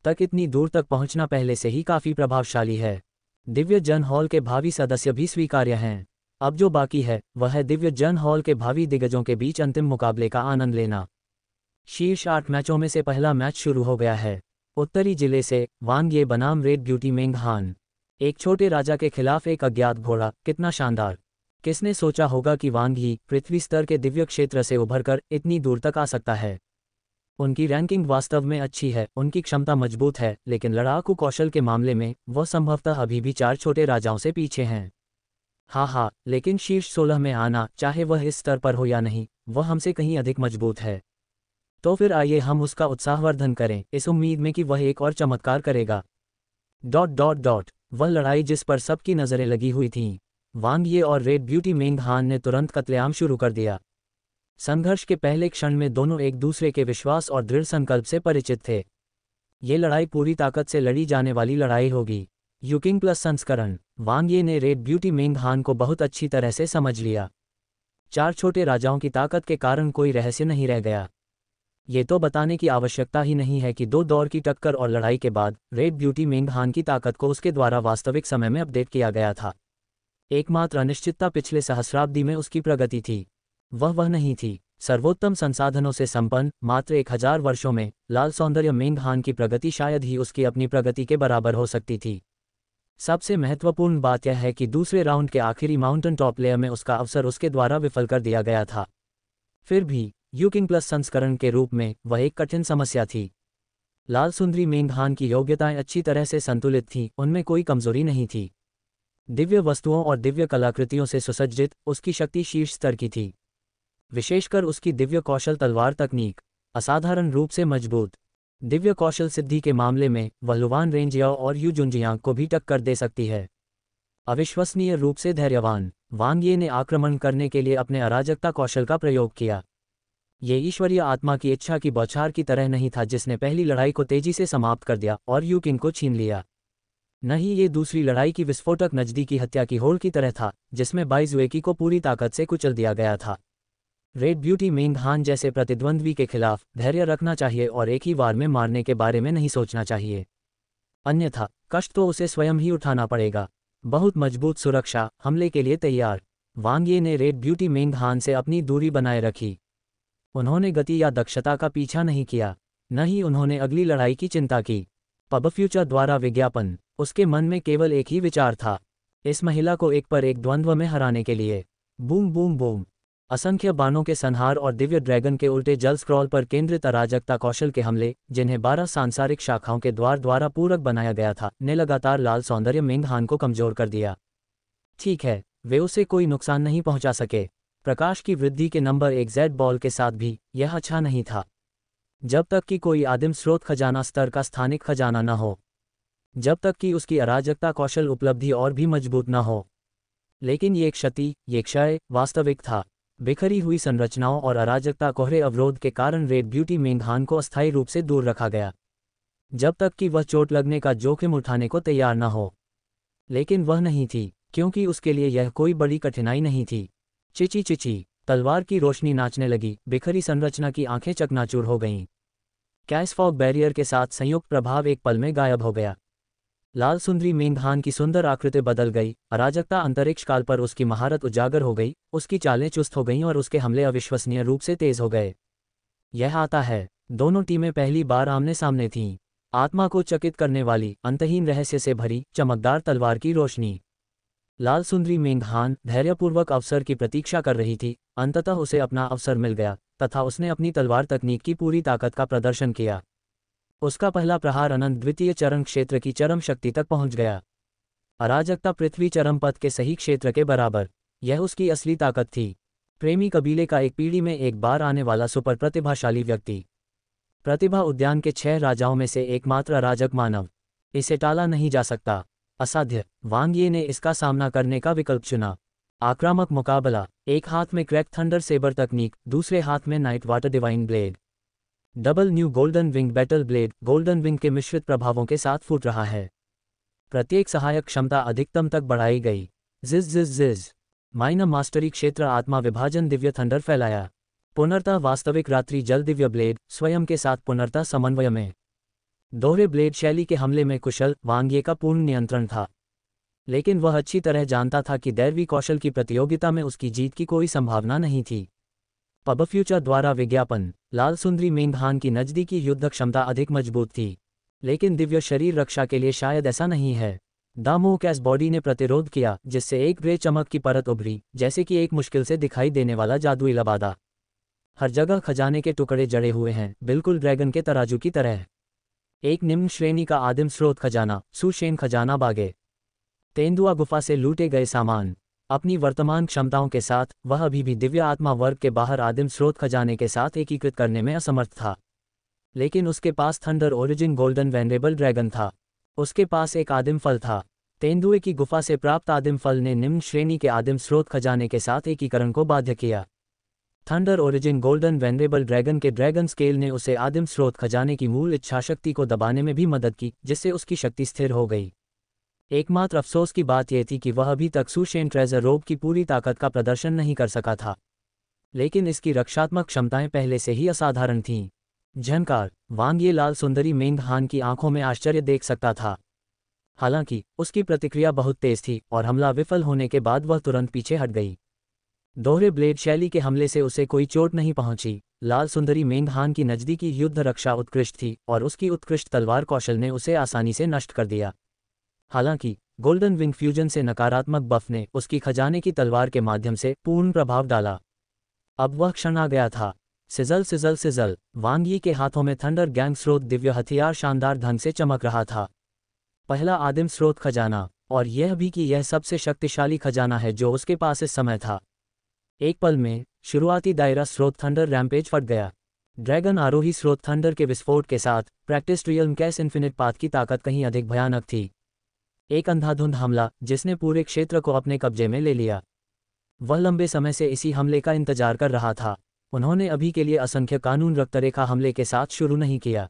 तक इतनी दूर तक पहुंचना पहले से ही काफी प्रभावशाली है। दिव्य जन हॉल के भावी सदस्य भी स्वीकार्य हैं। अब जो बाकी है वह है दिव्य जन हॉल के भावी दिग्गजों के बीच अंतिम मुकाबले का आनंद लेना। शीर्ष 8 मैचों में से पहला मैच शुरू हो गया है। उत्तरी जिले से वांग ये बनाम रेड ब्यूटी मेंग हान। एक छोटे राजा के खिलाफ एक अज्ञात घोड़ा, कितना शानदार। किसने सोचा होगा कि वांग ही पृथ्वी स्तर के दिव्य क्षेत्र से उभरकर इतनी दूर तक आ सकता है। उनकी रैंकिंग वास्तव में अच्छी है, उनकी क्षमता मजबूत है, लेकिन लड़ाकू कौशल के मामले में वह संभवतः अभी भी 4 छोटे राजाओं से पीछे हैं। हाँ, लेकिन शीर्ष 16 में आना, चाहे वह इस स्तर पर हो या नहीं, वह हमसे कहीं अधिक मजबूत है। तो फिर आइए हम उसका उत्साहवर्धन करें, इस उम्मीद में कि वह एक और चमत्कार करेगा। ... वह लड़ाई जिस पर सबकी नज़रें लगी हुई थीं। वांग ये और रेड ब्यूटी मेंग हान ने तुरंत कत्लेआम शुरू कर दिया। संघर्ष के पहले क्षण में दोनों एक दूसरे के विश्वास और दृढ़ संकल्प से परिचित थे। ये लड़ाई पूरी ताकत से लड़ी जाने वाली लड़ाई होगी। यूकिंग प्लस संस्करण। वांग ये ने रेड ब्यूटी मेंग हान को बहुत अच्छी तरह से समझ लिया। 4 छोटे राजाओं की ताकत के कारण कोई रहस्य नहीं रह गया। ये तो बताने की आवश्यकता ही नहीं है कि 2 दौर की टक्कर और लड़ाई के बाद रेड ब्यूटी मेंग हान की ताकत को उसके द्वारा वास्तविक समय में अपडेट किया गया था। एकमात्र अनिश्चितता पिछले सहस्राब्दी में उसकी प्रगति थी। वह नहीं थी। सर्वोत्तम संसाधनों से संपन्न मात्र 1000 वर्षों में लाल सौंदर्य मेंग हान की प्रगति शायद ही उसकी अपनी प्रगति के बराबर हो सकती थी। सबसे महत्वपूर्ण बात यह है कि दूसरे राउंड के आखिरी माउंटेन टॉप लेयर में उसका अवसर उसके द्वारा विफल कर दिया गया था। फिर भी यूकिंग प्लस संस्करण के रूप में वह एक कठिन समस्या थी। लाल सुंदरी मेंग हान की योग्यताएं अच्छी तरह से संतुलित थीं, उनमें कोई कमजोरी नहीं थी। दिव्य वस्तुओं और दिव्य कलाकृतियों से सुसज्जित उसकी शक्ति शीर्ष स्तर की थी। विशेषकर उसकी दिव्य कौशल तलवार तकनीक असाधारण रूप से मजबूत। दिव्य कौशल सिद्धि के मामले में वह लुवान रेंजियाओ और यू जुनजियांग को भी टक्कर दे सकती है। अविश्वसनीय रूप से धैर्यवान। वांग ये ने आक्रमण करने के लिए अपने अराजकता कौशल का प्रयोग किया। ये ईश्वरीय आत्मा की इच्छा की बौछार की तरह नहीं था जिसने पहली लड़ाई को तेजी से समाप्त कर दिया और यूकिंग को छीन लिया। नहीं, ये दूसरी लड़ाई की विस्फोटक नजदीकी हत्या की होड़ की तरह था जिसमें बाइजुएकी को पूरी ताकत से कुचल दिया गया था। रेड ब्यूटी मेंग हान जैसे प्रतिद्वंद्वी के खिलाफ धैर्य रखना चाहिए और एक ही वार में मारने के बारे में नहीं सोचना चाहिए, अन्यथा कष्ट तो उसे स्वयं ही उठाना पड़ेगा। बहुत मजबूत सुरक्षा, हमले के लिए तैयार। वांग ये ने रेड ब्यूटी मेंग हान से अपनी दूरी बनाए रखी। उन्होंने गति या दक्षता का पीछा नहीं किया, न ही उन्होंने अगली लड़ाई की चिंता की। पब फ्यूचर द्वारा विज्ञापन। उसके मन में केवल एक ही विचार था, इस महिला को एक पर एक द्वंद्व में हराने के लिए। Boom boom boom. असंख्य बाणों के संहार और दिव्य ड्रैगन के उल्टे जल स्क्रॉल पर केंद्रित अराजकता कौशल के हमले, जिन्हें 12 सांसारिक शाखाओं के द्वारा पूरक बनाया गया था, ने लगातार लाल सौंदर्य मेंग हान को कमजोर कर दिया। ठीक है, वे उसे कोई नुकसान नहीं पहुंचा सके। प्रकाश की वृद्धि के नंबर 1 जेड बॉल के साथ भी यह अच्छा नहीं था, जब तक कि कोई आदिम स्रोत खजाना स्तर का स्थानिक खजाना न हो, जब तक कि उसकी अराजकता कौशल उपलब्धि और भी मजबूत न हो। लेकिन ये क्षति, ये क्षय वास्तविक था। बिखरी हुई संरचनाओं और अराजकता कोहरे अवरोध के कारण रेड ब्यूटी मेंग हान को अस्थायी रूप से दूर रखा गया, जब तक कि वह चोट लगने का जोखिम उठाने को तैयार न हो। लेकिन वह नहीं थी, क्योंकि उसके लिए यह कोई बड़ी कठिनाई नहीं थी। चिची चिची। तलवार की रोशनी नाचने लगी, बिखरी संरचना की आंखें चकनाचूर हो गईं। कैस फॉग बैरियर के साथ संयुक्त प्रभाव एक पल में गायब हो गया। लाल सुंदरी मेंग हान की सुंदर आकृति बदल गई, अराजकता अंतरिक्ष काल पर उसकी महारत उजागर हो गई, उसकी चालें चुस्त हो गईं और उसके हमले अविश्वसनीय रूप से तेज हो गए। यह आता है। दोनों टीमें पहली बार आमने सामने थीं। आत्मा को चकित करने वाली, अंतहीन रहस्य से भरी, चमकदार तलवार की रोशनी। लाल सुंदरी मेंग हान धैर्यपूर्वक अवसर की प्रतीक्षा कर रही थी। अंततः उसे अपना अवसर मिल गया तथा उसने अपनी तलवार तकनीक की पूरी ताकत का प्रदर्शन किया। उसका पहला प्रहार अनंत द्वितीय चरण क्षेत्र की चरम शक्ति तक पहुंच गया। अराजकता पृथ्वी चरम पथ के सही क्षेत्र के बराबर। यह उसकी असली ताकत थी। प्रेमी कबीले का एक पीढ़ी में एक बार आने वाला सुपर प्रतिभाशाली व्यक्ति। प्रतिभा उद्यान के 6 राजाओं में से एकमात्र अराजक मानव। इसे टाला नहीं जा सकता, असाध्य। वांग ये ने इसका सामना करने का विकल्प चुना। आक्रामक मुकाबला। एक हाथ में क्रैक थंडर सेबर तकनीक, दूसरे हाथ में night water divine blade. Double new golden wing battle blade golden wing के मिश्रित प्रभावों के साथ फूट रहा है। प्रत्येक सहायक क्षमता अधिकतम तक बढ़ाई गई। जिज जिज जिज। माइनर मास्टरी क्षेत्र आत्मा विभाजन दिव्य थंडर फैलाया। पुनर्तः वास्तविक रात्रि जल दिव्य ब्लेड स्वयं के साथ पुनर्तः समन्वय में। दोहरे ब्लेड शैली के हमले में कुशल वांग ये का पूर्ण नियंत्रण था, लेकिन वह अच्छी तरह जानता था कि दैवी कौशल की प्रतियोगिता में उसकी जीत की कोई संभावना नहीं थी। पब फ्यूचर द्वारा विज्ञापन। लाल सुंदरी मेंगहान की नज़दीकी युद्ध क्षमता अधिक मजबूत थी, लेकिन दिव्य शरीर रक्षा के लिए शायद ऐसा नहीं है। दामोकैस बॉडी ने प्रतिरोध किया, जिससे एक ग्रे चमक की परत उभरी, जैसे कि एक मुश्किल से दिखाई देने वाला जादुई लबादा। हर जगह खजाने के टुकड़े जड़े हुए हैं, बिल्कुल ड्रैगन के तराजू की तरह। एक निम्न श्रेणी का आदिम स्रोत खजाना, सुशेन खजाना बागे। तेंदुआ गुफा से लूटे गए सामान। अपनी वर्तमान क्षमताओं के साथ वह अभी भी दिव्य आत्मा वर्ग के बाहर आदिम स्रोत खजाने के साथ एकीकृत करने में असमर्थ था। लेकिन उसके पास thunder origin golden venerable dragon था। उसके पास एक आदिम फल था। तेंदुए की गुफा से प्राप्त आदिम फल ने निम्न श्रेणी के आदिम स्रोत खजाने के साथ एकीकरण को बाध्य किया। Thunder origin golden venerable dragon के ड्रैगन स्केल ने उसे आदिम स्रोत खजाने की मूल इच्छाशक्ति को दबाने में भी मदद की, जिससे उसकी शक्ति स्थिर हो गई। एकमात्र अफसोस की बात यह थी कि वह अभी तक सुशेन ट्रेजर रोब की पूरी ताकत का प्रदर्शन नहीं कर सका था, लेकिन इसकी रक्षात्मक क्षमताएं पहले से ही असाधारण थीं। झनकार। वांग ये लाल सुंदरी मेंगहान की आंखों में आश्चर्य देख सकता था। हालांकि उसकी प्रतिक्रिया बहुत तेज थी और हमला विफल होने के बाद वह तुरंत पीछे हट गई। दोहरे ब्लेड शैली के हमले से उसे कोई चोट नहीं पहुंची। लाल सुंदरी मेंगहान की नज़दीकी युद्ध रक्षा उत्कृष्ट थी और उसकी उत्कृष्ट तलवार कौशल ने उसे आसानी से नष्ट कर दिया। हालांकि गोल्डन विंग फ्यूजन से नकारात्मक बफ ने उसकी खजाने की तलवार के माध्यम से पूर्ण प्रभाव डाला। अब वह क्षण आ गया था। Sizzle sizzle sizzle. वांग यी के हाथों में थंडर गैंग स्रोत दिव्य हथियार शानदार ढंग से चमक रहा था। पहला आदिम स्रोत खजाना, और यह भी कि यह सबसे शक्तिशाली खजाना है जो उसके पास इस समय था। एक पल में शुरुआती दायरा स्रोत थंडर रैम्पेज फट गया। ड्रैगन आरोही स्रोत थंडर के विस्फोट के साथ प्रैक्टिस रियल्म कैस इन्फिनिट पाथ की ताकत कहीं अधिक भयानक थी। एक अंधाधुंध हमला जिसने पूरे क्षेत्र को अपने कब्जे में ले लिया। वह लंबे समय से इसी हमले का इंतजार कर रहा था। उन्होंने अभी के लिए असंख्य कानून रक्तरेखा हमले के साथ शुरू नहीं किया।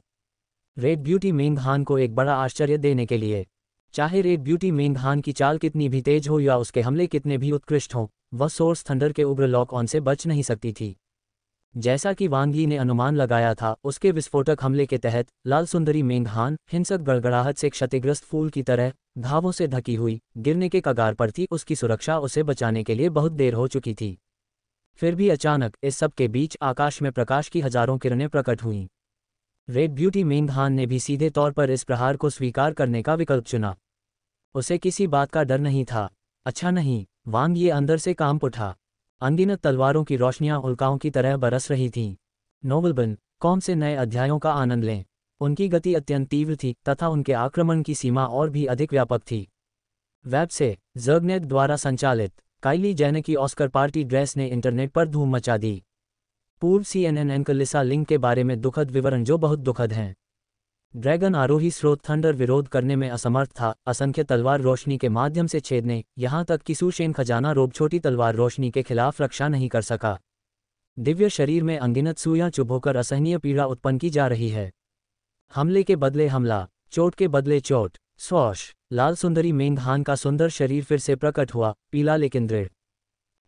रेड ब्यूटी मेंगहान को एक बड़ा आश्चर्य देने के लिए। चाहे रेड ब्यूटी मेंगहान की चाल कितनी भी तेज हो या उसके हमले कितने भी उत्कृष्ट हों, वह सोर्स थंडर के उग्र लॉक ऑन से बच नहीं सकती थी। जैसा कि वांग यी ने अनुमान लगाया था, उसके विस्फोटक हमले के तहत लाल सुंदरी मेंगहान हिंसक गड़गड़ाहट से क्षतिग्रस्त फूल की तरह घावों से ढकी हुई गिरने के कगार पर थी। उसकी सुरक्षा उसे बचाने के लिए बहुत देर हो चुकी थी। फिर भी अचानक इस सब के बीच आकाश में प्रकाश की हजारों किरणें प्रकट हुईं। रेड ब्यूटी मेंगहान ने भी सीधे तौर पर इस प्रहार को स्वीकार करने का विकल्प चुना। उसे किसी बात का डर नहीं था। अच्छा नहीं, वांग ये अंदर से कांप उठा। अनगिनत तलवारों की रोशनियां उल्काओं की तरह बरस रही थीं। नोबलबन, कौन से नए अध्यायों का आनंद लें। उनकी गति अत्यंत तीव्र थी तथा उनके आक्रमण की सीमा और भी अधिक व्यापक थी। वेब से जर्गनेट द्वारा संचालित काइली जेनर की ऑस्कर पार्टी ड्रेस ने इंटरनेट पर धूम मचा दी। पूर्व CNN एंकर लिसा लिंक के बारे में दुखद विवरण जो बहुत दुखद हैं। ड्रैगन आरोही स्रोत थंडर विरोध करने में असमर्थ था, असंख्य तलवार रोशनी के माध्यम से छेदने, यहाँ तक कि सुशेन खजाना रोब छोटी तलवार रोशनी के खिलाफ रक्षा नहीं कर सका। दिव्य शरीर में अनगिनत सुइयां चुभोकर असहनीय पीड़ा उत्पन्न की जा रही है। हमले के बदले हमला, चोट के बदले चोट। स्वॉश। लाल सुंदरी मेंगहान का सुंदर शरीर फिर से प्रकट हुआ, पीला लेकिन दृढ़।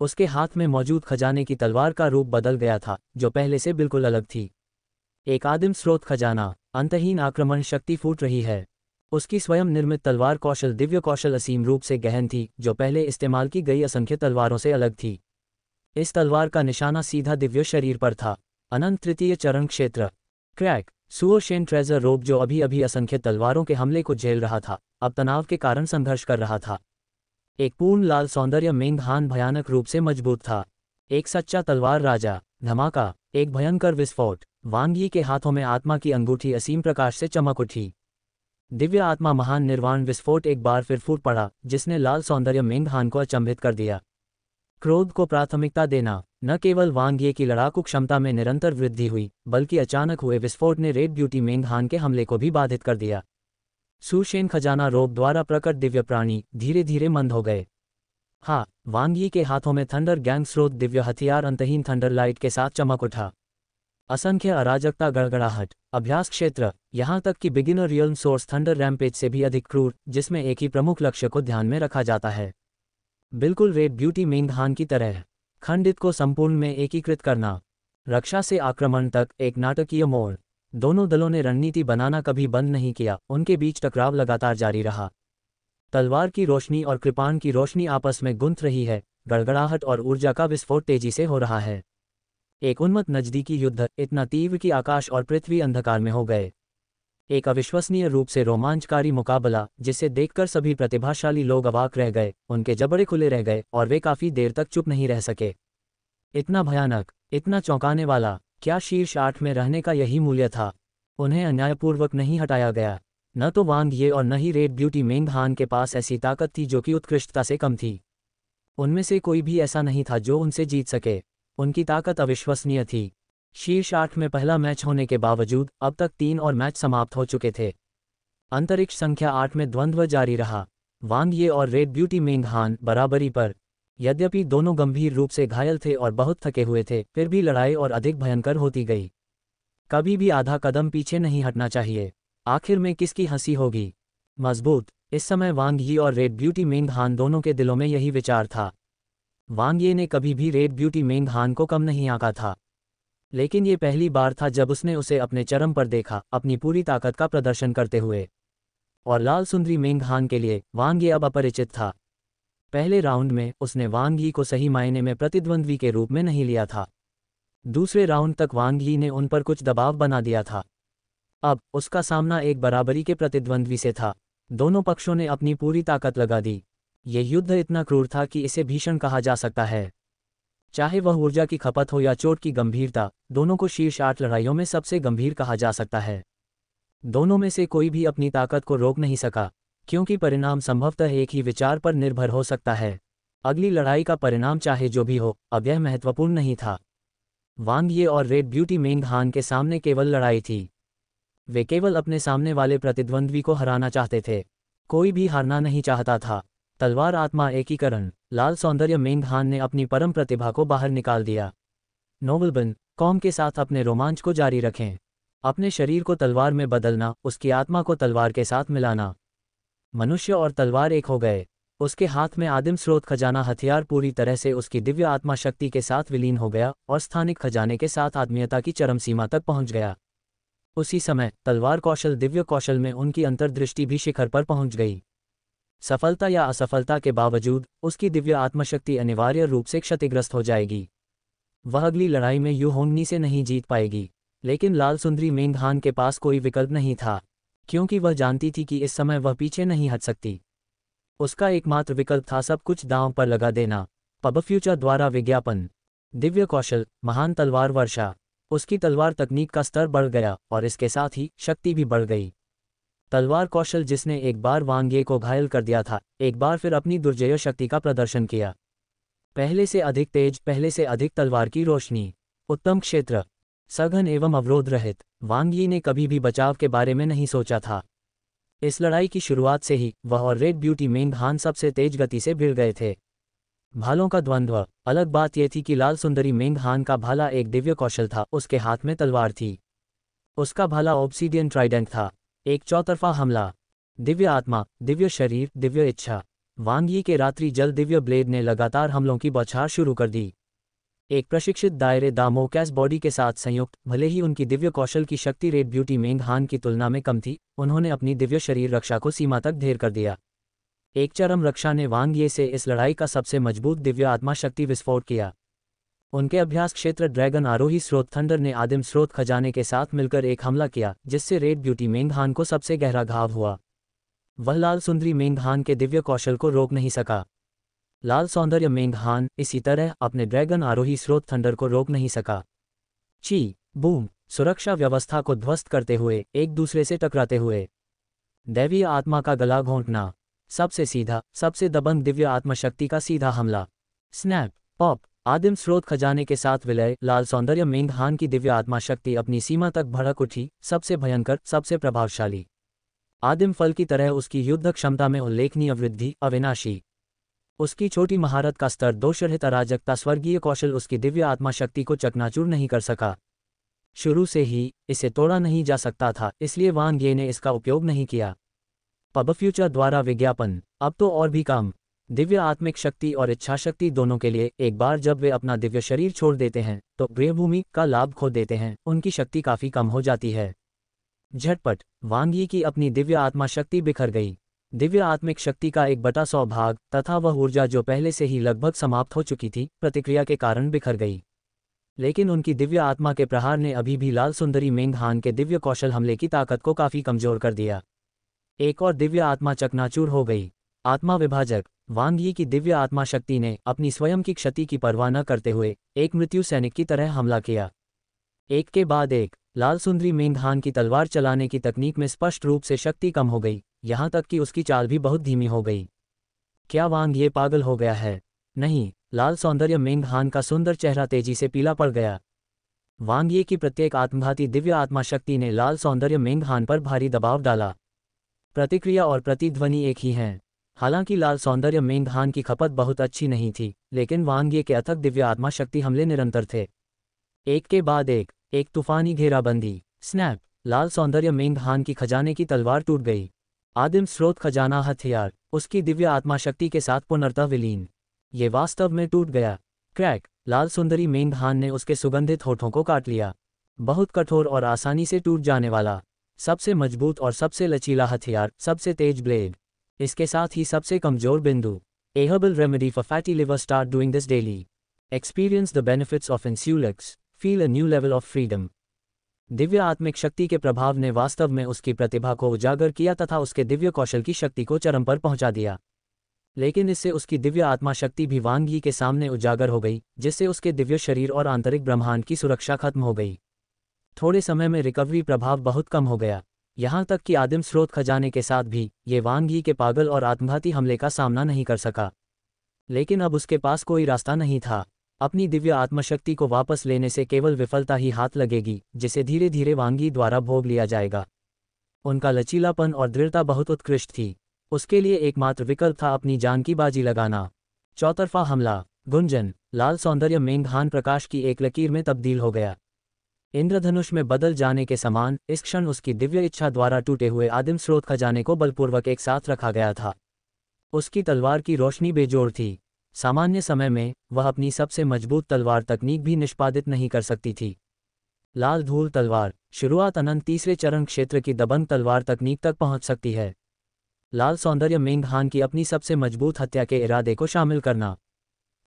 उसके हाथ में मौजूद खजाने की तलवार का रूप बदल गया था, जो पहले से बिल्कुल अलग थी। एक आदिम स्रोत खजाना, अंतहीन आक्रमण शक्ति फूट रही है। उसकी स्वयं निर्मित तलवार कौशल दिव्य कौशल असीम रूप से गहन थी, जो पहले इस्तेमाल की गई असंख्य तलवारों से अलग थी। इस तलवार का निशाना सीधा दिव्य शरीर पर था। अनंत तृतीय चरण क्षेत्र। क्रैक। सुओशेन ट्रेजर रोब जो अभी अभी असंख्य तलवारों के हमले को झेल रहा था, अब तनाव के कारण संघर्ष कर रहा था। एक पूर्ण लाल सौंदर्य मेंगहान भयानक रूप से मजबूत था। एक सच्चा तलवार राजा। धमाका। एक भयंकर विस्फोट। वांग यी के हाथों में आत्मा की अंगूठी असीम प्रकाश से चमक उठी। दिव्य आत्मा महान निर्वाण विस्फोट एक बार फिर फूट पड़ा, जिसने लाल सौंदर्य मेंगहान को अचंभित कर दिया। क्रोध को प्राथमिकता देना। न केवल वांग यी की लड़ाकू क्षमता में निरंतर वृद्धि हुई, बल्कि अचानक हुए विस्फोट ने रेड ब्यूटी मेंगहान के हमले को भी बाधित कर दिया। सुशेन खजाना रोब द्वारा प्रकट दिव्य प्राणी धीरे धीरे मंद हो गए। हाँ, वांग यी के हाथों में थंडर गैंग स्रोत दिव्य हथियार अंतहीन थंडर लाइट के साथ चमक उठा। असंख्य अराजकता गड़गड़ाहट। अभ्यास क्षेत्र, यहाँ तक कि beginner realm source thunder rampage से भी अधिक क्रूर, जिसमें एक ही प्रमुख लक्ष्य को ध्यान में रखा जाता है। बिल्कुल रेड ब्यूटी मेंगहान की तरह। खंडित को संपूर्ण में एकीकृत करना। रक्षा से आक्रमण तक एक नाटकीय मोड़। दोनों दलों ने रणनीति बनाना कभी बंद नहीं किया, उनके बीच टकराव लगातार जारी रहा। तलवार की रोशनी और कृपाण की रोशनी आपस में गुंथ रही है, गड़गड़ाहट और ऊर्जा का विस्फोट तेजी से हो रहा है। एक उन्मत्त नजदीकी युद्ध, इतना तीव्र कि आकाश और पृथ्वी अंधकार में हो गए। एक अविश्वसनीय रूप से रोमांचकारी मुकाबला, जिसे देखकर सभी प्रतिभाशाली लोग अवाक रह गए, उनके जबड़े खुले रह गए और वे काफी देर तक चुप नहीं रह सके। इतना भयानक, इतना चौंकाने वाला, क्या शीर्ष 8 में रहने का यही मूल्य था? उन्हें अन्यायपूर्वक नहीं हटाया गया। न तो वांग ये और न ही रेड ब्यूटी मेंग हान के पास ऐसी ताकत थी जो कि उत्कृष्टता से कम थी। उनमें से कोई भी ऐसा नहीं था जो उनसे जीत सके। उनकी ताकत अविश्वसनीय थी। शीर्ष 8 में पहला मैच होने के बावजूद अब तक 3 और मैच समाप्त हो चुके थे। अंतरिक्ष संख्या 8 में द्वंद्व जारी रहा। वांग ये और रेड ब्यूटी मेंग हान बराबरी पर। यद्यपि दोनों गंभीर रूप से घायल थे और बहुत थके हुए थे, फिर भी लड़ाई और अधिक भयंकर होती गई। कभी भी आधा कदम पीछे नहीं हटना चाहिए। आखिर में किसकी हंसी होगी मजबूत? इस समय वांग यी और रेड ब्यूटी मेंग हान दोनों के दिलों में यही विचार था। वांग ये ने कभी भी रेड ब्यूटी मेंग हान को कम नहीं आंका था, लेकिन ये पहली बार था जब उसने उसे अपने चरम पर देखा, अपनी पूरी ताकत का प्रदर्शन करते हुए। और लाल सुंदरी मेंग हान के लिए वांग ये अब अपरिचित था। पहले राउंड में उसने वांग यी को सही मायने में प्रतिद्वंद्वी के रूप में नहीं लिया था। दूसरे राउंड तक वांग यी ने उन पर कुछ दबाव बना दिया था। अब उसका सामना एक बराबरी के प्रतिद्वंद्वी से था। दोनों पक्षों ने अपनी पूरी ताकत लगा दी। ये युद्ध इतना क्रूर था कि इसे भीषण कहा जा सकता है। चाहे वह ऊर्जा की खपत हो या चोट की गंभीरता, दोनों को शीर्ष 8 लड़ाइयों में सबसे गंभीर कहा जा सकता है। दोनों में से कोई भी अपनी ताकत को रोक नहीं सका, क्योंकि परिणाम संभवतः एक ही विचार पर निर्भर हो सकता है। अगली लड़ाई का परिणाम चाहे जो भी हो, अब यह महत्वपूर्ण नहीं था। वांग ये और रेड ब्यूटी मेंग हान के सामने केवल लड़ाई थी। वे केवल अपने सामने वाले प्रतिद्वंद्वी को हराना चाहते थे। कोई भी हारना नहीं चाहता था। तलवार आत्मा एकीकरण। लाल सौंदर्य मेंग हान ने अपनी परम प्रतिभा को बाहर निकाल दिया। नोबलबन कॉम के साथ अपने रोमांच को जारी रखें। अपने शरीर को तलवार में बदलना, उसकी आत्मा को तलवार के साथ मिलाना। मनुष्य और तलवार एक हो गए। उसके हाथ में आदिम स्रोत खजाना हथियार पूरी तरह से उसकी दिव्य आत्मा शक्ति के साथ विलीन हो गया और स्थानिक खजाने के साथ आत्मीयता की चरम सीमा तक पहुंच गया। उसी समय तलवार कौशल दिव्य कौशल में उनकी अंतर्दृष्टि भी शिखर पर पहुंच गई। सफलता या असफलता के बावजूद उसकी दिव्य आत्मशक्ति अनिवार्य रूप से क्षतिग्रस्त हो जाएगी। वह अगली लड़ाई में यू होंगनी से नहीं जीत पाएगी। लेकिन लाल सुंदरी मेंग हान के पास कोई विकल्प नहीं था, क्योंकि वह जानती थी कि इस समय वह पीछे नहीं हट सकती। उसका एकमात्र विकल्प था सब कुछ दांव पर लगा देना। पब फ्यूचर द्वारा विज्ञापन। दिव्य कौशल, महान तलवार वर्षा। उसकी तलवार तकनीक का स्तर बढ़ गया और इसके साथ ही शक्ति भी बढ़ गई। तलवार कौशल जिसने एक बार वांग ये को घायल कर दिया था, एक बार फिर अपनी दुर्जय शक्ति का प्रदर्शन किया। पहले से अधिक तेज, पहले से अधिक तलवार की रोशनी। उत्तम क्षेत्र, सघन एवं अवरोध रहित। वांग यी ने कभी भी बचाव के बारे में नहीं सोचा था। इस लड़ाई की शुरुआत से ही वह और रेड ब्यूटी मेंग हान सबसे तेज गति से भिड़ गए थे। भालों का द्वंद्व। अलग बात यह थी कि लाल सुंदरी मेंग हान का भाला एक दिव्य कौशल था, उसके हाथ में तलवार थी। उसका भाला ऑब्सीडियन ट्राइडेंट था, एक चौतरफा हमला। दिव्य आत्मा, दिव्य शरीर, दिव्य इच्छा। वांग यी के रात्रि जल दिव्य ब्लेड ने लगातार हमलों की बौछार शुरू कर दी। एक प्रशिक्षित दायरे दामोकैस बॉडी के साथ संयुक्त, भले ही उनकी दिव्य कौशल की शक्ति रेड ब्यूटी मेंग हान की तुलना में कम थी, उन्होंने अपनी दिव्य शरीर रक्षा को सीमा तक ढेर कर दिया। एक चरम रक्षा ने वांग ये से इस लड़ाई का सबसे मजबूत दिव्य आत्मा शक्ति विस्फोट किया। उनके अभ्यास क्षेत्र ड्रैगन आरोही स्रोत थंडर ने आदिम स्रोत खजाने के साथ मिलकर एक हमला किया, जिससे रेड ब्यूटी मेंग हान को सबसे गहरा घाव हुआ। वह लाल सुंदरी मेंग हान के दिव्य कौशल को रोक नहीं सका। लाल सौंदर्य मेंग हान इसी तरह अपने ड्रैगन आरोही स्रोत थंडर को रोक नहीं सका। ची बूम, सुरक्षा व्यवस्था को ध्वस्त करते हुए, एक दूसरे से टकराते हुए। दैवीय आत्मा का गला घोंटना। सबसे सीधा, सबसे दबंग दिव्य आत्मशक्ति का सीधा हमला। स्नैप, पॉप, आदिम स्रोत खजाने के साथ विलय। लाल सौंदर्य मेंग हान की दिव्य आत्मा शक्ति अपनी सीमा तक भड़क उठी, सबसे भयंकर, सबसे प्रभावशाली। आदिम फल की तरह उसकी युद्ध क्षमता में उल्लेखनीय वृद्धि, अविनाशी। उसकी छोटी महारत का स्तर, दोषरहित अराजकता, स्वर्गीय कौशल उसकी दिव्य आत्मा शक्ति को चकनाचूर नहीं कर सका। शुरू से ही इसे तोड़ा नहीं जा सकता था, इसलिए वांग ये ने इसका उपयोग नहीं किया। पब फ्यूचर द्वारा विज्ञापन। अब तो और भी काम। दिव्य आत्मिक शक्ति और इच्छा शक्ति दोनों के लिए, एक बार जब वे अपना दिव्य शरीर छोड़ देते हैं तो गृहभूमि का लाभ खो देते हैं, उनकी शक्ति काफी कम हो जाती है। झटपट वांग यी की अपनी दिव्य आत्मा शक्ति बिखर गई। दिव्य आत्मिक शक्ति का 1/100 भाग तथा वह ऊर्जा जो पहले से ही लगभग समाप्त हो चुकी थी, प्रतिक्रिया के कारण बिखर गई। लेकिन उनकी दिव्य आत्मा के प्रहार ने अभी भी लाल सुंदरी मेंगहान के दिव्य कौशल हमले की ताकत को काफी कमजोर कर दिया। एक और दिव्य आत्मा चकनाचूर हो गई। आत्मा विभाजक वांग यी की दिव्य आत्मा शक्ति ने अपनी स्वयं की क्षति की परवाह न करते हुए एक मृत्यु सैनिक की तरह हमला किया। एक के बाद एक लाल सुंदरी मेंगहान की तलवार चलाने की तकनीक में स्पष्ट रूप से शक्ति कम हो गई, यहाँ तक कि उसकी चाल भी बहुत धीमी हो गई। क्या वांग ये पागल हो गया है? नहीं, लाल सौंदर्य मेंगहान का सुंदर चेहरा तेजी से पीला पड़ गया। वांग ये की प्रत्येक आत्मघाती दिव्य आत्मा शक्ति ने लाल सौंदर्य मेंगहान पर भारी दबाव डाला। प्रतिक्रिया और प्रतिध्वनि एक ही हैं। हालांकि लाल सौंदर्य मेंगहान की खपत बहुत अच्छी नहीं थी, लेकिन वांग ये के अथक दिव्य आत्मा शक्ति हमले निरंतर थे। एक के बाद एक तूफानी घेराबंदी। स्नैप! लाल सौंदर्य मेंगहान की खजाने की तलवार टूट गई। आदिम स्रोत खजाना हथियार उसकी दिव्य आत्मा शक्ति के साथ पुनर्तः विलीन। ये वास्तव में टूट गया। क्रैक! लाल सुंदरी मेंगहान ने उसके सुगंधित होठों को काट लिया। बहुत कठोर और आसानी से टूट जाने वाला, सबसे मजबूत और सबसे लचीला हथियार, सबसे तेज ब्लेड, इसके साथ ही सबसे कमजोर बिंदु। A herbal remedy for fatty liver. Start doing this daily. Experience the benefits of Insulux. Feel a new level of freedom. Divya आत्मिक शक्ति के प्रभाव ने वास्तव में उसकी प्रतिभा को उजागर किया तथा उसके दिव्य कौशल की शक्ति को चरम पर पहुंचा दिया। लेकिन इससे उसकी दिव्य आत्मा शक्ति भी वांग यी के सामने उजागर हो गई, जिससे उसके दिव्य शरीर और आंतरिक ब्रह्मांड की सुरक्षा खत्म हो गई। थोड़े समय में रिकवरी प्रभाव बहुत कम हो गया, यहाँ तक कि आदिम स्रोत खजाने के साथ भी ये वांग यी के पागल और आत्मघाती हमले का सामना नहीं कर सका। लेकिन अब उसके पास कोई रास्ता नहीं था। अपनी दिव्य आत्मशक्ति को वापस लेने से केवल विफलता ही हाथ लगेगी, जिसे धीरे धीरे वांग यी द्वारा भोग लिया जाएगा। उनका लचीलापन और दृढ़ता बहुत उत्कृष्ट थी। उसके लिए एकमात्र विकल्प था अपनी जान की बाजी लगाना। चौतरफा हमला। गुंजन! लाल सौंदर्य मेंगहान प्रकाश की एक लकीर में तब्दील हो गया। इंद्रधनुष में बदल जाने के समान इस क्षण उसकी दिव्य इच्छा द्वारा टूटे हुए आदिम स्रोत खजाने को बलपूर्वक एक साथ रखा गया था। उसकी तलवार की रोशनी बेजोड़ थी। सामान्य समय में वह अपनी सबसे मजबूत तलवार तकनीक भी निष्पादित नहीं कर सकती थी। लाल धूल तलवार शुरुआत अनंत तीसरे चरण क्षेत्र की दबंग तलवार तकनीक तक पहुंच सकती है। लाल सौंदर्य मेंगहान की अपनी सबसे मजबूत हत्या के इरादे को शामिल करना।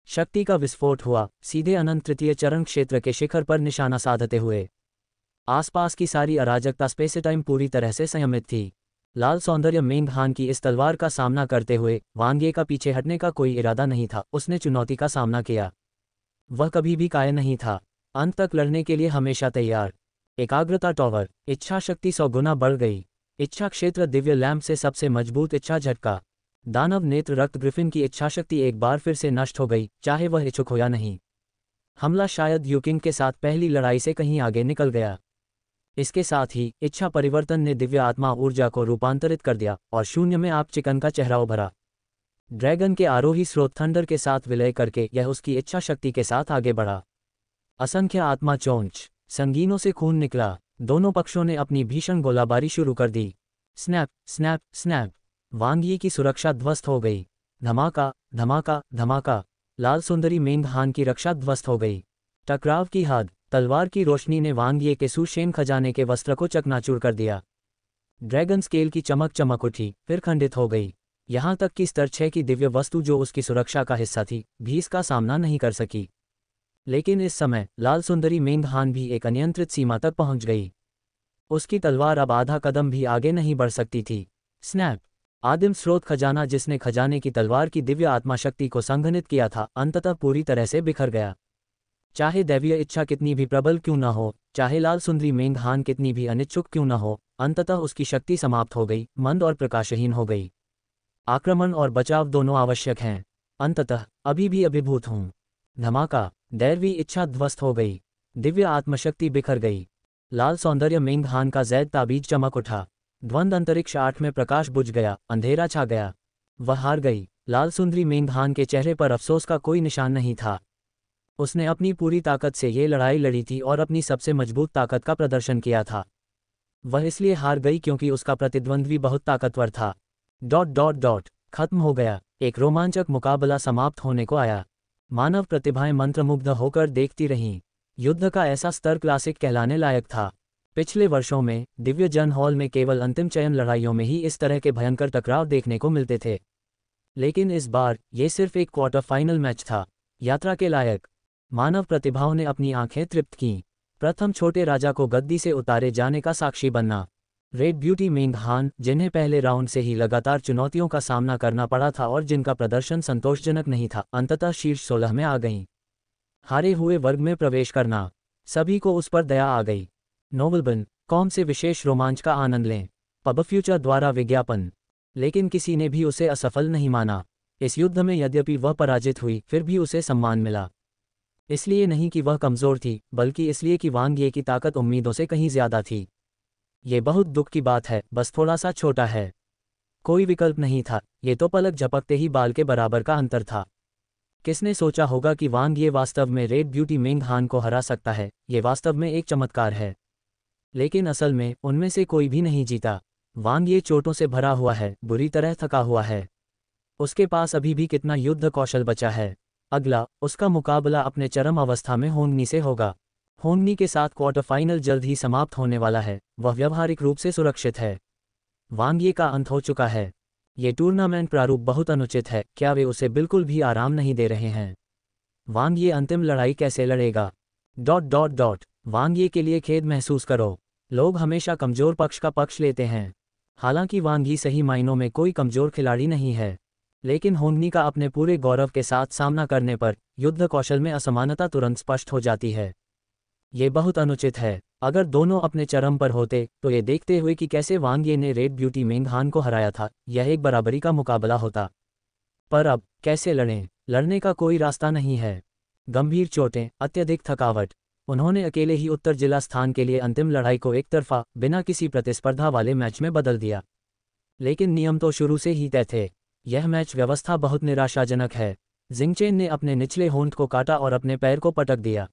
शक्ति का विस्फोट हुआ, सीधे अनंत तृतीय चरण क्षेत्र के शिखर पर निशाना साधते हुए। आसपास की सारी अराजकता स्पेस टाइम पूरी तरह से संयमित थी। लाल सौंदर्य मेंगहान की इस तलवार का सामना करते हुए वांग ये का पीछे हटने का कोई इरादा नहीं था। उसने चुनौती का सामना किया। वह कभी भी कायल नहीं था, अंत तक लड़ने के लिए हमेशा तैयार। एकाग्रता टॉवर। इच्छा शक्ति 100 गुना बढ़ गई। इच्छा क्षेत्र दिव्य लैंप से सबसे मजबूत इच्छा झटका। दानव नेत्र रक्त ग्रिफिन की इच्छा शक्ति एक बार फिर से नष्ट हो गई, चाहे वह इच्छुक हो या नहीं। हमला शायद यूकिंग के साथ पहली लड़ाई से कहीं आगे निकल गया। इसके साथ ही इच्छा परिवर्तन ने दिव्य आत्मा ऊर्जा को रूपांतरित कर दिया और शून्य में आप चिकन का चेहरा उभरा। ड्रैगन के आरोही स्रोत थंडर के साथ विलय करके यह उसकी इच्छा शक्ति के साथ आगे बढ़ा। असंख्य आत्मा चोंच संगीनों से खून निकला। दोनों पक्षों ने अपनी भीषण गोलाबारी शुरू कर दी। Snap snap snap! Wang Yi की सुरक्षा ध्वस्त हो गई। धमाका धमाका धमाका! लाल सुंदरी मेंगहान की रक्षा ध्वस्त हो गई। टकराव की हद। तलवार की रोशनी ने वांग ये के सुशेन खजाने के वस्त्र को चकनाचूर कर दिया। ड्रैगन स्केल की चमक चमक उठी, फिर खंडित हो गई। यहाँ तक कि स्तर 6 की दिव्य वस्तु जो उसकी सुरक्षा का हिस्सा थी, भी इसका सामना नहीं कर सकी। लेकिन इस समय लाल सुंदरी मेंगहान भी एक अनियंत्रित सीमा तक पहुंच गई। उसकी तलवार अब आधा कदम भी आगे नहीं बढ़ सकती थी। स्नैप! आदिम स्रोत खजाना जिसने खजाने की तलवार की दिव्य आत्मा शक्ति को संघनित किया था, अंततः पूरी तरह से बिखर गया। चाहे दैवीय इच्छा कितनी भी प्रबल क्यों न हो, चाहे लाल सुंदरी मेंगहान कितनी भी अनिच्छुक क्यों न हो, अंततः उसकी शक्ति समाप्त हो गई, मंद और प्रकाशहीन हो गई। आक्रमण और बचाव दोनों आवश्यक हैं। अंततः अभी भी अभिभूत हूं। धमाका! दैवी इच्छा ध्वस्त हो गई। दिव्य आत्मशक्ति बिखर गई। लाल सौंदर्य मेंगहान का जैद ताबीज चमक उठा। द्वंद अंतरिक्ष 8 में प्रकाश बुझ गया, अंधेरा छा गया। वह हार गई। लाल सुंदरी मेंगहान के चेहरे पर अफसोस का कोई निशान नहीं था। उसने अपनी पूरी ताकत से ये लड़ाई लड़ी थी और अपनी सबसे मजबूत ताकत का प्रदर्शन किया था। वह इसलिए हार गई क्योंकि उसका प्रतिद्वंद्वी बहुत ताकतवर था। ... खत्म हो गया। एक रोमांचक मुकाबला समाप्त होने को आया। मानव प्रतिभाएं मंत्रमुग्ध होकर देखती रहीं। युद्ध का ऐसा स्तर क्लासिक कहलाने लायक था। पिछले वर्षों में दिव्य जन हॉल में केवल अंतिम चयन लड़ाइयों में ही इस तरह के भयंकर टकराव देखने को मिलते थे, लेकिन इस बार ये सिर्फ एक क्वार्टर फाइनल मैच था। यात्रा के लायक मानव प्रतिभाओं ने अपनी आंखें तृप्त कीं। प्रथम छोटे राजा को गद्दी से उतारे जाने का साक्षी बनना। रेड ब्यूटी मेंग हान, जिन्हें पहले राउंड से ही लगातार चुनौतियों का सामना करना पड़ा था और जिनका प्रदर्शन संतोषजनक नहीं था, अंततः शीर्ष 16 में आ गईं। हारे हुए वर्ग में प्रवेश करना, सभी को उस पर दया आ गई। नोबलबन कॉम से विशेष रोमांच का आनंद लें। पबफ्यूचर द्वारा विज्ञापन, लेकिन किसी ने भी उसे असफल नहीं माना। इस युद्ध में यद्यपि वह पराजित हुई, फिर भी उसे सम्मान मिला। इसलिए नहीं कि वह कमज़ोर थी, बल्कि इसलिए कि वांग ये की ताकत उम्मीदों से कहीं ज़्यादा थी। ये बहुत दुख की बात है, बस थोड़ा सा छोटा है। कोई विकल्प नहीं था, ये तो पलक झपकते ही बाल के बराबर का अंतर था। किसने सोचा होगा कि वांग ये वास्तव में रेड ब्यूटी मेंग हान को हरा सकता है। ये वास्तव में एक चमत्कार है, लेकिन असल में उनमें से कोई भी नहीं जीता। वांग ये चोटों से भरा हुआ है, बुरी तरह थका हुआ है। उसके पास अभी भी कितना युद्ध कौशल बचा है। अगला उसका मुकाबला अपने चरम अवस्था में होंगनी से होगा। होंगनी के साथ क्वार्टर फाइनल जल्द ही समाप्त होने वाला है। वह व्यावहारिक रूप से सुरक्षित है। वांग ये का अंत हो चुका है। ये टूर्नामेंट प्रारूप बहुत अनुचित है। क्या वे उसे बिल्कुल भी आराम नहीं दे रहे हैं? वांग ये अंतिम लड़ाई कैसे लड़ेगा? ... वांग ये के लिए खेद महसूस करो। लोग हमेशा कमजोर पक्ष का पक्ष लेते हैं। हालांकि वांग ये सही मायनों में कोई कमजोर खिलाड़ी नहीं है, लेकिन होंगनी का अपने पूरे गौरव के साथ सामना करने पर युद्ध कौशल में असमानता तुरंत स्पष्ट हो जाती है। ये बहुत अनुचित है। अगर दोनों अपने चरम पर होते तो ये देखते हुए कि कैसे वांग ये ने रेड ब्यूटी मेंग हान को हराया था, यह एक बराबरी का मुकाबला होता। पर अब कैसे लड़ें? लड़ने का कोई रास्ता नहीं है। गंभीर चोटें, अत्यधिक थकावट। उन्होंने अकेले ही उत्तर जिला स्थान के लिए अंतिम लड़ाई को एक तरफा, बिना किसी प्रतिस्पर्धा वाले मैच में बदल दिया। लेकिन नियम तो शुरू से ही तय थे। यह मैच व्यवस्था बहुत निराशाजनक है। जिंगचेन ने अपने निचले होंठ को काटा और अपने पैर को पटक दिया।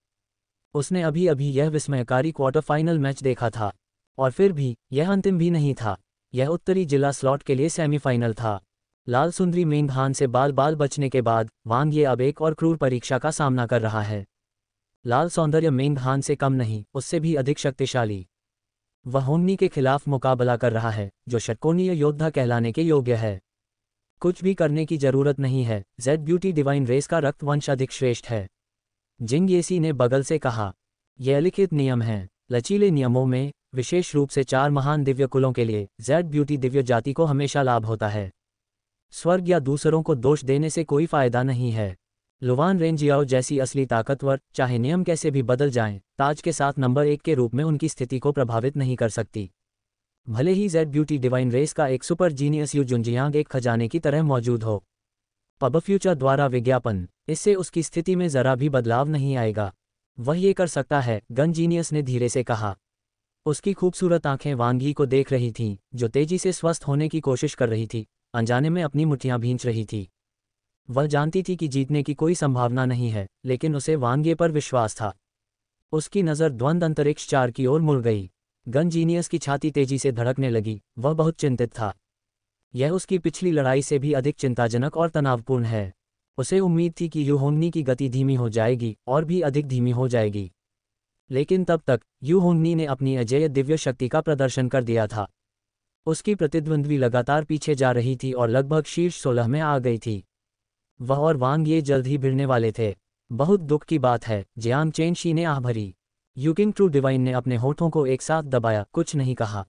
उसने अभी अभी यह विस्मयकारी क्वार्टर फाइनल मैच देखा था, और फिर भी यह अंतिम भी नहीं था। यह उत्तरी जिला स्लॉट के लिए सेमीफाइनल था। लाल सुंदरी मेंग हान से बाल बाल बचने के बाद वांग ये अब एक और क्रूर परीक्षा का सामना कर रहा है। लाल सौंदर्य मेंग हान से कम नहीं, उससे भी अधिक शक्तिशाली। वह होंगनी के खिलाफ मुकाबला कर रहा है, जो षटकोणीय योद्धा कहलाने के योग्य है। कुछ भी करने की जरूरत नहीं है। जेड ब्यूटी डिवाइन रेस का रक्त वंश अधिक श्रेष्ठ है, जिंग येसी ने बगल से कहा। यह लिखित नियम है। लचीले नियमों में, विशेष रूप से 4 महान दिव्य कुलों के लिए, जेड ब्यूटी दिव्य जाति को हमेशा लाभ होता है। स्वर्ग या दूसरों को दोष देने से कोई फायदा नहीं है। लुवान रेंजियाओ जैसी असली ताकतवर, चाहे नियम कैसे भी बदल जाएं, ताज के साथ नंबर 1 के रूप में उनकी स्थिति को प्रभावित नहीं कर सकती। भले ही जेड ब्यूटी डिवाइन रेस का एक सुपर जीनियस यू जुनजियांग एक खजाने की तरह मौजूद हो। पबफ्यूचर द्वारा विज्ञापन, इससे उसकी स्थिति में जरा भी बदलाव नहीं आएगा। वह ये कर सकता है, गन जीनियस ने धीरे से कहा। उसकी खूबसूरत आंखें वांगी को देख रही थीं, जो तेजी से स्वस्थ होने की कोशिश कर रही थी, अनजाने में अपनी मुट्ठियां भींच रही थी। वह जानती थी कि जीतने की कोई संभावना नहीं है, लेकिन उसे वांगे पर विश्वास था। उसकी नज़र द्वंद्व अंतरिक्ष 4 की ओर मुड़ गई। गन जीनियस की छाती तेजी से धड़कने लगी। वह बहुत चिंतित था। यह उसकी पिछली लड़ाई से भी अधिक चिंताजनक और तनावपूर्ण है। उसे उम्मीद थी कि यू होंगनी की गति धीमी हो जाएगी, और भी अधिक धीमी हो जाएगी। लेकिन तब तक यू होंगनी ने अपनी अजेय दिव्य शक्ति का प्रदर्शन कर दिया था। उसकी प्रतिद्वंद्वी लगातार पीछे जा रही थी और लगभग शीर्ष 16 में आ गई थी। वह और वांग ये जल्द ही भिड़ने वाले थे। बहुत दुख की बात है, जियांग चेनशी ने आह भरी। यूकिंग ट्रू डिवाइन ने अपने होठों को एक साथ दबाया, कुछ नहीं कहा।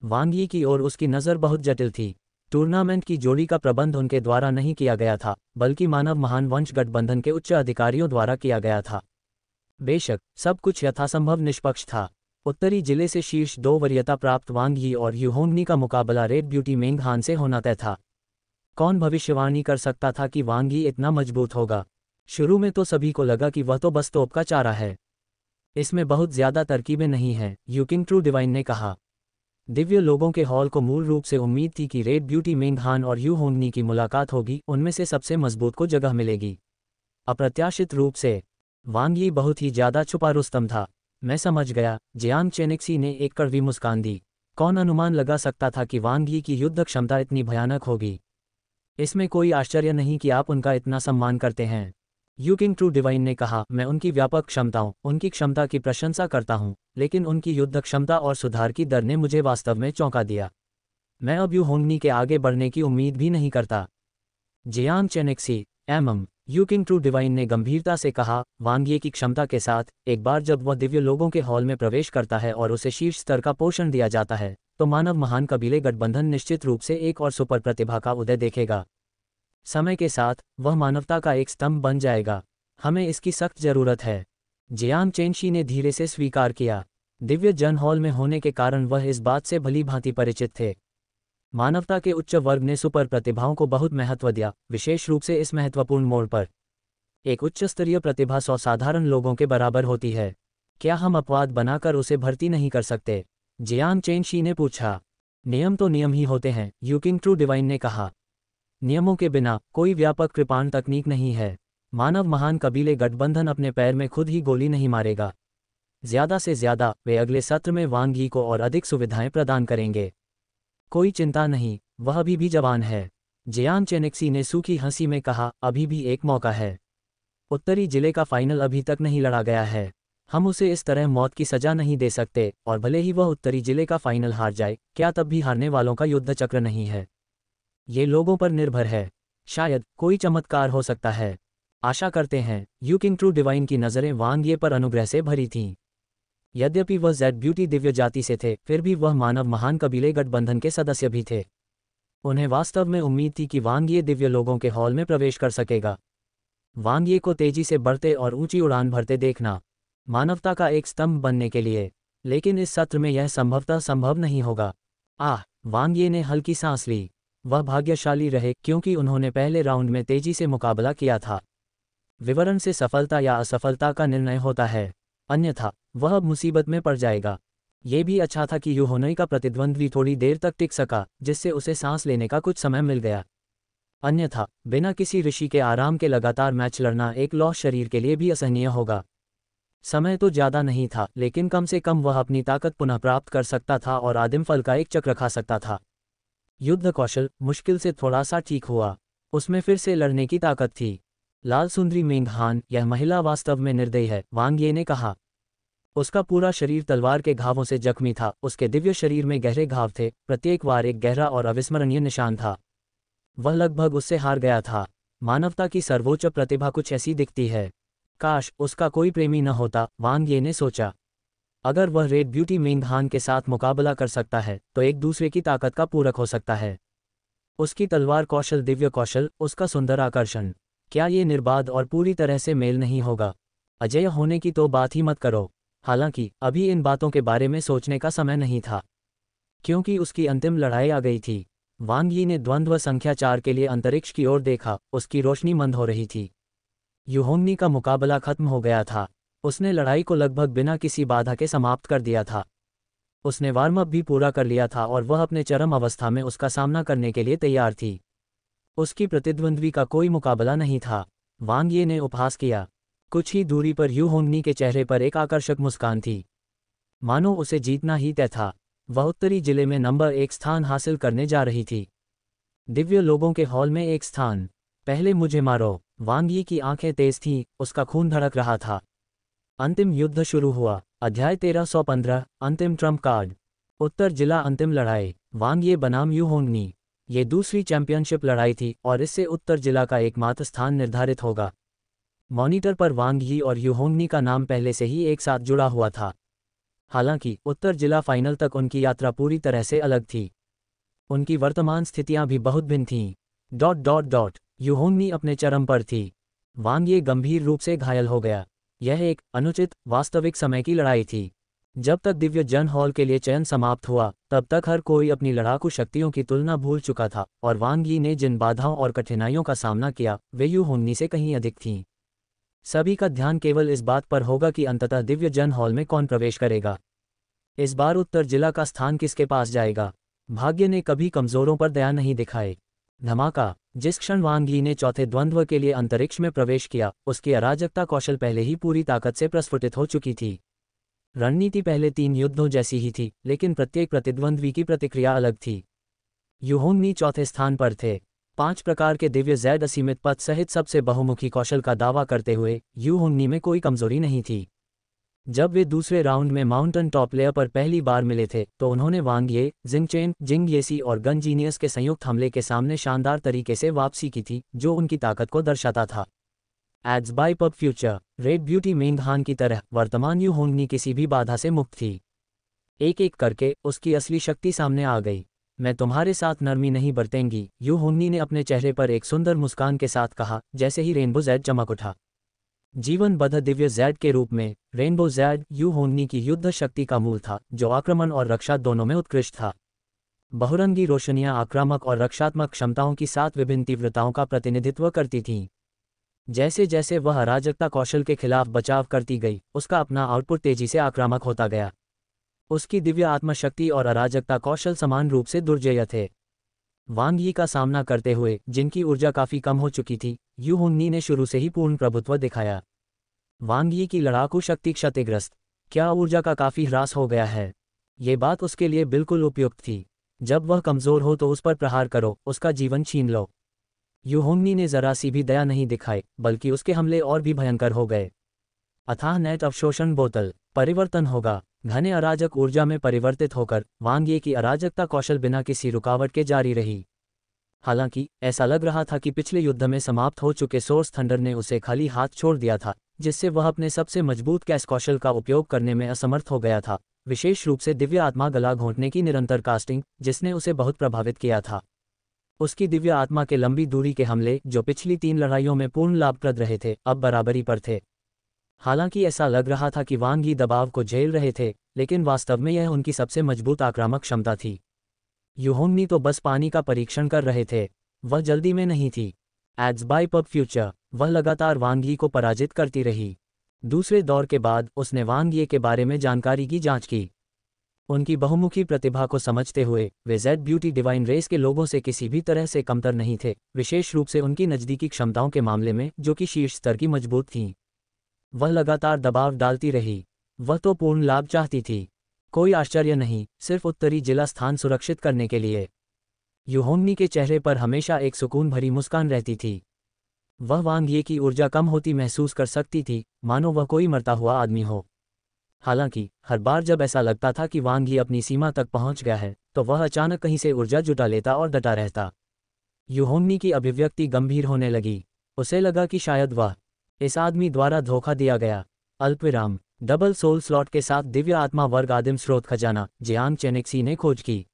वांग यी की ओर उसकी नज़र बहुत जटिल थी। टूर्नामेंट की जोड़ी का प्रबंध उनके द्वारा नहीं किया गया था, बल्कि मानव महान वंश गठबंधन के उच्च अधिकारियों द्वारा किया गया था। बेशक सब कुछ यथासंभव निष्पक्ष था। उत्तरी जिले से शीर्ष 2 वरीयता प्राप्त वांग यी और यू होंगनी का मुकाबला रेड ब्यूटी मेंग हान से होना तय था। कौन भविष्यवाणी कर सकता था कि वांग यी इतना मजबूत होगा? शुरू में तो सभी को लगा कि वह तो बस तोप का चारा है। इसमें बहुत ज्यादा तरकीबें नहीं हैं, यूकिंग ट्रू डिवाइन ने कहा। दिव्य लोगों के हॉल को मूल रूप से उम्मीद थी कि रेड ब्यूटी मेंग हान और यू होंगनी की मुलाकात होगी, उनमें से सबसे मजबूत को जगह मिलेगी। अप्रत्याशित रूप से वांग यी बहुत ही ज्यादा छुपा रुस्तम था। मैं समझ गया, जियांग चेनिक्सी ने एक कड़वी मुस्कान दी। कौन अनुमान लगा सकता था कि वांग यी की युद्ध क्षमता इतनी भयानक होगी? इसमें कोई आश्चर्य नहीं कि आप उनका इतना सम्मान करते हैं। यू किंग ट्रू डिवाइन ने कहा, मैं उनकी व्यापक क्षमताओं, उनकी क्षमता की प्रशंसा करता हूँ, लेकिन उनकी युद्ध क्षमता और सुधार की दर ने मुझे वास्तव में चौंका दिया। मैं अब यू होंगनी के आगे बढ़ने की उम्मीद भी नहीं करता। Jiang Chenxi Yu king true divine ने गंभीरता से कहा, वांग ये की क्षमता के साथ, एक बार जब वह दिव्य लोगों के हॉल में प्रवेश करता है और उसे शीर्ष स्तर का पोषण दिया जाता है, तो मानव महान कबीले गठबंधन निश्चित रूप से एक और सुपर प्रतिभा का उदय देखेगा। समय के साथ वह मानवता का एक स्तंभ बन जाएगा। हमें इसकी सख्त जरूरत है। जियांग चेनशी ने धीरे से स्वीकार किया। दिव्य जन हॉल में होने के कारण वह इस बात से भली भांति परिचित थे। मानवता के उच्च वर्ग ने सुपर प्रतिभाओं को बहुत महत्व दिया, विशेष रूप से इस महत्वपूर्ण मोड़ पर। एक उच्च स्तरीय प्रतिभा 100 साधारण लोगों के बराबर होती है। क्या हम अपवाद बनाकर उसे भर्ती नहीं कर सकते? जियांग चेनशी ने पूछा। नियम तो नियम ही होते हैं, यू किंग ट्रू डिवाइन ने कहा। नियमों के बिना कोई व्यापक कृपाण तकनीक नहीं है। मानव महान कबीले गठबंधन अपने पैर में खुद ही गोली नहीं मारेगा। ज्यादा से ज्यादा वे अगले सत्र में वांग यी को और अधिक सुविधाएं प्रदान करेंगे। कोई चिंता नहीं, वह अभी भी जवान है। जियांग चेनेक्सी ने सूखी हंसी में कहा, अभी भी एक मौका है। उत्तरी जिले का फाइनल अभी तक नहीं लड़ा गया है। हम उसे इस तरह मौत की सजा नहीं दे सकते, और भले ही वह उत्तरी जिले का फाइनल हार जाए, क्या तब भी हारने वालों का युद्ध चक्र नहीं है? ये लोगों पर निर्भर है। शायद कोई चमत्कार हो सकता है। आशा करते हैं। यू किंग ट्रू डिवाइन की नज़रें वांग ये पर अनुग्रह से भरी थीं। यद्यपि वह जेड ब्यूटी दिव्य जाति से थे, फिर भी वह मानव महान कबीले गठबंधन के सदस्य भी थे। उन्हें वास्तव में उम्मीद थी कि वांग ये दिव्य लोगों के हॉल में प्रवेश कर सकेगा। वांग ये को तेजी से बढ़ते और ऊंची उड़ान भरते देखना, मानवता का एक स्तंभ बनने के लिए। लेकिन इस सत्र में यह संभवतः संभव नहीं होगा। वांग ये ने हल्की सांस ली। वह भाग्यशाली रहे, क्योंकि उन्होंने पहले राउंड में तेजी से मुकाबला किया था। विवरण से सफलता या असफलता का निर्णय होता है, अन्यथा वह अब मुसीबत में पड़ जाएगा। ये भी अच्छा था कि यू होनई का प्रतिद्वंद्वी थोड़ी देर तक टिक सका, जिससे उसे सांस लेने का कुछ समय मिल गया। अन्यथा बिना किसी ऋषि के आराम के लगातार मैच लड़ना एक लौह शरीर के लिए भी असहनीय होगा। समय तो ज़्यादा नहीं था, लेकिन कम से कम वह अपनी ताकत पुनः प्राप्त कर सकता था और आदिम फल का एक चक्र खा सकता था। युद्ध कौशल मुश्किल से थोड़ा सा ठीक हुआ। उसमें फिर से लड़ने की ताकत थी। लाल सुंदरी मेंग हान, यह महिला वास्तव में निर्दयी है, वांग ये ने कहा। उसका पूरा शरीर तलवार के घावों से जख्मी था। उसके दिव्य शरीर में गहरे घाव थे, प्रत्येक वार एक गहरा और अविस्मरणीय निशान था। वह लगभग उससे हार गया था। मानवता की सर्वोच्च प्रतिभा कुछ ऐसी दिखती है। काश उसका कोई प्रेमी न होता, वांग ये ने सोचा। अगर वह रेड ब्यूटी मेंग हान के साथ मुकाबला कर सकता है, तो एक दूसरे की ताकत का पूरक हो सकता है। उसकी तलवार कौशल, दिव्य कौशल, उसका सुंदर आकर्षण, क्या ये निर्बाध और पूरी तरह से मेल नहीं होगा? अजेय होने की तो बात ही मत करो। हालांकि अभी इन बातों के बारे में सोचने का समय नहीं था, क्योंकि उसकी अंतिम लड़ाई आ गई थी। वांग यी ने द्वंद्व संख्या 4 के लिए अंतरिक्ष की ओर देखा। उसकी रोशनी मंद हो रही थी। यू होंगनी का मुकाबला खत्म हो गया था। उसने लड़ाई को लगभग बिना किसी बाधा के समाप्त कर दिया था। उसने वार्म अप भी पूरा कर लिया था और वह अपने चरम अवस्था में उसका सामना करने के लिए तैयार थी। उसकी प्रतिद्वंद्वी का कोई मुकाबला नहीं था। वांग ये ने उपहास किया। कुछ ही दूरी पर यू होंगनी के चेहरे पर एक आकर्षक मुस्कान थी, मानो उसे जीतना ही तय था। वह उत्तरी जिले में नंबर 1 स्थान हासिल करने जा रही थी। दिव्य लोगों के हॉल में एक स्थान। पहले मुझे मारो। वांग यी की आंखें तेज थीं, उसका खून धड़क रहा था। अंतिम युद्ध शुरू हुआ। अध्याय 1315, अंतिम ट्रम्प कार्ड। उत्तर जिला अंतिम लड़ाई। वांग ये बनाम यू होंगनी। ये दूसरी चैंपियनशिप लड़ाई थी और इससे उत्तर जिला का एकमात्र स्थान निर्धारित होगा। मॉनिटर पर वांग यी और यू होंगनी का नाम पहले से ही एक साथ जुड़ा हुआ था। हालांकि उत्तर जिला फाइनल तक उनकी यात्रा पूरी तरह से अलग थी। उनकी वर्तमान स्थितियां भी बहुत भिन्न थीं। यू होंगनी अपने चरम पर थी। वांग ये गंभीर रूप से घायल हो गया। यह एक अनुचित वास्तविक समय की लड़ाई थी। जब तक दिव्य जन हॉल के लिए चयन समाप्त हुआ, तब तक हर कोई अपनी लड़ाकू शक्तियों की तुलना भूल चुका था, और वांग यी ने जिन बाधाओं और कठिनाइयों का सामना किया, वे यू होंगनी से कहीं अधिक थीं। सभी का ध्यान केवल इस बात पर होगा कि अंततः दिव्य जन हॉल में कौन प्रवेश करेगा। इस बार उत्तर जिला का स्थान किसके पास जाएगा? भाग्य ने कभी कमजोरों पर दया नहीं दिखाई। धमाका। जिस क्षण वांग यी ने चौथे द्वंद्व के लिए अंतरिक्ष में प्रवेश किया, उसकी अराजकता कौशल पहले ही पूरी ताकत से प्रस्फुटित हो चुकी थी। रणनीति पहले 3 युद्धों जैसी ही थी, लेकिन प्रत्येक प्रतिद्वंद्वी की प्रतिक्रिया अलग थी। यू होंगनी चौथे स्थान पर थे। 5 प्रकार के दिव्य जैद असीमित पथ सहित सबसे बहुमुखी कौशल का दावा करते हुए यू होंगनी में कोई कमजोरी नहीं थी। जब वे दूसरे राउंड में माउंटेन टॉप लेयर पर पहली बार मिले थे तो उन्होंने वांग ये, जिंगचेन, जिंग येसी और गन जीनियस के संयुक्त हमले के सामने शानदार तरीके से वापसी की थी, जो उनकी ताकत को दर्शाता था। Ads by pub Future, red beauty Meng Han की तरह वर्तमान यू होंगनी किसी भी बाधा से मुक्त थी। एक एक करके उसकी असली शक्ति सामने आ गई। मैं तुम्हारे साथ नरमी नहीं बरतेंगी, यू होंगनी ने अपने चेहरे पर एक सुंदर मुस्कान के साथ कहा, जैसे ही रेनबो जैड चमक उठा। जीवनबद्ध दिव्य जैड के रूप में रेनबो जैड यू होंगनी की युद्ध शक्ति का मूल था, जो आक्रमण और रक्षा दोनों में उत्कृष्ट था। बहुरंगी रोशनियां आक्रामक और रक्षात्मक क्षमताओं की 7 विभिन्न तीव्रताओं का प्रतिनिधित्व करती थीं। जैसे जैसे वह अराजकता कौशल के खिलाफ बचाव करती गई, उसका अपना आउटपुट तेजी से आक्रामक होता गया। उसकी दिव्य आत्मशक्ति और अराजकता कौशल समान रूप से दुर्जेय थे। वांग यी का सामना करते हुए, जिनकी ऊर्जा काफी कम हो चुकी थी, यू होंगनी ने शुरू से ही पूर्ण प्रभुत्व दिखाया। वांग यी की लड़ाकू शक्ति क्षतिग्रस्त, क्या ऊर्जा का काफी ह्रास हो गया है? ये बात उसके लिए बिल्कुल उपयुक्त थी। जब वह कमजोर हो तो उस पर प्रहार करो, उसका जीवन छीन लो। यू होंगनी ने जरा सी भी दया नहीं दिखाई, बल्कि उसके हमले और भी भयंकर हो गए। अथाह नेट अवशोषण बोतल, परिवर्तन होगा। घने अराजक ऊर्जा में परिवर्तित होकर वांग ये की अराजकता कौशल बिना किसी रुकावट के जारी रही। हालांकि ऐसा लग रहा था कि पिछले युद्ध में समाप्त हो चुके सोर्स थंडर ने उसे खाली हाथ छोड़ दिया था, जिससे वह अपने सबसे मजबूत कैस कौशल का उपयोग करने में असमर्थ हो गया था, विशेष रूप से दिव्य आत्मा गला घोंटने की निरंतर कास्टिंग, जिसने उसे बहुत प्रभावित किया था। उसकी दिव्य आत्मा के लंबी दूरी के हमले, जो पिछली 3 लड़ाइयों में पूर्ण लाभप्रद रहे थे, अब बराबरी पर थे। हालांकि ऐसा लग रहा था कि वांग यी दबाव को झेल रहे थे, लेकिन वास्तव में यह उनकी सबसे मजबूत आक्रामक क्षमता थी। यू होंगनी तो बस पानी का परीक्षण कर रहे थे, वह जल्दी में नहीं थी। एड्स बाय पब फ्यूचर, वह लगातार वांग यी को पराजित करती रही। दूसरे दौर के बाद उसने वांग यी के बारे में जानकारी की जांच की। उनकी बहुमुखी प्रतिभा को समझते हुए वे जेड ब्यूटी डिवाइन रेस के लोगों से किसी भी तरह से कमतर नहीं थे, विशेष रूप से उनकी नज़दीकी क्षमताओं के मामले में, जो कि शीर्ष स्तर की मजबूत थीं। वह लगातार दबाव डालती रही। वह तो पूर्ण लाभ चाहती थी। कोई आश्चर्य नहीं, सिर्फ उत्तरी जिला स्थान सुरक्षित करने के लिए। यू होंगनी के चेहरे पर हमेशा एक सुकून भरी मुस्कान रहती थी। वह वांग ये की ऊर्जा कम होती महसूस कर सकती थी, मानो वह कोई मरता हुआ आदमी हो। हालांकि हर बार जब ऐसा लगता था कि वांग ये अपनी सीमा तक पहुंच गया है, तो वह अचानक कहीं से ऊर्जा जुटा लेता और डटा रहता। यू होंगनी की अभिव्यक्ति गंभीर होने लगी। उसे लगा कि शायद वह इस आदमी द्वारा धोखा दिया गया। अल्पविराम, डबल सोल स्लॉट के साथ दिव्य आत्मा वर्ग आदिम स्रोत खजाना, जियांग चेनेक्सी ने खोज की।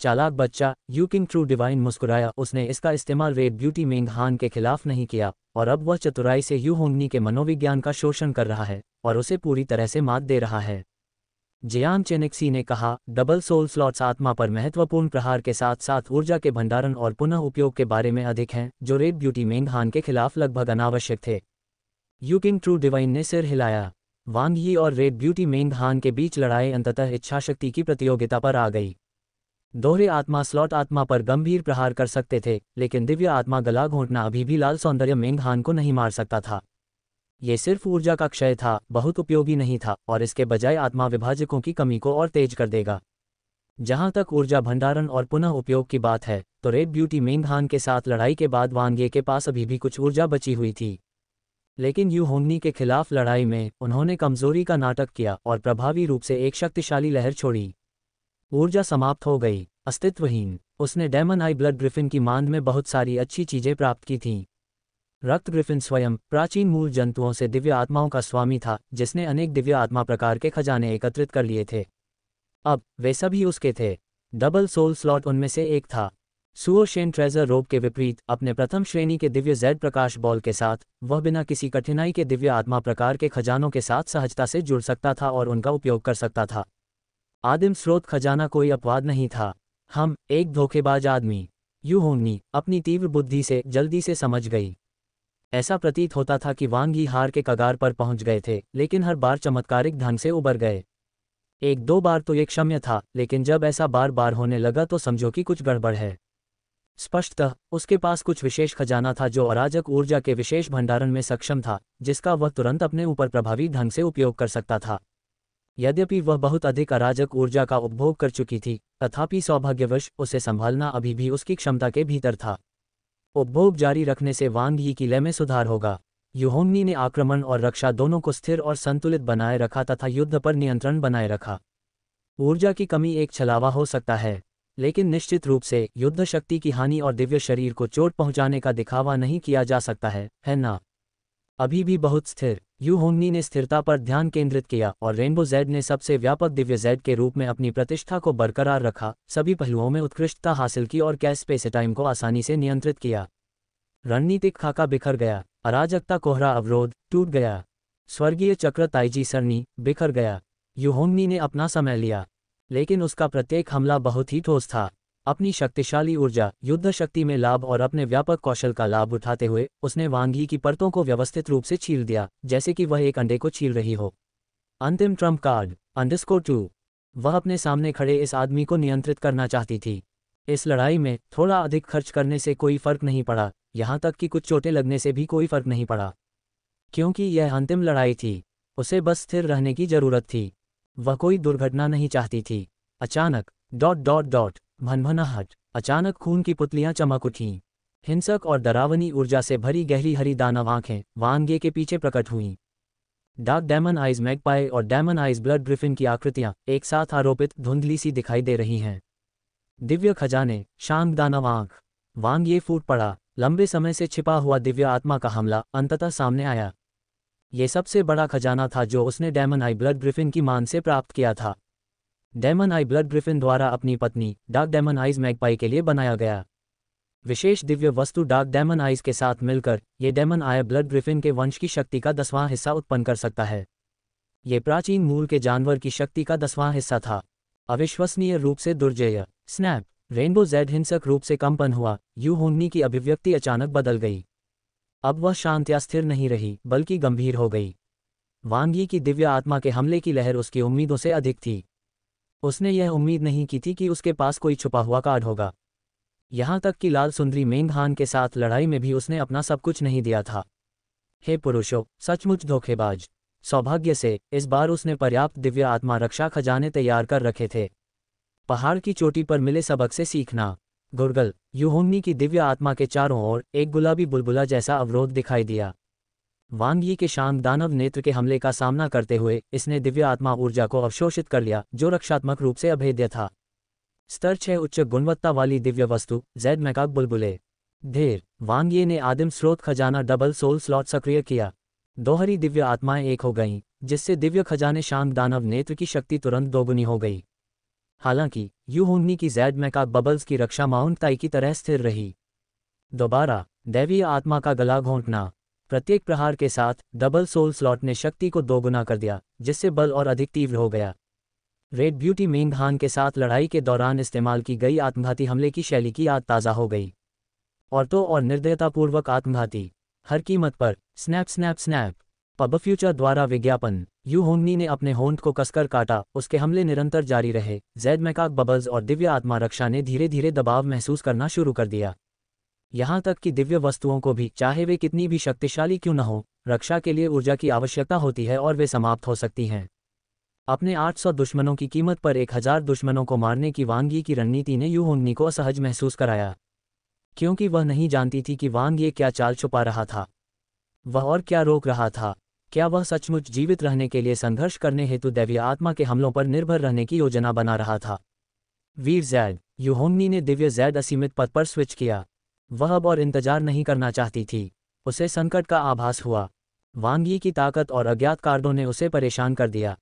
चालाक बच्चा, यू किंग ट्रू डिवाइन मुस्कुराया। उसने इसका इस्तेमाल रेड ब्यूटी मेंग हान के खिलाफ नहीं किया, और अब वह चतुराई से यू होंगनी के मनोविज्ञान का शोषण कर रहा है और उसे पूरी तरह से मात दे रहा है। जियांग चेनेक्सी ने कहा, डबल सोल स्लॉट्स आत्मा पर महत्वपूर्ण प्रहार के साथ साथ ऊर्जा के भंडारण और पुनः उपयोग के बारे में अधिक हैं, जो रेड ब्यूटी मेंग हान के खिलाफ लगभग अनावश्यक थे। यू किंग ट्रू डिवाइन ने सिर हिलाया। वांग यी और रेड ब्यूटी मेंग हान के बीच लड़ाई अंततः इच्छाशक्ति की प्रतियोगिता पर आ गई। दोहरे आत्मा स्लॉट आत्मा पर गंभीर प्रहार कर सकते थे, लेकिन दिव्य आत्मा गला घोंटना अभी भी लाल सौंदर्य मेंग हान को नहीं मार सकता था। ये सिर्फ ऊर्जा का क्षय था, बहुत उपयोगी नहीं था, और इसके बजाय आत्मा विभाजकों की कमी को और तेज कर देगा। जहां तक ऊर्जा भंडारण और पुनः उपयोग की बात है, तो रेड ब्यूटी मेंग हान के साथ लड़ाई के बाद वांग ये के पास अभी भी कुछ ऊर्जा बची हुई थी। लेकिन यू होंगनी के खिलाफ लड़ाई में उन्होंने कमजोरी का नाटक किया और प्रभावी रूप से एक शक्तिशाली लहर छोड़ी। ऊर्जा समाप्त हो गई, अस्तित्वहीन। उसने डेमन आई ब्लड ग्रिफिन की मांद में बहुत सारी अच्छी चीजें प्राप्त की थीं। रक्त ग्रिफिन स्वयं प्राचीन मूल जंतुओं से दिव्य आत्माओं का स्वामी था, जिसने अनेक दिव्य आत्मा प्रकार के खजाने एकत्रित कर लिए थे। अब वे सभी उसके थे। डबल सोल स्लॉट उनमें से एक था। सुओशेन ट्रेजर रोब के विपरीत अपने प्रथम श्रेणी के दिव्य जेड प्रकाश बॉल के साथ, वह बिना किसी कठिनाई के दिव्य आत्मा प्रकार के खजानों के साथ सहजता से जुड़ सकता था और उनका उपयोग कर सकता था। आदिम स्रोत खजाना कोई अपवाद नहीं था। हम एक धोखेबाज आदमी, यू होंगनी अपनी तीव्र बुद्धि से जल्दी से समझ गई। ऐसा प्रतीत होता था कि वांग यी हार के कगार पर पहुंच गए थे, लेकिन हर बार चमत्कारिक ढंग से उबर गए। एक दो बार तो ये क्षम्य था, लेकिन जब ऐसा बार बार होने लगा तो समझो कि कुछ गड़बड़ है। स्पष्टतः उसके पास कुछ विशेष खजाना था जो अराजक ऊर्जा के विशेष भंडारण में सक्षम था, जिसका वह तुरंत अपने ऊपर प्रभावी ढंग से उपयोग कर सकता था। यद्यपि वह बहुत अधिक अराजक ऊर्जा का उपभोग कर चुकी थी, तथापि सौभाग्यवश उसे संभालना अभी भी उसकी क्षमता के भीतर था। उपभोग जारी रखने से वांग यी की लय में सुधार होगा। युहोंगनी ने आक्रमण और रक्षा दोनों को स्थिर और संतुलित बनाए रखा तथा युद्ध पर नियंत्रण बनाए रखा। ऊर्जा की कमी एक छलावा हो सकता है, लेकिन निश्चित रूप से युद्ध शक्ति की हानि और दिव्य शरीर को चोट पहुंचाने का दिखावा नहीं किया जा सकता है ना? अभी भी बहुत स्थिर। युहोंगनी ने स्थिरता पर ध्यान केंद्रित किया और रेनबो जेड ने सबसे व्यापक दिव्य जेड के रूप में अपनी प्रतिष्ठा को बरकरार रखा, सभी पहलुओं में उत्कृष्टता हासिल की और कैश स्पेसटाइम को आसानी से नियंत्रित किया। रणनीतिक खाका बिखर गया, अराजकता कोहरा अवरोध टूट गया, स्वर्गीय चक्र ताइजी सरनी बिखर गया। युहोंगनी ने अपना समय लिया, लेकिन उसका प्रत्येक हमला बहुत ही ठोस था। अपनी शक्तिशाली ऊर्जा, युद्ध शक्ति में लाभ और अपने व्यापक कौशल का लाभ उठाते हुए उसने वांग यी की परतों को व्यवस्थित रूप से छील दिया, जैसे कि वह एक अंडे को छील रही हो। अंतिम ट्रम्प कार्ड _2। वह अपने सामने खड़े इस आदमी को नियंत्रित करना चाहती थी। इस लड़ाई में थोड़ा अधिक खर्च करने से कोई फर्क नहीं पड़ा, यहाँ तक कि कुछ चोटें लगने से भी कोई फर्क नहीं पड़ा, क्योंकि यह अंतिम लड़ाई थी। उसे बस स्थिर रहने की जरूरत थी। वह कोई दुर्घटना नहीं चाहती थी। अचानक भनभनाहट, अचानक खून की पुतलियां चमक उठीं। हिंसक और डरावनी ऊर्जा से भरी गहरी हरी दानव आंखें वांग ये के पीछे प्रकट हुईं। डार्क डेमन आइज मैगपाई और डेमन आइज ब्लड ग्रिफिन की आकृतियां एक साथ आरोपित धुंधली सी दिखाई दे रही हैं। दिव्य खजाने, शांत दानव आंख, वांग ये फूट पड़ा। लंबे समय से छिपा हुआ दिव्य आत्मा का हमला अंततः सामने आया। ये सबसे बड़ा खजाना था जो उसने डेमन आई ब्लड ग्रिफिन की मान से प्राप्त किया था। डेमन आई ब्लड ग्रिफिन द्वारा अपनी पत्नी डार्क डेमन आइज मैगपाई के लिए बनाया गया। विशेष दिव्य वस्तु डार्क डेमन आइज के साथ मिलकर ये डेमन आई ब्लड ग्रिफिन के वंश की शक्ति का 10वां हिस्सा उत्पन्न कर सकता है। ये प्राचीन मूल के जानवर की शक्ति का 10वां हिस्सा था। अविश्वसनीय रूप से दुर्जेय स्नैप, रेनबो जेड हिंसक रूप से कंपन हुआ। युहोंगनी की अभिव्यक्ति अचानक बदल गई। अब वह शांत या स्थिर नहीं रही, बल्कि गंभीर हो गई। वांग यी की दिव्य आत्मा के हमले की लहर उसकी उम्मीदों से अधिक थी। उसने यह उम्मीद नहीं की थी कि उसके पास कोई छुपा हुआ कार्ड होगा। यहाँ तक कि लाल सुंदरी मेंग हान के साथ लड़ाई में भी उसने अपना सब कुछ नहीं दिया था। हे पुरुषों, सचमुच धोखेबाज। सौभाग्य से इस बार उसने पर्याप्त दिव्य आत्मा रक्षा खजाने तैयार कर रखे थे। पहाड़ की चोटी पर मिले सबक से सीखना। गुरगल, युहोंगनी की दिव्य आत्मा के चारों ओर एक गुलाबी बुलबुला जैसा अवरोध दिखाई दिया। वांग यी के शांत दानव नेत्र के हमले का सामना करते हुए इसने दिव्य आत्मा ऊर्जा को अवशोषित कर लिया, जो रक्षात्मक रूप से अभेद्य था। स्तर 6 उच्च गुणवत्ता वाली दिव्य वस्तु जेड मैकाक बुलबुले ढेर। वांग यी ने आदिम स्रोत खजाना डबल सोल स्लॉट सक्रिय किया। दोहरी दिव्य आत्माएं एक हो गईं, जिससे दिव्य खजाने शांत दानव नेत्र की शक्ति तुरंत दोगुनी हो गई। हालांकि युहोंगनी की जेड मैकाक बबल्स की रक्षा माउंट ताई की तरह स्थिर रही। दोबारा दैवीय आत्मा का गला घोंटना। प्रत्येक प्रहार के साथ डबल सोल स्लॉट ने शक्ति को दोगुना कर दिया, जिससे बल और अधिक तीव्र हो गया। रेड ब्यूटी मेंग हान के साथ लड़ाई के दौरान इस्तेमाल की गई आत्मघाती हमले की शैली की याद ताज़ा हो गई। औरतों और निर्दयतापूर्वक आत्मघाती, हर कीमत पर snap snap snap. Pub future द्वारा विज्ञापन। युहोंगनी ने अपने होंठ को कसकर काटा, उसके हमले निरंतर जारी रहे। जेड मैकाक बबल्स और दिव्य आत्मा रक्षा ने धीरे धीरे दबाव महसूस करना शुरू कर दिया। यहाँ तक कि दिव्य वस्तुओं को भी, चाहे वे कितनी भी शक्तिशाली क्यों न हो, रक्षा के लिए ऊर्जा की आवश्यकता होती है और वे समाप्त हो सकती हैं। अपने 800 दुश्मनों की कीमत पर 1000 दुश्मनों को मारने की वांग यी की रणनीति ने युहोंगनी को असहज महसूस कराया, क्योंकि वह नहीं जानती थी कि वांग ये क्या चाल छुपा रहा था। वह और क्या रोक रहा था। क्या वह सचमुच जीवित रहने के लिए संघर्ष करने हेतु दैवीय आत्मा के हमलों पर निर्भर रहने की योजना बना रहा था। वीर जेड। युहोंगनी ने दिव्य जेड असीमित पद पर स्विच किया। वह अब और इंतजार नहीं करना चाहती थी। उसे संकट का आभास हुआ। वांग यी की ताकत और अज्ञात कार्डों ने उसे परेशान कर दिया।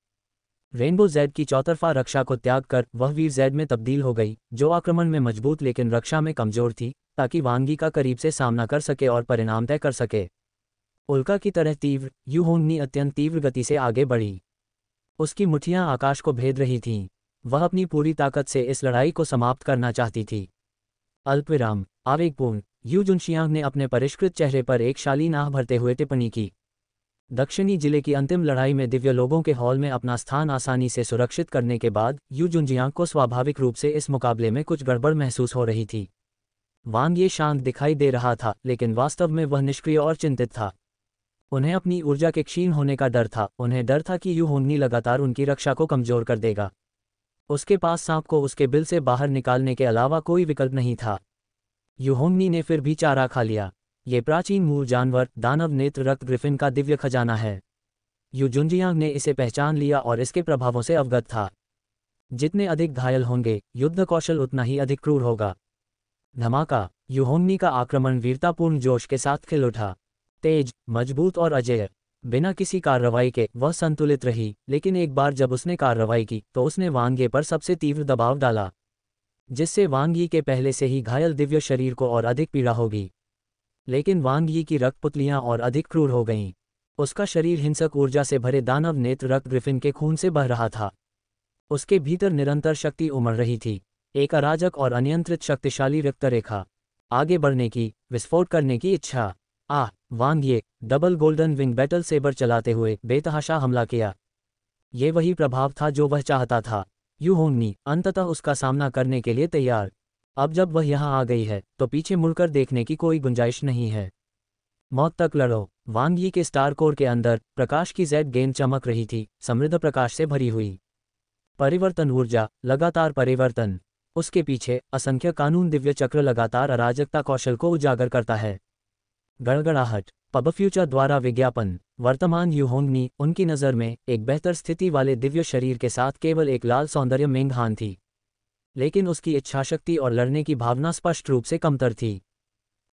रेनबो जेड की चौतरफा रक्षा को त्याग कर वह वीर जेड में तब्दील हो गई, जो आक्रमण में मजबूत लेकिन रक्षा में कमजोर थी, ताकि वांग यी का करीब से सामना कर सके और परिणाम तय कर सके। उल्का की तरह तीव्र, युहोंगनी अत्यंत तीव्र गति से आगे बढ़ी। उसकी मुट्ठियां आकाश को भेद रही थीं। वह अपनी पूरी ताकत से इस लड़ाई को समाप्त करना चाहती थी। अल्पविराम। आवेगपूर्ण। यू जुनशियांग ने अपने परिष्कृत चेहरे पर एक शालीन आह भरते हुए टिप्पणी की। दक्षिणी जिले की अंतिम लड़ाई में दिव्य लोगों के हॉल में अपना स्थान आसानी से सुरक्षित करने के बाद यू जुनजियांग को स्वाभाविक रूप से इस मुकाबले में कुछ गड़बड़ महसूस हो रही थी। वांग ये शांत दिखाई दे रहा था, लेकिन वास्तव में वह निष्क्रिय और चिंतित था। उन्हें अपनी ऊर्जा के क्षीण होने का डर था। उन्हें डर था कि युहोंगनी लगातार उनकी रक्षा को कमजोर कर देगा। उसके पास सांप को उसके बिल से बाहर निकालने के अलावा कोई विकल्प नहीं था। युहोंगनी ने फिर भी चारा खा लिया। ये प्राचीन मूल जानवर दानव नेत्र रक्त ग्रिफिन का दिव्य खजाना है। यू जुनजियांग ने इसे पहचान लिया और इसके प्रभावों से अवगत था। जितने अधिक घायल होंगे, युद्ध कौशल उतना ही अधिक क्रूर होगा। धमाका! युहोंगनी का आक्रमण वीरतापूर्ण जोश के साथ खिल उठा। तेज, मजबूत और अजेय। बिना किसी कार्रवाई के वह संतुलित रही, लेकिन एक बार जब उसने कार्रवाई की तो उसने वांग ये पर सबसे तीव्र दबाव डाला, जिससे वांग यी के पहले से ही घायल दिव्य शरीर को और अधिक पीड़ा होगी। लेकिन वांग यी की रक्तपुतलियां और अधिक क्रूर हो गईं। उसका शरीर हिंसक ऊर्जा से भरे दानव नेत्र रक्त ग्रिफिन के खून से बह रहा था। उसके भीतर निरंतर शक्ति उमड़ रही थी, एक अराजक और अनियंत्रित शक्तिशाली रक्तरेखा। आगे बढ़ने की, विस्फोट करने की इच्छा। वांग ये double golden wing battle sabre चलाते हुए बेतहाशा हमला किया। ये वही प्रभाव था जो वह चाहता था। युहोंगनी अंततः उसका सामना करने के लिए तैयार। अब जब वह यहाँ आ गई है तो पीछे मुड़कर देखने की कोई गुंजाइश नहीं है। मौत तक लड़ो। वांग यी के स्टार कोर के अंदर प्रकाश की जेड गेंद चमक रही थी, समृद्ध प्रकाश से भरी हुई। परिवर्तन ऊर्जा, लगातार परिवर्तन। उसके पीछे असंख्य कानून दिव्य चक्र लगातार अराजकता कौशल को उजागर करता है। गड़गड़ाहट। पब फ्यूचर द्वारा विज्ञापन। वर्तमान युहोंगनी उनकी नज़र में एक बेहतर स्थिति वाले दिव्य शरीर के साथ केवल एक लाल सौंदर्य मेंगहान थी, लेकिन उसकी इच्छाशक्ति और लड़ने की भावना स्पष्ट रूप से कमतर थी।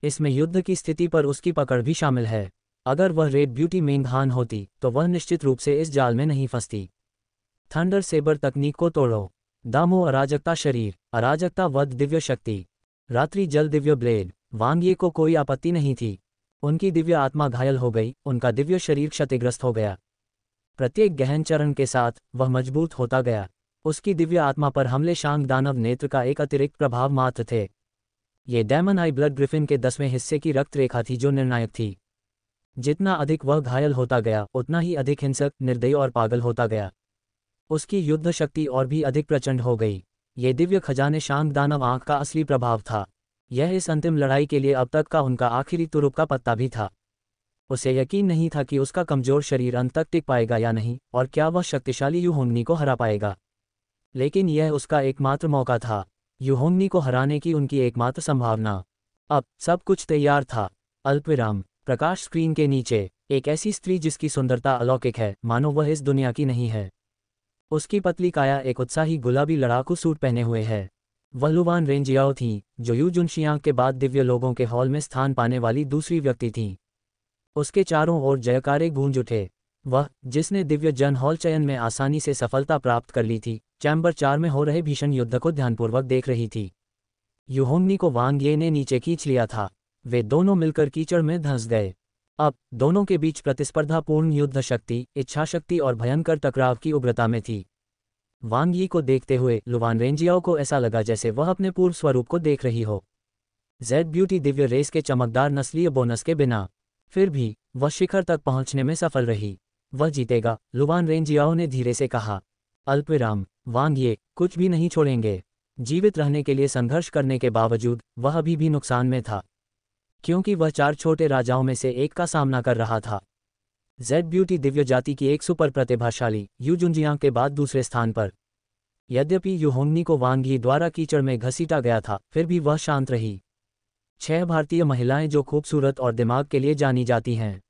इसमें युद्ध की स्थिति पर उसकी पकड़ भी शामिल है। अगर वह रेड ब्यूटी मेंगहान होती तो वह निश्चित रूप से इस जाल में नहीं फंसती। थंडर सेबर तकनीक को तोड़ो। दामो अराजकता शरीर, अराजकता वध दिव्य शक्ति। रात्रि जल दिव्य ब्लेड। वांग ये को कोई आपत्ति नहीं थी। उनकी दिव्य आत्मा घायल हो गई, उनका दिव्य शरीर क्षतिग्रस्त हो गया। प्रत्येक गहन चरण के साथ वह मजबूत होता गया। उसकी दिव्य आत्मा पर हमले शांग दानव नेत्र का एक अतिरिक्त प्रभाव मात्र थे। ये डेमन आई ब्लड ग्रिफिन के 10वें हिस्से की रक्त रेखा थी जो निर्णायक थी। जितना अधिक वह घायल होता गया, उतना ही अधिक हिंसक, निर्दयी और पागल होता गया। उसकी युद्ध शक्ति और भी अधिक प्रचंड हो गई। ये दिव्य खजाने शांग दानव आंख का असली प्रभाव था। यह इस अंतिम लड़ाई के लिए अब तक का उनका आखिरी तुरुप का पत्ता भी था। उसे यकीन नहीं था कि उसका कमजोर शरीर अंत तक टिक पाएगा या नहीं, और क्या वह शक्तिशाली युहोंगनी को हरा पाएगा। लेकिन यह उसका एकमात्र मौका था, युहोंगनी को हराने की उनकी एकमात्र संभावना। अब सब कुछ तैयार था। अल्पविराम। प्रकाश स्क्रीन के नीचे एक ऐसी स्त्री जिसकी सुंदरता अलौकिक है, मानो वह इस दुनिया की नहीं है। उसकी पतली काया एक उत्साही गुलाबी लड़ाकू सूट पहने हुए है। वह लुवान रेंजियाओ थीं, जो यू जुनशियांग के बाद दिव्य लोगों के हॉल में स्थान पाने वाली दूसरी व्यक्ति थीं। उसके चारों ओर जयकारे गूंज उठे। वह, जिसने दिव्य जन हॉल चयन में आसानी से सफलता प्राप्त कर ली थी, चैम्बर 4 में हो रहे भीषण युद्ध को ध्यानपूर्वक देख रही थी। युहोंगनी को वांग ये ने नीचे खींच लिया था। वे दोनों मिलकर कीचड़ में धंस गए। अब दोनों के बीच प्रतिस्पर्धापूर्ण युद्ध शक्ति, इच्छाशक्ति और भयंकर टकराव की उग्रता में थी। वांग यी को देखते हुए लुवान रेंजियाओ को ऐसा लगा जैसे वह अपने पूर्व स्वरूप को देख रही हो, जेड ब्यूटी दिव्य रेस के चमकदार नस्लीय बोनस के बिना। फिर भी वह शिखर तक पहुंचने में सफल रही। वह जीतेगा, लुवान रेंजियाओ ने धीरे से कहा। अल्पविराम। वांग ये कुछ भी नहीं छोड़ेंगे। जीवित रहने के लिए संघर्ष करने के बावजूद वह अभी भी नुकसान में था, क्योंकि वह 4 छोटे राजाओं में से एक का सामना कर रहा था। जेड ब्यूटी दिव्य जाति की एक सुपर प्रतिभाशाली यू जुनजियांग के बाद दूसरे स्थान पर। यद्यपि युहोंगनी को वांग यी द्वारा कीचड़ में घसीटा गया था, फिर भी वह शांत रही। 6 भारतीय महिलाएं जो खूबसूरत और दिमाग के लिए जानी जाती हैं,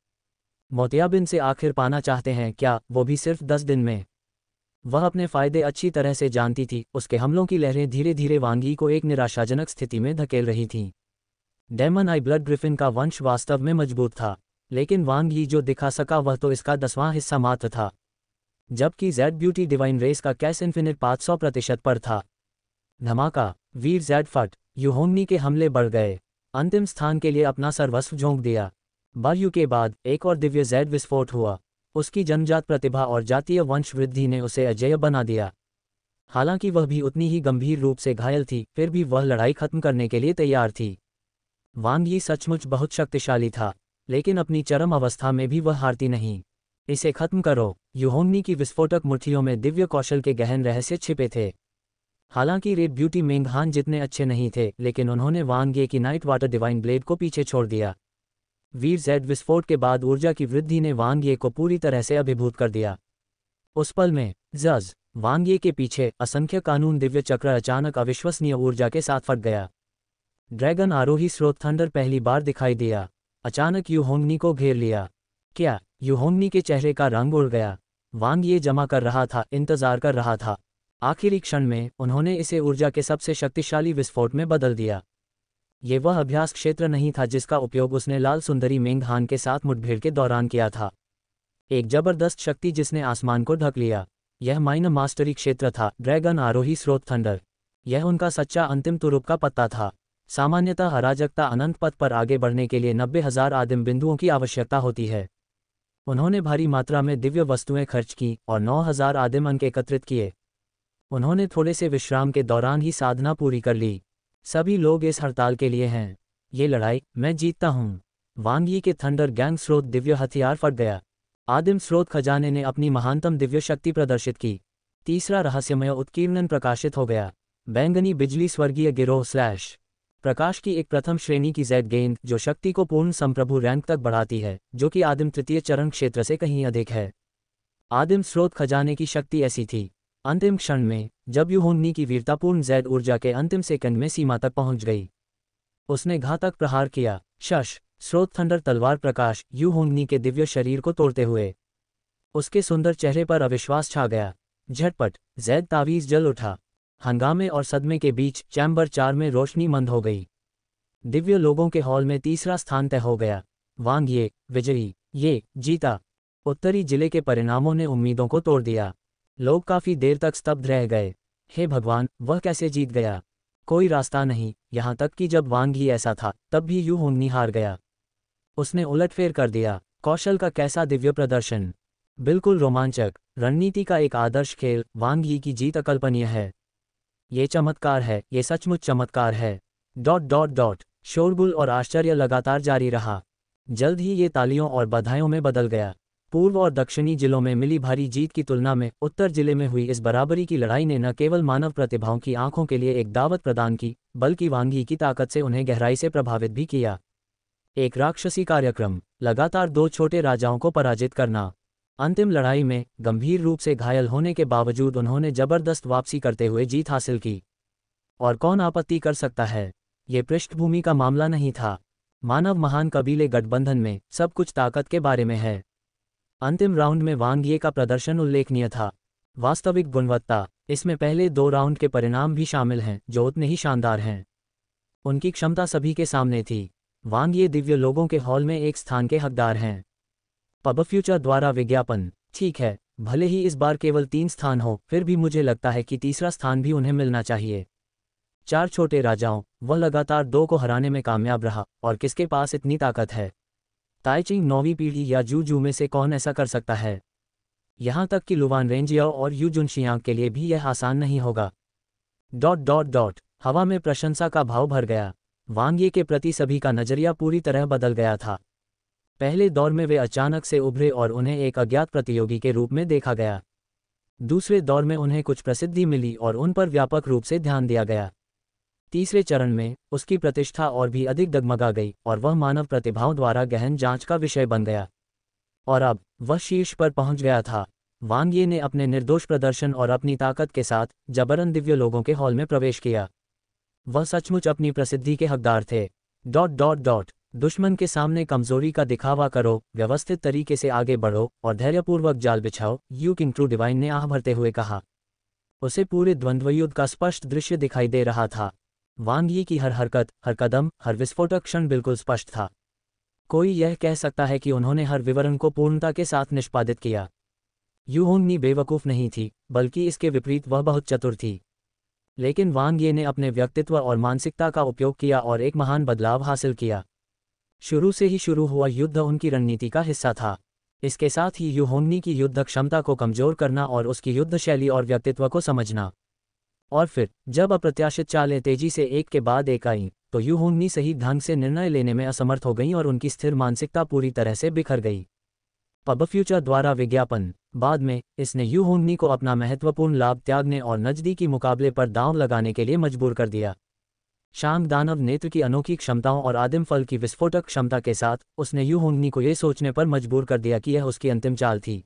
मोतियाबिंद से आखिर पाना चाहते हैं क्या, वो भी सिर्फ 10 दिन में। वह अपने फायदे अच्छी तरह से जानती थी। उसके हमलों की लहरें धीरे धीरे वांग यी को एक निराशाजनक स्थिति में धकेल रही थीं। डेमन आई ब्लड ग्रिफिन का वंश वास्तव में मजबूत था, लेकिन वांग यी जो दिखा सका वह तो इसका 10वां हिस्सा मात्र था, जबकि जेड ब्यूटी डिवाइन रेस का कैश इन्फिनिट 500% पर था। धमाका। वीर जेड फट। युहोंगनी के हमले बढ़ गए। अंतिम स्थान के लिए अपना सर्वस्व झोंक दिया। बायु के बाद एक और दिव्य जेड विस्फोट हुआ। उसकी जन्मजात प्रतिभा और जातीय वंश वृद्धि ने उसे अजेय बना दिया। हालांकि वह भी उतनी ही गंभीर रूप से घायल थी, फिर भी वह लड़ाई खत्म करने के लिए तैयार थी। वांग यी सचमुच बहुत शक्तिशाली था, लेकिन अपनी चरम अवस्था में भी वह हारती नहीं। इसे खत्म करो। युहोंगनी की विस्फोटक मुट्ठियों में दिव्य कौशल के गहन रहस्य छिपे थे। हालांकि रेड ब्यूटी मेंगहान जितने अच्छे नहीं थे, लेकिन उन्होंने वांग ये की नाइट वाटर डिवाइन ब्लेड को पीछे छोड़ दिया। वीर जेड विस्फोट के बाद ऊर्जा की वृद्धि ने वांग ये को पूरी तरह से अभिभूत कर दिया। उस पल में जज वांग ये के पीछे असंख्य कानून दिव्य चक्र अचानक अविश्वसनीय ऊर्जा के साथ फट गया। ड्रैगन आरोही स्रोत थंडर पहली बार दिखाई दिया। अचानक यू होंगनी को घेर लिया। क्या? यू होंगनी के चेहरे का रंग उड़ गया। वांग ये जमा कर रहा था, इंतजार कर रहा था। आखिरी क्षण में उन्होंने इसे ऊर्जा के सबसे शक्तिशाली विस्फोट में बदल दिया। ये वह अभ्यास क्षेत्र नहीं था जिसका उपयोग उसने लाल सुंदरी मेंग हान के साथ मुठभेड़ के दौरान किया था। एक जबरदस्त शक्ति जिसने आसमान को ढक लिया। यह माइंड मास्टरी क्षेत्र था, ड्रैगन आरोही स्रोत थंडर। यह उनका सच्चा अंतिम तुरुप का पत्ता था। सामान्यतः अराजकता अनंत पथ पर आगे बढ़ने के लिए 90,000 आदिम बिंदुओं की आवश्यकता होती है। उन्होंने भारी मात्रा में दिव्य वस्तुएं खर्च की और 9,000 आदिम अंक एकत्रित किए। उन्होंने थोड़े से विश्राम के दौरान ही साधना पूरी कर ली। सभी लोग इस हड़ताल के लिए हैं। ये लड़ाई मैं जीतता हूँ। वांग यी के थंडर गैंग स्रोत दिव्य हथियार फट गया। आदिम स्रोत खजाने ने अपनी महानतम दिव्य शक्ति प्रदर्शित की। तीसरा रहस्यमय उत्कीर्णन प्रकाशित हो गया। बैंगनी बिजली स्वर्गीय गिरोह स्लैश प्रकाश की एक प्रथम श्रेणी की जेड गेंद जो शक्ति को पूर्ण संप्रभु रैंक तक बढ़ाती है, जो कि आदिम तृतीय चरण क्षेत्र से कहीं अधिक है। आदिम स्रोत खजाने की शक्ति ऐसी थी। अंतिम क्षण में जब यू होंगनी की वीरतापूर्ण जेड ऊर्जा के अंतिम सेकंड में सीमा तक पहुंच गई, उसने घातक प्रहार किया। शश स्रोत थंडर तलवार प्रकाश यू होंगनी के दिव्य शरीर को तोड़ते हुए। उसके सुंदर चेहरे पर अविश्वास छा गया। झटपट जेड तावीज जल उठा। हंगामे और सदमे के बीच चैम्बर 4 में रोशनी मंद हो गई। दिव्य लोगों के हॉल में तीसरा स्थान तय हो गया। वांग ये विजयी, ये जीता। उत्तरी जिले के परिणामों ने उम्मीदों को तोड़ दिया। लोग काफी देर तक स्तब्ध रह गए। हे भगवान, वह कैसे जीत गया? कोई रास्ता नहीं। यहाँ तक कि जब वांग ही ऐसा था, तब भी यू होंगनी हार गया। उसने उलटफेर कर दिया। कौशल का कैसा दिव्य प्रदर्शन! बिल्कुल रोमांचक। रणनीति का एक आदर्श खेल। वांग यी की जीत अकल्पनीय है। ये चमत्कार है, ये सचमुच चमत्कार है। ... शोरगुल और आश्चर्य लगातार जारी रहा। जल्द ही ये तालियों और बधाइयों में बदल गया। पूर्व और दक्षिणी जिलों में मिली भारी जीत की तुलना में उत्तर जिले में हुई इस बराबरी की लड़ाई ने न केवल मानव प्रतिभाओं की आंखों के लिए एक दावत प्रदान की, बल्कि वांग यी की ताकत से उन्हें गहराई से प्रभावित भी किया। एक राक्षसी कार्यक्रम। लगातार 2 छोटे राजाओं को पराजित करना। अंतिम लड़ाई में गंभीर रूप से घायल होने के बावजूद उन्होंने जबरदस्त वापसी करते हुए जीत हासिल की। और कौन आपत्ति कर सकता है? ये पृष्ठभूमि का मामला नहीं था। मानव महान कबीले गठबंधन में सब कुछ ताकत के बारे में है। अंतिम राउंड में वांग ये का प्रदर्शन उल्लेखनीय था। वास्तविक गुणवत्ता। इसमें पहले 2 राउंड के परिणाम भी शामिल हैं, जो उतने ही शानदार हैं। उनकी क्षमता सभी के सामने थी। वांग ये दिव्य लोगों के हॉल में एक स्थान के हकदार हैं। पब फ्यूचर द्वारा विज्ञापन। ठीक है, भले ही इस बार केवल 3 स्थान हो, फिर भी मुझे लगता है कि तीसरा स्थान भी उन्हें मिलना चाहिए। 4 छोटे राजाओं, वह लगातार 2 को हराने में कामयाब रहा, और किसके पास इतनी ताकत है? ताइचिंग 9वीं पीढ़ी या जू में से कौन ऐसा कर सकता है? यहाँ तक कि लुवान रेंजियाओ और यू जुनशियांग के लिए भी यह आसान नहीं होगा। ... हवा में प्रशंसा का भाव भर गया। वांग ये के प्रति सभी का नजरिया पूरी तरह बदल गया था। पहले दौर में वे अचानक से उभरे और उन्हें एक अज्ञात प्रतियोगी के रूप में देखा गया। दूसरे दौर में उन्हें कुछ प्रसिद्धि मिली और उन पर व्यापक रूप से ध्यान दिया गया। तीसरे चरण में उसकी प्रतिष्ठा और भी अधिक डगमगा गई और वह मानव प्रतिभाओं द्वारा गहन जांच का विषय बन गया। और अब वह शीर्ष पर पहुंच गया था। वांग ये ने अपने निर्दोष प्रदर्शन और अपनी ताकत के साथ जबरन दिव्य लोगों के हॉल में प्रवेश किया। वह सचमुच अपनी प्रसिद्धि के हकदार थे। ... दुश्मन के सामने कमजोरी का दिखावा करो, व्यवस्थित तरीके से आगे बढ़ो और धैर्यपूर्वक जाल बिछाओ, यू किंग ट्रू डिवाइन ने आह भरते हुए कहा। उसे पूरे द्वंद्वयुद्ध का स्पष्ट दृश्य दिखाई दे रहा था। वांग यी की हर हरकत, हर कदम, हर विस्फोटक क्षण बिल्कुल स्पष्ट था। कोई यह कह सकता है कि उन्होंने हर विवरण को पूर्णता के साथ निष्पादित किया। यू होंगनी बेवकूफ़ नहीं थी, बल्कि इसके विपरीत वह बहुत चतुर थी। लेकिन वांग ये ने अपने व्यक्तित्व और मानसिकता का उपयोग किया और एक महान बदलाव हासिल किया। शुरू से ही शुरू हुआ युद्ध उनकी रणनीति का हिस्सा था। इसके साथ ही यू होंगनी की युद्ध क्षमता को कमजोर करना और उसकी युद्ध शैली और व्यक्तित्व को समझना। और फिर जब अप्रत्याशित चालें तेजी से एक के बाद एक आईं, तो यू होंगनी सही ढंग से निर्णय लेने में असमर्थ हो गईं और उनकी स्थिर मानसिकता पूरी तरह से बिखर गई। पब फ्यूचर द्वारा विज्ञापन। बाद में इसने यू होंगनी को अपना महत्वपूर्ण लाभ त्यागने और नजदीकी मुकाबले पर दांव लगाने के लिए मजबूर कर दिया। शांग दानव नेत्र की अनोखी क्षमताओं और आदिम फल की विस्फोटक क्षमता के साथ उसने यू होंगनी को यह सोचने पर मजबूर कर दिया कि यह उसकी अंतिम चाल थी।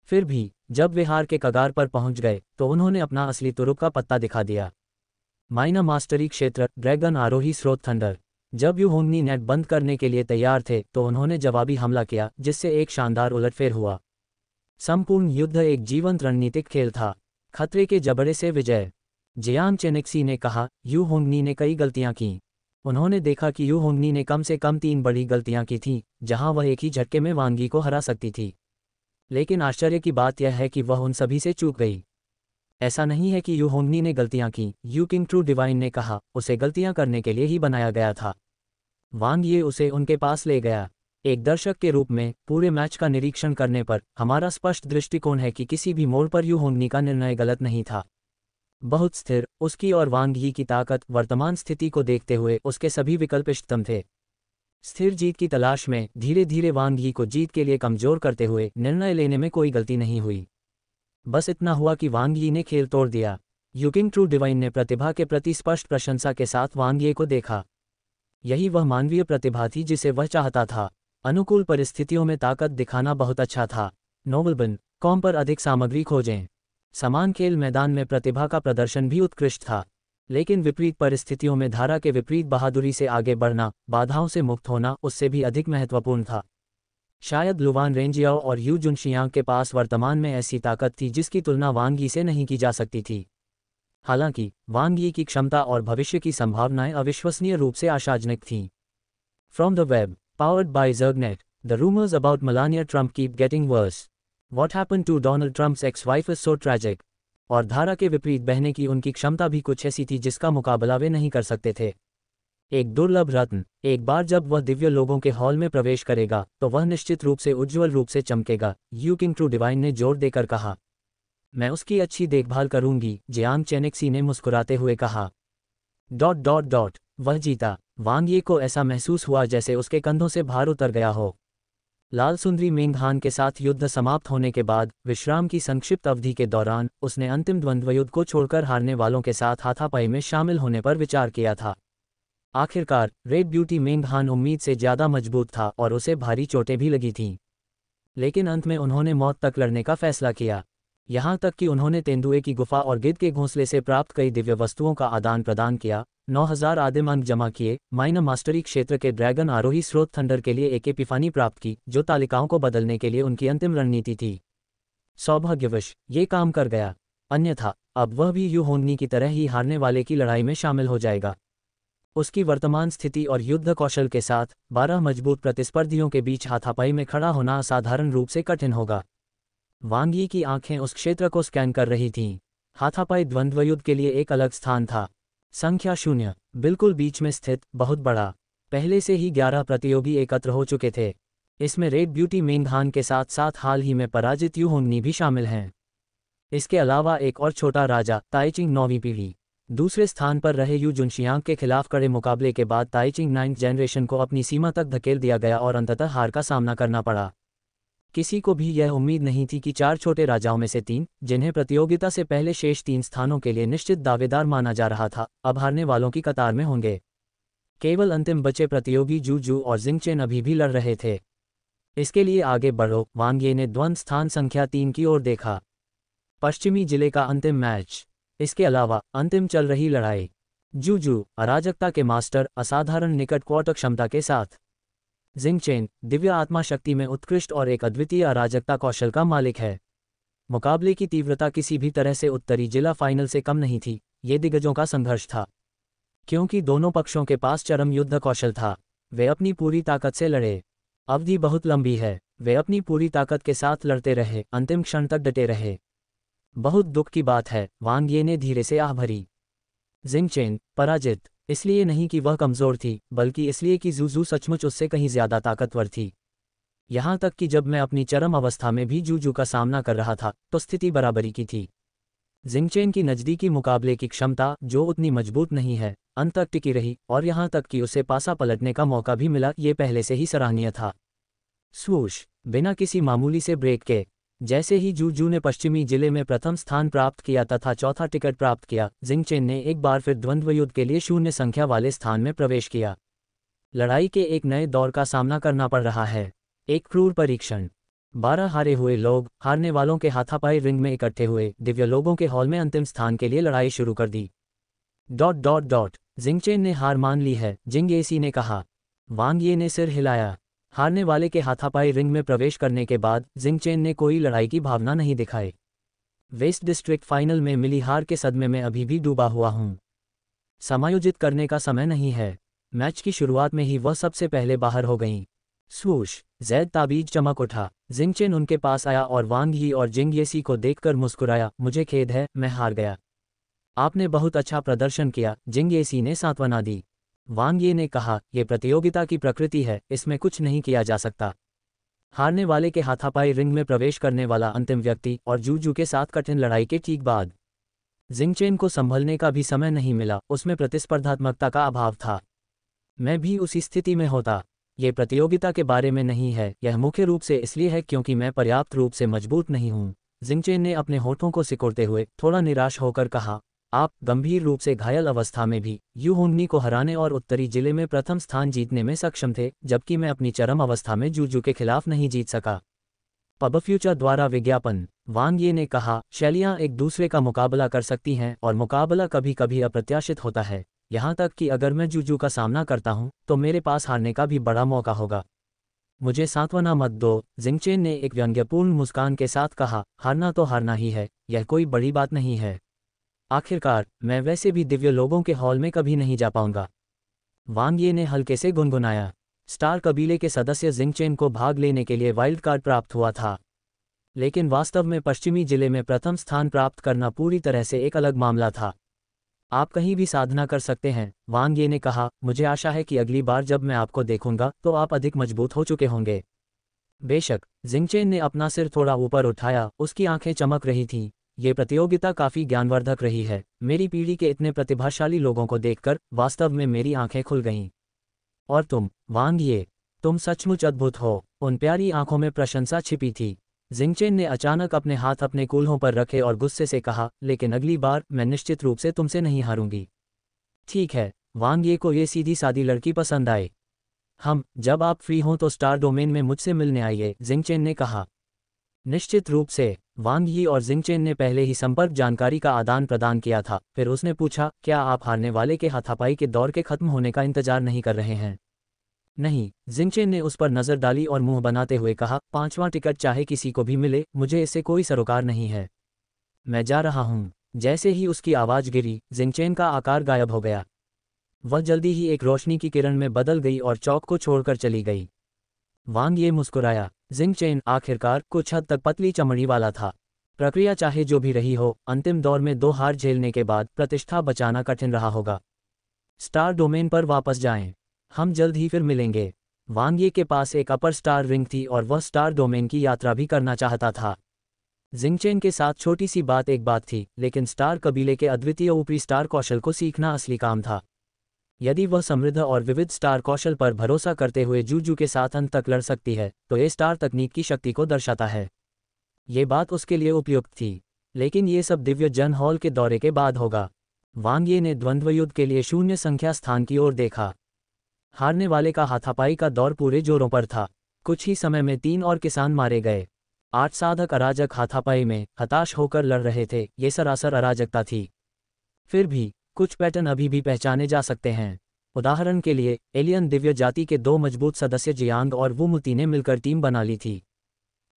फिर भी जब वे हार के कगार पर पहुंच गए, तो उन्होंने अपना असली तुरुप का पत्ता दिखा दिया। माइना मास्टरी क्षेत्र, ड्रैगन आरोही स्रोत थंडर। जब यू होंगनी नेट बंद करने के लिए तैयार थे तो उन्होंने जवाबी हमला किया, जिससे एक शानदार उलटफेर हुआ। संपूर्ण युद्ध एक जीवंत रणनीतिक खेल था। खतरे के जबड़े से विजय। जियांग चेनेक्सी ने कहा, यू होंगनी ने कई गलतियां की। उन्होंने देखा कि यू होंगनी ने कम से कम 3 बड़ी गलतियां की थीं, जहां वह एक ही झटके में वांग यी को हरा सकती थी। लेकिन आश्चर्य की बात यह है कि वह उन सभी से चूक गई। ऐसा नहीं है कि यू होंगनी ने गलतियां की, यू किंग ट्रू डिवाइन ने कहा, उसे गलतियां करने के लिए ही बनाया गया था। वांग ये उसे उनके पास ले गया। एक दर्शक के रूप में पूरे मैच का निरीक्षण करने पर हमारा स्पष्ट दृष्टिकोण है कि किसी भी मोड़ पर यू होंगनी का निर्णय गलत नहीं था। बहुत स्थिर, उसकी और वांग यी की ताकत वर्तमान स्थिति को देखते हुए उसके सभी विकल्प इष्टतम थे। स्थिर जीत की तलाश में धीरे धीरे वांग यी को जीत के लिए कमजोर करते हुए निर्णय लेने में कोई गलती नहीं हुई। बस इतना हुआ कि वांग यी ने खेल तोड़ दिया। यू किंग ट्रू डिवाइन ने प्रतिभा के प्रति स्पष्ट प्रशंसा के साथ वांग यी को देखा। यही वह मानवीय प्रतिभा थी जिसे वह चाहता था। अनुकूल परिस्थितियों में ताकत दिखाना बहुत अच्छा था। नोबलबिन कॉम पर अधिक सामग्री खोजें। समान खेल मैदान में प्रतिभा का प्रदर्शन भी उत्कृष्ट था, लेकिन विपरीत परिस्थितियों में धारा के विपरीत बहादुरी से आगे बढ़ना, बाधाओं से मुक्त होना उससे भी अधिक महत्वपूर्ण था। शायद लुवान रेंजियाओ और यू जुनशियांग के पास वर्तमान में ऐसी ताकत थी जिसकी तुलना वांग यी से नहीं की जा सकती थी। हालांकि वांग यी की क्षमता और भविष्य की संभावनाएं अविश्वसनीय रूप से आशाजनक थीं। From the web, powered by Zergnet, the rumours about Melania Trump keep getting worse. What happened to Donald Trump's ex wife is so tragic. और धारा के विपरीत बहने की उनकी क्षमता भी कुछ ऐसी थी जिसका मुकाबला वे नहीं कर सकते थे। एक दुर्लभ रत्न। एक बार जब वह दिव्य लोगों के हॉल में प्रवेश करेगा तो वह निश्चित रूप से उज्ज्वल रूप से चमकेगा, यू किंग ट्रू डिवाइन ने जोर देकर कहा। मैं उसकी अच्छी देखभाल करूंगी, जियांग चेनेक्सी ने मुस्कुराते हुए कहा। वह जीता। वांग यी को ऐसा महसूस हुआ जैसे उसके कंधों से भार उतर गया हो। लाल सुंदरी मेंगहान के साथ युद्ध समाप्त होने के बाद विश्राम की संक्षिप्त अवधि के दौरान उसने अंतिम द्वंद्वयुद्ध को छोड़कर हारने वालों के साथ हाथापाई में शामिल होने पर विचार किया था। आखिरकार रेड ब्यूटी मेंगहान उम्मीद से ज़्यादा मजबूत था और उसे भारी चोटें भी लगी थीं। लेकिन अंत में उन्होंने मौत तक लड़ने का फैसला किया। यहाँ तक कि उन्होंने तेंदुए की गुफा और गिद्ध के घोंसले से प्राप्त कई दिव्य वस्तुओं का आदान प्रदान किया, 9000 आदिम अंक जमा किए, माइना मास्टरी क्षेत्र के ड्रैगन आरोही स्रोत थंडर के लिए एक एपिफानी प्राप्त की, जो तालिकाओं को बदलने के लिए उनकी अंतिम रणनीति थी। सौभाग्यवश ये काम कर गया, अन्यथा अब वह भी यू होंगनी की तरह ही हारने वाले की लड़ाई में शामिल हो जाएगा। उसकी वर्तमान स्थिति और युद्ध कौशल के साथ 12 मजबूत प्रतिस्पर्धियों के बीच हाथापाई में खड़ा होना असाधारण रूप से कठिन होगा। वांग यी की आंखें उस क्षेत्र को स्कैन कर रही थीं। हाथापाई द्वंद्वयुद्ध के लिए एक अलग स्थान था। संख्या 0, बिल्कुल बीच में स्थित, बहुत बड़ा। पहले से ही 11 प्रतियोगी एकत्र हो चुके थे। इसमें रेड ब्यूटी मेंगहान के साथ साथ हाल ही में पराजित यू होंगनी भी शामिल हैं। इसके अलावा एक और छोटा राजा, ताइचिंग 9वीं पीढ़ी। दूसरे स्थान पर रहे यू जुनशियांग के खिलाफ कड़े मुकाबले के बाद ताइचिंग 9th जनरेशन को अपनी सीमा तक धकेल दिया गया और अंततः हार का सामना करना पड़ा। किसी को भी यह उम्मीद नहीं थी कि 4 छोटे राजाओं में से 3, जिन्हें प्रतियोगिता से पहले शेष 3 स्थानों के लिए निश्चित दावेदार माना जा रहा था, अब हारने वालों की कतार में होंगे। केवल अंतिम बचे प्रतियोगी जू जू और जिंगचेन अभी भी लड़ रहे थे। इसके लिए आगे बढ़ो, वांग यी ने द्वंद्व स्थान संख्या 3 की ओर देखा। पश्चिमी जिले का अंतिम मैच। इसके अलावा अंतिम चल रही लड़ाई। जू जू, अराजकता के मास्टर, असाधारण निकट क्वार्टर क्षमता के साथ। जिंगचेन, दिव्य आत्मा शक्ति में उत्कृष्ट और एक अद्वितीय अराजकता कौशल का मालिक है। मुकाबले की तीव्रता किसी भी तरह से उत्तरी जिला फाइनल से कम नहीं थी। ये दिग्गजों का संघर्ष था, क्योंकि दोनों पक्षों के पास चरम युद्ध कौशल था। वे अपनी पूरी ताकत से लड़े। अवधि बहुत लंबी है। वे अपनी पूरी ताकत के साथ लड़ते रहे, अंतिम क्षण तक डटे रहे। बहुत दुख की बात है, वांग यी ने धीरे से आह भरी। जिंगचेन, पराजित, इसलिए नहीं कि वह कमज़ोर थी, बल्कि इसलिए कि जू जू सचमुच उससे कहीं ज़्यादा ताकतवर थी। यहाँ तक कि जब मैं अपनी चरम अवस्था में भी जू जू का सामना कर रहा था, तो स्थिति बराबरी की थी। जिंगचेन की नज़दीकी मुकाबले की क्षमता, जो उतनी मजबूत नहीं है, अंत तक टिकी रही, और यहाँ तक कि उसे पासा पलटने का मौका भी मिला, ये पहले से ही सराहनीय था। स्वूश, बिना किसी मामूली से ब्रेक के। जैसे ही जू जू ने पश्चिमी जिले में प्रथम स्थान प्राप्त किया तथा चौथा टिकट प्राप्त किया, जिंगचेन ने एक बार फिर द्वंद्वयुद्ध के लिए 0 संख्या वाले स्थान में प्रवेश किया। लड़ाई के एक नए दौर का सामना करना पड़ रहा है। एक क्रूर परीक्षण। 12 हारे हुए लोग, हारने वालों के हाथापाई रिंग में इकट्ठे हुए, दिव्य लोगों के हॉल में अंतिम स्थान के लिए लड़ाई शुरू कर दी। जिंगचेन ने हार मान ली है, जिंग एसी ने कहा। वांग ये ने सिर हिलाया। हारने वाले के हाथापाई रिंग में प्रवेश करने के बाद जिंगचेन ने कोई लड़ाई की भावना नहीं दिखाई। वेस्ट डिस्ट्रिक्ट फाइनल में मिली हार के सदमे में अभी भी डूबा हुआ हूं। समायोजित करने का समय नहीं है। मैच की शुरुआत में ही वह सबसे पहले बाहर हो गईं। स्वूश, जैद ताबीज चमक उठा। जिंगचेन उनके पास आया और वांग यी और जिंग येसी को देखकर मुस्कुराया। मुझे खेद है, मैं हार गया। आपने बहुत अच्छा प्रदर्शन किया, जिंग येसी ने सांत्वना दी। वांग ये ने कहा, यह प्रतियोगिता की प्रकृति है, इसमें कुछ नहीं किया जा सकता। हारने वाले के हाथापाई रिंग में प्रवेश करने वाला अंतिम व्यक्ति, और जूजू के साथ कठिन लड़ाई के ठीक बाद जिंगचेन को संभलने का भी समय नहीं मिला, उसमें प्रतिस्पर्धात्मकता का अभाव था। मैं भी उसी स्थिति में होता। ये प्रतियोगिता के बारे में नहीं है, यह मुख्य रूप से इसलिए है क्योंकि मैं पर्याप्त रूप से मजबूत नहीं हूं। जिंगचेन ने अपने होठों को सिकोड़ते हुए थोड़ा निराश होकर कहा, आप गंभीर रूप से घायल अवस्था में भी यू होंगनी को हराने और उत्तरी जिले में प्रथम स्थान जीतने में सक्षम थे, जबकि मैं अपनी चरम अवस्था में जूजू के खिलाफ नहीं जीत सका। पब फ्यूचर द्वारा विज्ञापन। वांग ये ने कहा, शैलियां एक दूसरे का मुकाबला कर सकती हैं और मुकाबला कभी कभी अप्रत्याशित होता है। यहाँ तक कि अगर मैं जूजू का सामना करता हूँ तो मेरे पास हारने का भी बड़ा मौका होगा। मुझे सांत्वना मत दो, जिंगचेन ने एक व्यंग्यपूर्ण मुस्कान के साथ कहा। हारना तो हारना ही है, यह कोई बड़ी बात नहीं है। आखिरकार मैं वैसे भी दिव्य लोगों के हॉल में कभी नहीं जा पाऊंगा। वांग ये ने हल्के से गुनगुनाया। स्टार कबीले के सदस्य जिंगचेन को भाग लेने के लिए वाइल्ड कार्ड प्राप्त हुआ था, लेकिन वास्तव में पश्चिमी जिले में प्रथम स्थान प्राप्त करना पूरी तरह से एक अलग मामला था। आप कहीं भी साधना कर सकते हैं, वांग ये ने कहा। मुझे आशा है कि अगली बार जब मैं आपको देखूंगा तो आप अधिक मजबूत हो चुके होंगे। बेशक, जिंगचेन ने अपना सिर थोड़ा ऊपर उठाया, उसकी आंखें चमक रही थीं। ये प्रतियोगिता काफी ज्ञानवर्धक रही है। मेरी पीढ़ी के इतने प्रतिभाशाली लोगों को देखकर वास्तव में मेरी आंखें खुल गईं। और तुम, वांग ये, तुम सचमुच अद्भुत हो। उन प्यारी आंखों में प्रशंसा छिपी थी। जिंगचेन ने अचानक अपने हाथ अपने कूल्हों पर रखे और गुस्से से कहा, लेकिन अगली बार मैं निश्चित रूप से तुमसे नहीं हारूंगी। ठीक है। वांग ये को ये सीधी सादी लड़की पसंद आए। जब आप फ्री हों तो स्टार डोमेन में मुझसे मिलने आइए, जिंगचेन ने कहा। निश्चित रूप से। वांग यी और जिंगचेन ने पहले ही संपर्क जानकारी का आदान प्रदान किया था। फिर उसने पूछा, क्या आप हारने वाले के हाथापाई के दौर के खत्म होने का इंतजार नहीं कर रहे हैं? नहीं, जिंगचेन ने उस पर नजर डाली और मुंह बनाते हुए कहा, 5वां टिकट चाहे किसी को भी मिले, मुझे इससे कोई सरोकार नहीं है। मैं जा रहा हूं। जैसे ही उसकी आवाज गिरी, जिंगचेन का आकार गायब हो गया। वह जल्दी ही एक रोशनी की किरण में बदल गई और चौक को छोड़कर चली गई। वांग ये मुस्कुराया। जिंगचेन आखिरकार कुछ हद तक पतली चमड़ी वाला था। प्रक्रिया चाहे जो भी रही हो, अंतिम दौर में 2 हार झेलने के बाद प्रतिष्ठा बचाना कठिन रहा होगा। स्टार डोमेन पर वापस जाएं। हम जल्द ही फिर मिलेंगे। वांग ये के पास एक अपर स्टार रिंग थी और वह स्टार डोमेन की यात्रा भी करना चाहता था। जिंगचेन के साथ छोटी सी बात एक बात थी, लेकिन स्टार कबीले के अद्वितीय ऊपरी स्टार कौशल को सीखना असली काम था। यदि वह समृद्ध और विविध स्टार कौशल पर भरोसा करते हुए जूजू के साथ अंत तक लड़ सकती है, तो ये स्टार तकनीक की शक्ति को दर्शाता है। ये बात उसके लिए उपयुक्त थी। लेकिन ये सब दिव्य जन हॉल के दौरे के बाद होगा। वांग ये ने द्वंद्वयुद्ध के लिए 0 संख्या स्थान की ओर देखा। हारने वाले का हाथापाई का दौर पूरे जोरों पर था। कुछ ही समय में 3 और किसान मारे गए। 8 साधक अराजक हाथापाई में हताश होकर लड़ रहे थे। ये सरासर अराजकता थी। फिर भी कुछ पैटर्न अभी भी पहचाने जा सकते हैं। उदाहरण के लिए, एलियन दिव्य जाति के 2 मजबूत सदस्य जियांग और वुमुती ने मिलकर टीम बना ली थी।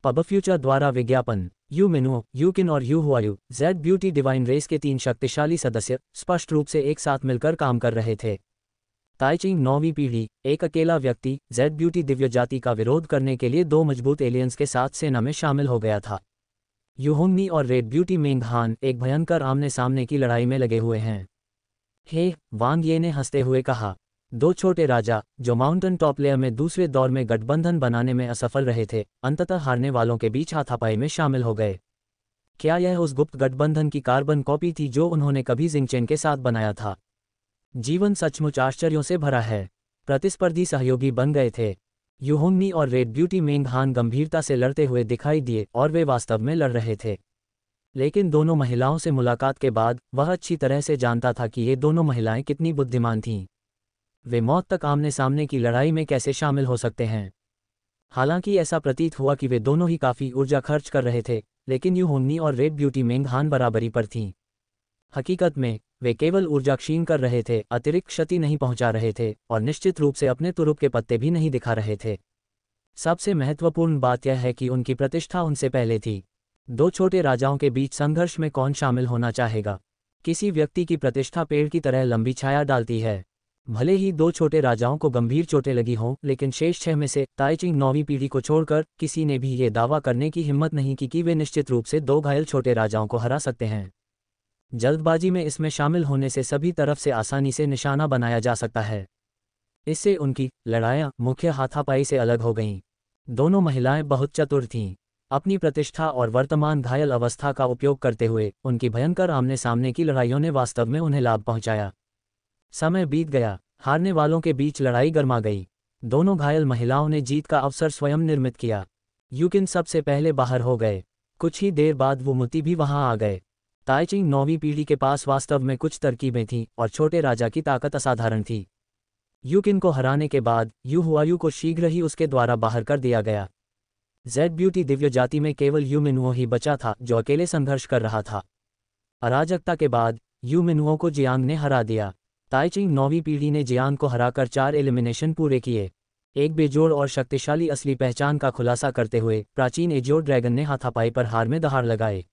पब फ्यूचर द्वारा विज्ञापन। यू मिनुओ, यूकिन और Yu Huayu, jade beauty divine race के 3 शक्तिशाली सदस्य स्पष्ट रूप से एक साथ मिलकर काम कर रहे थे। ताइचिंग 9वीं पीढ़ी, एक अकेला व्यक्ति जेड ब्यूटी दिव्य जाति का विरोध करने के लिए 2 मजबूत एलियंस के साथ सेना में शामिल हो गया था। यूहोंगनी और रेड ब्यूटी मेंगहान एक भयंकर आमने सामने की लड़ाई में लगे हुए हैं। हे, वांग ये ने हंसते हुए कहा। 2 छोटे राजा, जो माउंटेन टॉप लेयर में दूसरे दौर में गठबंधन बनाने में असफल रहे थे, अंततः हारने वालों के बीच हाथापाई में शामिल हो गए। क्या यह उस गुप्त गठबंधन की कार्बन कॉपी थी जो उन्होंने कभी जिंगचेन के साथ बनाया था? जीवन सचमुच आश्चर्यों से भरा है। प्रतिस्पर्धी सहयोगी बन गए थे। यूहोंगनी और रेड ब्यूटी मेंगहान गंभीरता से लड़ते हुए दिखाई दिए और वे वास्तव में लड़ रहे थे। लेकिन दोनों महिलाओं से मुलाकात के बाद वह अच्छी तरह से जानता था कि ये दोनों महिलाएं कितनी बुद्धिमान थीं। वे मौत तक आमने सामने की लड़ाई में कैसे शामिल हो सकते हैं? हालांकि ऐसा प्रतीत हुआ कि वे दोनों ही काफ़ी ऊर्जा खर्च कर रहे थे, लेकिन यूहोंगनी और रेड ब्यूटी मेंगहान बराबरी पर थीं। हकीकत में वे केवल ऊर्जा क्षीण कर रहे थे, अतिरिक्त क्षति नहीं पहुंचा रहे थे और निश्चित रूप से अपने तुरुप के पत्ते भी नहीं दिखा रहे थे। सबसे महत्वपूर्ण बात यह है कि उनकी प्रतिष्ठा उनसे पहले थी। दो छोटे राजाओं के बीच संघर्ष में कौन शामिल होना चाहेगा? किसी व्यक्ति की प्रतिष्ठा पेड़ की तरह लंबी छाया डालती है। भले ही दो छोटे राजाओं को गंभीर चोटें लगी हों, लेकिन शेष 6 में से ताइचिंग 9वीं पीढ़ी को छोड़कर किसी ने भी ये दावा करने की हिम्मत नहीं की कि वे निश्चित रूप से 2 घायल छोटे राजाओं को हरा सकते हैं। जल्दबाजी में इसमें शामिल होने से सभी तरफ से आसानी से निशाना बनाया जा सकता है। इससे उनकी लड़ाइयाँ मुख्य हाथापाई से अलग हो गईं। दोनों महिलाएं बहुत चतुर थीं। अपनी प्रतिष्ठा और वर्तमान घायल अवस्था का उपयोग करते हुए उनकी भयंकर आमने सामने की लड़ाइयों ने वास्तव में उन्हें लाभ पहुंचाया। समय बीत गया, हारने वालों के बीच लड़ाई गर्मा गई। दोनों घायल महिलाओं ने जीत का अवसर स्वयं निर्मित किया। यूकिन सबसे पहले बाहर हो गए। कुछ ही देर बाद वो मुती भी वहां आ गए। ताइचिंग 9वीं पीढ़ी के पास वास्तव में कुछ तरकीबें थीं और छोटे राजा की ताकत असाधारण थी। यूकिन को हराने के बाद यू हुआयू को शीघ्र ही उसके द्वारा बाहर कर दिया गया। जेड ब्यूटी दिव्य जाति में केवल यू मिनुओ ही बचा था जो अकेले संघर्ष कर रहा था। अराजकता के बाद यू मिनुओ को जियांग ने हरा दिया। ताइचिंग 9वीं पीढ़ी ने जियांग को हराकर 4 एलिमिनेशन पूरे किए। एक बेजोड़ और शक्तिशाली असली पहचान का खुलासा करते हुए प्राचीन एजियो ड्रैगन ने हाथापाई पर हार में दहाड़ लगाए।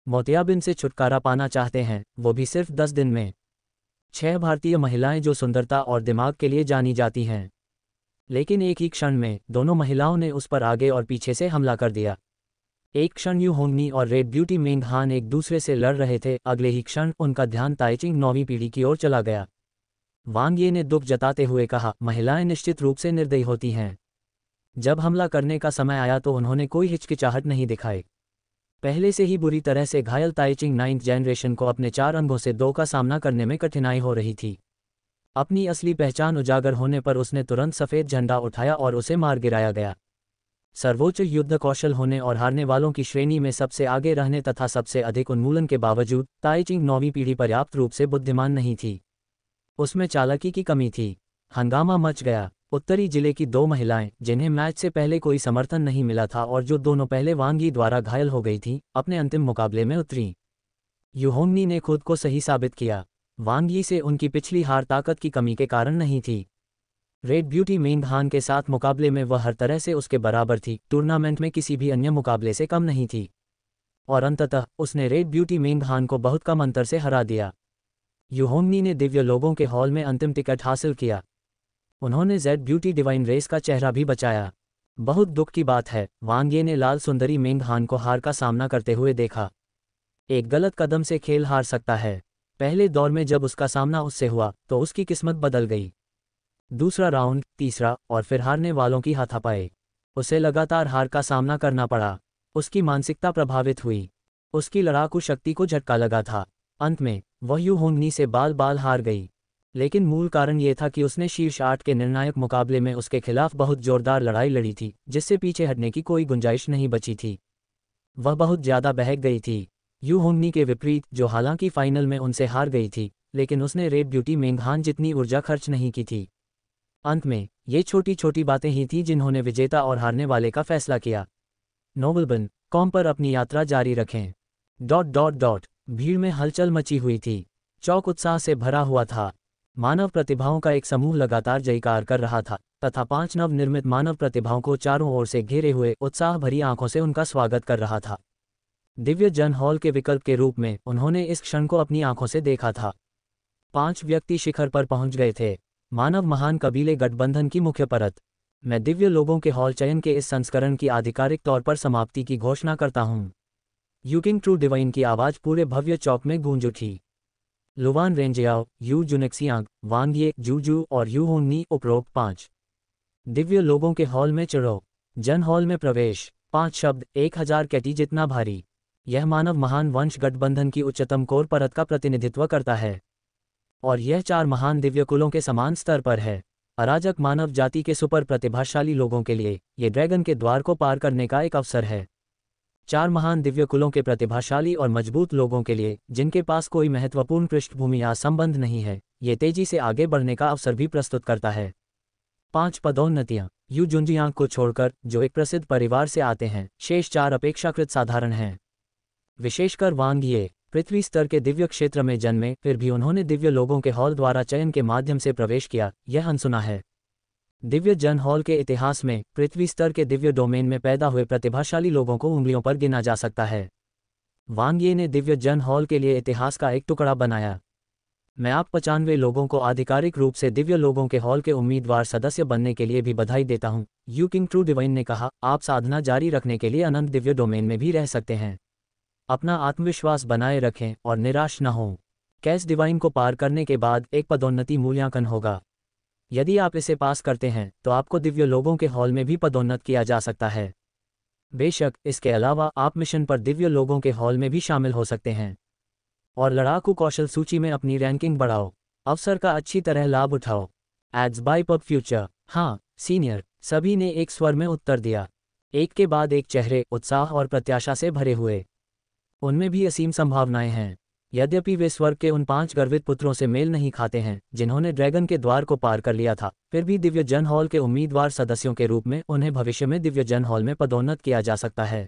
मोतियाबिंद से छुटकारा पाना चाहते हैं, वो भी सिर्फ 10 दिन में। 6 भारतीय महिलाएं जो सुंदरता और दिमाग के लिए जानी जाती हैं। लेकिन एक ही क्षण में दोनों महिलाओं ने उस पर आगे और पीछे से हमला कर दिया। एक क्षण यू होंगनी और रेड ब्यूटी मेंग हान एक दूसरे से लड़ रहे थे, अगले ही क्षण उनका ध्यान ताइचिंग 9वीं पीढ़ी की ओर चला गया। वांग ये ने दुख जताते हुए कहा, महिलाएं निश्चित रूप से निर्दयी होती हैं। जब हमला करने का समय आया तो उन्होंने कोई हिचकिचाहट नहीं दिखाई। पहले से ही बुरी तरह से घायल ताइचिंग 9th जनरेशन को अपने 4 अंगों से 2 का सामना करने में कठिनाई हो रही थी। अपनी असली पहचान उजागर होने पर उसने तुरंत सफ़ेद झंडा उठाया और उसे मार गिराया गया। सर्वोच्च युद्ध कौशल होने और हारने वालों की श्रेणी में सबसे आगे रहने तथा सबसे अधिक उन्मूलन के बावजूद ताइचिंग 9वीं पीढ़ी पर्याप्त रूप से बुद्धिमान नहीं थी। उसमें चालाकी की कमी थी। हंगामा मच गया। उत्तरी जिले की 2 महिलाएं, जिन्हें मैच से पहले कोई समर्थन नहीं मिला था और जो दोनों पहले वांग यी द्वारा घायल हो गई थीं, अपने अंतिम मुकाबले में उतरीं। यू होंगनी ने खुद को सही साबित किया। वांग यी से उनकी पिछली हार ताकत की कमी के कारण नहीं थी। रेड ब्यूटी मेंग हान के साथ मुकाबले में वह हर तरह से उसके बराबर थी, टूर्नामेंट में किसी भी अन्य मुकाबले से कम नहीं थी। और अंततः उसने रेड ब्यूटी मेंग हान को बहुत कम अंतर से हरा दिया। यू होंगनी ने दिव्य लोगों के हॉल में अंतिम टिकट हासिल किया। उन्होंने जेड ब्यूटी डिवाइन रेस का चेहरा भी बचाया। बहुत दुख की बात है, वांग ये ने लाल सुंदरी मेंग हान को हार का सामना करते हुए देखा। एक गलत कदम से खेल हार सकता है। पहले दौर में जब उसका सामना उससे हुआ तो उसकी किस्मत बदल गई। दूसरा राउंड, तीसरा और फिर हारने वालों की हाथापाई। उसे लगातार हार का सामना करना पड़ा। उसकी मानसिकता प्रभावित हुई। उसकी लड़ाकू शक्ति को झटका लगा था। अंत में वह यू होंगनी से बाल बाल हार गई। लेकिन मूल कारण ये था कि उसने शीर्ष 8 के निर्णायक मुकाबले में उसके खिलाफ बहुत जोरदार लड़ाई लड़ी थी, जिससे पीछे हटने की कोई गुंजाइश नहीं बची थी। वह बहुत ज़्यादा बहक गई थी। यू होंगनी के विपरीत, जो हालांकि फाइनल में उनसे हार गई थी, लेकिन उसने रेड ब्यूटी मेंग हान जितनी ऊर्जा खर्च नहीं की थी। अंत में ये छोटी छोटी बातें ही थीं जिन्होंने विजेता और हारने वाले का फैसला किया। noblebun.com पर अपनी यात्रा जारी रखें। भीड़ में हलचल मची हुई थी। चौक उत्साह से भरा हुआ था। मानव प्रतिभाओं का एक समूह लगातार जयकार कर रहा था तथा 5 नवनिर्मित मानव प्रतिभाओं को चारों ओर से घेरे हुए उत्साह भरी आंखों से उनका स्वागत कर रहा था। दिव्य जन हॉल के विकल्प के रूप में उन्होंने इस क्षण को अपनी आंखों से देखा था। 5 व्यक्ति शिखर पर पहुंच गए थे। मानव महान कबीले गठबंधन की मुख्य परत। मैं दिव्य लोगों के हॉल चयन के इस संस्करण की आधिकारिक तौर पर समाप्ति की घोषणा करता हूं। यूकिंग ट्रू डिवाइन की आवाज पूरे भव्य चौक में गूंज उठी। लुवान रेंजियाओ, यू जुनेक्सियांग, वांग ये, जूजू और यू होंगनी उपरोक्त 5 दिव्य लोगों के हॉल में चढ़ो। जन हॉल में प्रवेश। 5 शब्द 1000 कैटी जितना भारी। यह मानव महान वंश गठबंधन की उच्चतम कोर परत का प्रतिनिधित्व करता है और यह 4 महान दिव्य कुलों के समान स्तर पर है। अराजक मानव जाति के सुपर प्रतिभाशाली लोगों के लिए ये ड्रैगन के द्वार को पार करने का एक अवसर है। 4 महान दिव्य कुलों के प्रतिभाशाली और मजबूत लोगों के लिए, जिनके पास कोई महत्वपूर्ण पृष्ठभूमि या संबंध नहीं है, ये तेजी से आगे बढ़ने का अवसर भी प्रस्तुत करता है। 5 पदोन्नतियां। यू जुंजियांग को छोड़कर, जो एक प्रसिद्ध परिवार से आते हैं, शेष 4 अपेक्षाकृत साधारण हैं। विशेषकर वांग ये, पृथ्वी स्तर के दिव्य क्षेत्र में जन्मे, फिर भी उन्होंने दिव्य लोगों के हॉल द्वारा चयन के माध्यम से प्रवेश किया, यह अनसुना है। दिव्य जन हॉल के इतिहास में पृथ्वी स्तर के दिव्य डोमेन में पैदा हुए प्रतिभाशाली लोगों को उंगलियों पर गिना जा सकता है। वांग ये ने दिव्य जन हॉल के लिए इतिहास का एक टुकड़ा बनाया। मैं आप 95 लोगों को आधिकारिक रूप से दिव्य लोगों के हॉल के उम्मीदवार सदस्य बनने के लिए भी बधाई देता हूं, यू किंग ट्रू डिवाइन ने कहा। आप साधना जारी रखने के लिए अनंत दिव्य डोमेन में भी रह सकते हैं। अपना आत्मविश्वास बनाए रखें और निराश न हों। कैस डिवाइन को पार करने के बाद एक पदोन्नति मूल्यांकन होगा। यदि आप इसे पास करते हैं तो आपको दिव्य लोगों के हॉल में भी पदोन्नत किया जा सकता है। बेशक, इसके अलावा आप मिशन पर दिव्य लोगों के हॉल में भी शामिल हो सकते हैं और लड़ाकू कौशल सूची में अपनी रैंकिंग बढ़ाओ। अवसर का अच्छी तरह लाभ उठाओ। Ads by pub future. हाँ सीनियर, सभी ने एक स्वर में उत्तर दिया, एक के बाद एक चेहरे उत्साह और प्रत्याशा से भरे हुए। उनमें भी असीम संभावनाएं हैं। यद्यपि वे स्वर्ग के उन 5 गर्वित पुत्रों से मेल नहीं खाते हैं जिन्होंने ड्रैगन के द्वार को पार कर लिया था, फिर भी दिव्य जन हॉल के उम्मीदवार सदस्यों के रूप में उन्हें भविष्य में दिव्य जन हॉल में पदोन्नत किया जा सकता है।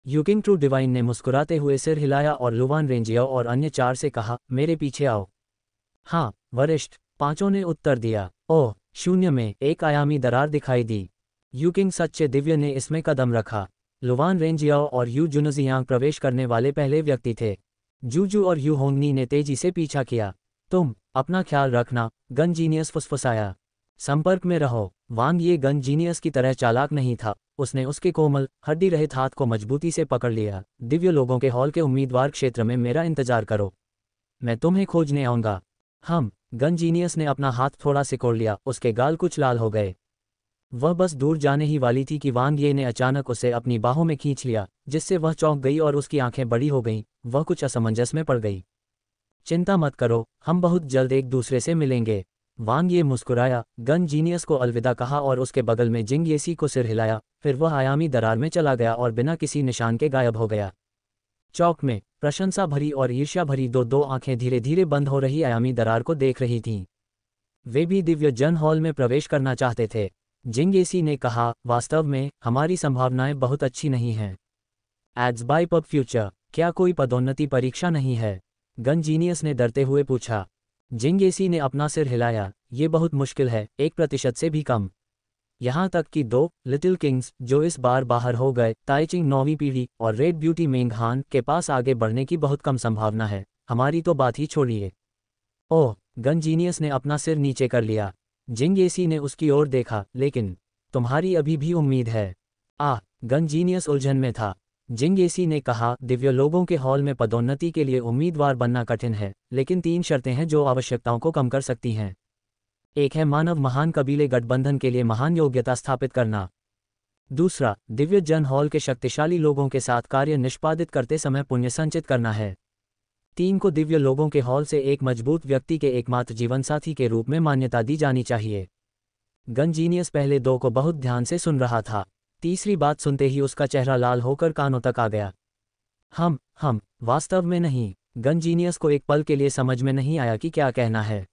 यूकिंग ट्रू डिवाइन ने मुस्कुराते हुए सिर हिलाया और लुवान रेंजियो और अन्य 4 से कहा, मेरे पीछे आओ। हाँ वरिष्ठ, 5 ने उत्तर दिया। ओह, शून्य में एक आयामी दरार दिखाई दी। यूकिंग सच्चे दिव्य ने इसमें कदम रखा। लुवान रेंजियो और यू जुनजियांग प्रवेश करने वाले पहले व्यक्ति थे। जूजू और यू होंगनी ने तेजी से पीछा किया। तुम अपना ख्याल रखना, गन जीनियस फुसफुसाया। संपर्क में रहो। वांग ये गन जीनियस की तरह चालाक नहीं था। उसने उसके कोमल हड्डी रहित हाथ को मजबूती से पकड़ लिया। दिव्य लोगों के हॉल के उम्मीदवार क्षेत्र में मेरा इंतजार करो, मैं तुम्हें खोजने आऊंगा। हम गन जीनियस ने अपना हाथ थोड़ा सिकोड़ लिया, उसके गाल कुछ लाल हो गए। वह बस दूर जाने ही वाली थी कि वांग ये ने अचानक उसे अपनी बाहों में खींच लिया, जिससे वह चौंक गई और उसकी आंखें बड़ी हो गईं। वह कुछ असमंजस में पड़ गई। चिंता मत करो, हम बहुत जल्द एक दूसरे से मिलेंगे। वांग ये मुस्कुराया, गन जीनियस को अलविदा कहा और उसके बगल में जिंग येसी को सिर हिलाया। फिर वह आयामी दरार में चला गया और बिना किसी निशान के गायब हो गया। चौक में प्रशंसा भरी और ईर्ष्या भरी दो आंखें धीरे धीरे बंद हो रही आयामी दरार को देख रही थीं। वे भी दिव्य जन हॉल में प्रवेश करना चाहते थे। जिंग येसी ने कहा, वास्तव में हमारी संभावनाएं बहुत अच्छी नहीं हैं। Ads by pub future. क्या कोई पदोन्नति परीक्षा नहीं है? गन जीनियस ने डरते हुए पूछा। जिंग येसी ने अपना सिर हिलाया, ये बहुत मुश्किल है, 1% से भी कम। यहाँ तक कि 2 लिटिल किंग्स जो इस बार बाहर हो गए, ताइचिंग 9वीं पीढ़ी और रेड ब्यूटी मेंग हान के पास आगे बढ़ने की बहुत कम संभावना है। हमारी तो बात ही छोड़िए। ओह, गन जीनियस ने अपना सिर नीचे कर लिया। जिंग येसी ने उसकी ओर देखा, लेकिन तुम्हारी अभी भी उम्मीद है। गन जीनियस उलझन में था। जिंग येसी ने कहा, दिव्य लोगों के हॉल में पदोन्नति के लिए उम्मीदवार बनना कठिन है, लेकिन 3 शर्तें हैं जो आवश्यकताओं को कम कर सकती हैं। एक है मानव महान कबीले गठबंधन के लिए महान योग्यता स्थापित करना। दूसरा, दिव्य जन हॉल के शक्तिशाली लोगों के साथ कार्य निष्पादित करते समय पुण्य संचित करना है। 3 को दिव्य लोगों के हॉल से एक मजबूत व्यक्ति के एकमात्र जीवनसाथी के रूप में मान्यता दी जानी चाहिए। गन जीनियस पहले 2 को बहुत ध्यान से सुन रहा था। तीसरी बात सुनते ही उसका चेहरा लाल होकर कानों तक आ गया। हम वास्तव में नहीं। गन जीनियस को एक पल के लिए समझ में नहीं आया कि क्या कहना है।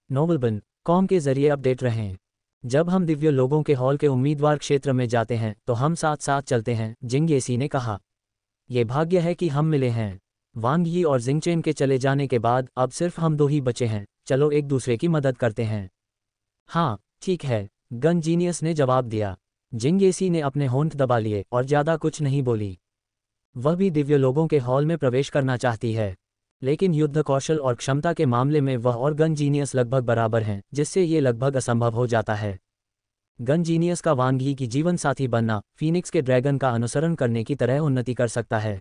नोबलबन कॉम के जरिए अपडेट रहें। जब हम दिव्य लोगों के हॉल के उम्मीदवार क्षेत्र में जाते हैं तो हम साथ साथ चलते हैं, जिंग येसी ने कहा। ये भाग्य है कि हम मिले हैं। वांग यी और जिंगचेन के चले जाने के बाद अब सिर्फ हम 2 ही बचे हैं। चलो एक दूसरे की मदद करते हैं। हाँ ठीक है, गन जीनियस ने जवाब दिया। जिंग येसी ने अपने होंठ दबा लिए और ज़्यादा कुछ नहीं बोली। वह भी दिव्य लोगों के हॉल में प्रवेश करना चाहती है, लेकिन युद्ध कौशल और क्षमता के मामले में वह और गन जीनियस लगभग बराबर हैं, जिससे ये लगभग असंभव हो जाता है। गन जीनियस का वांग यी की जीवन साथी बनना फीनिक्स के ड्रैगन का अनुसरण करने की तरह उन्नति कर सकता है।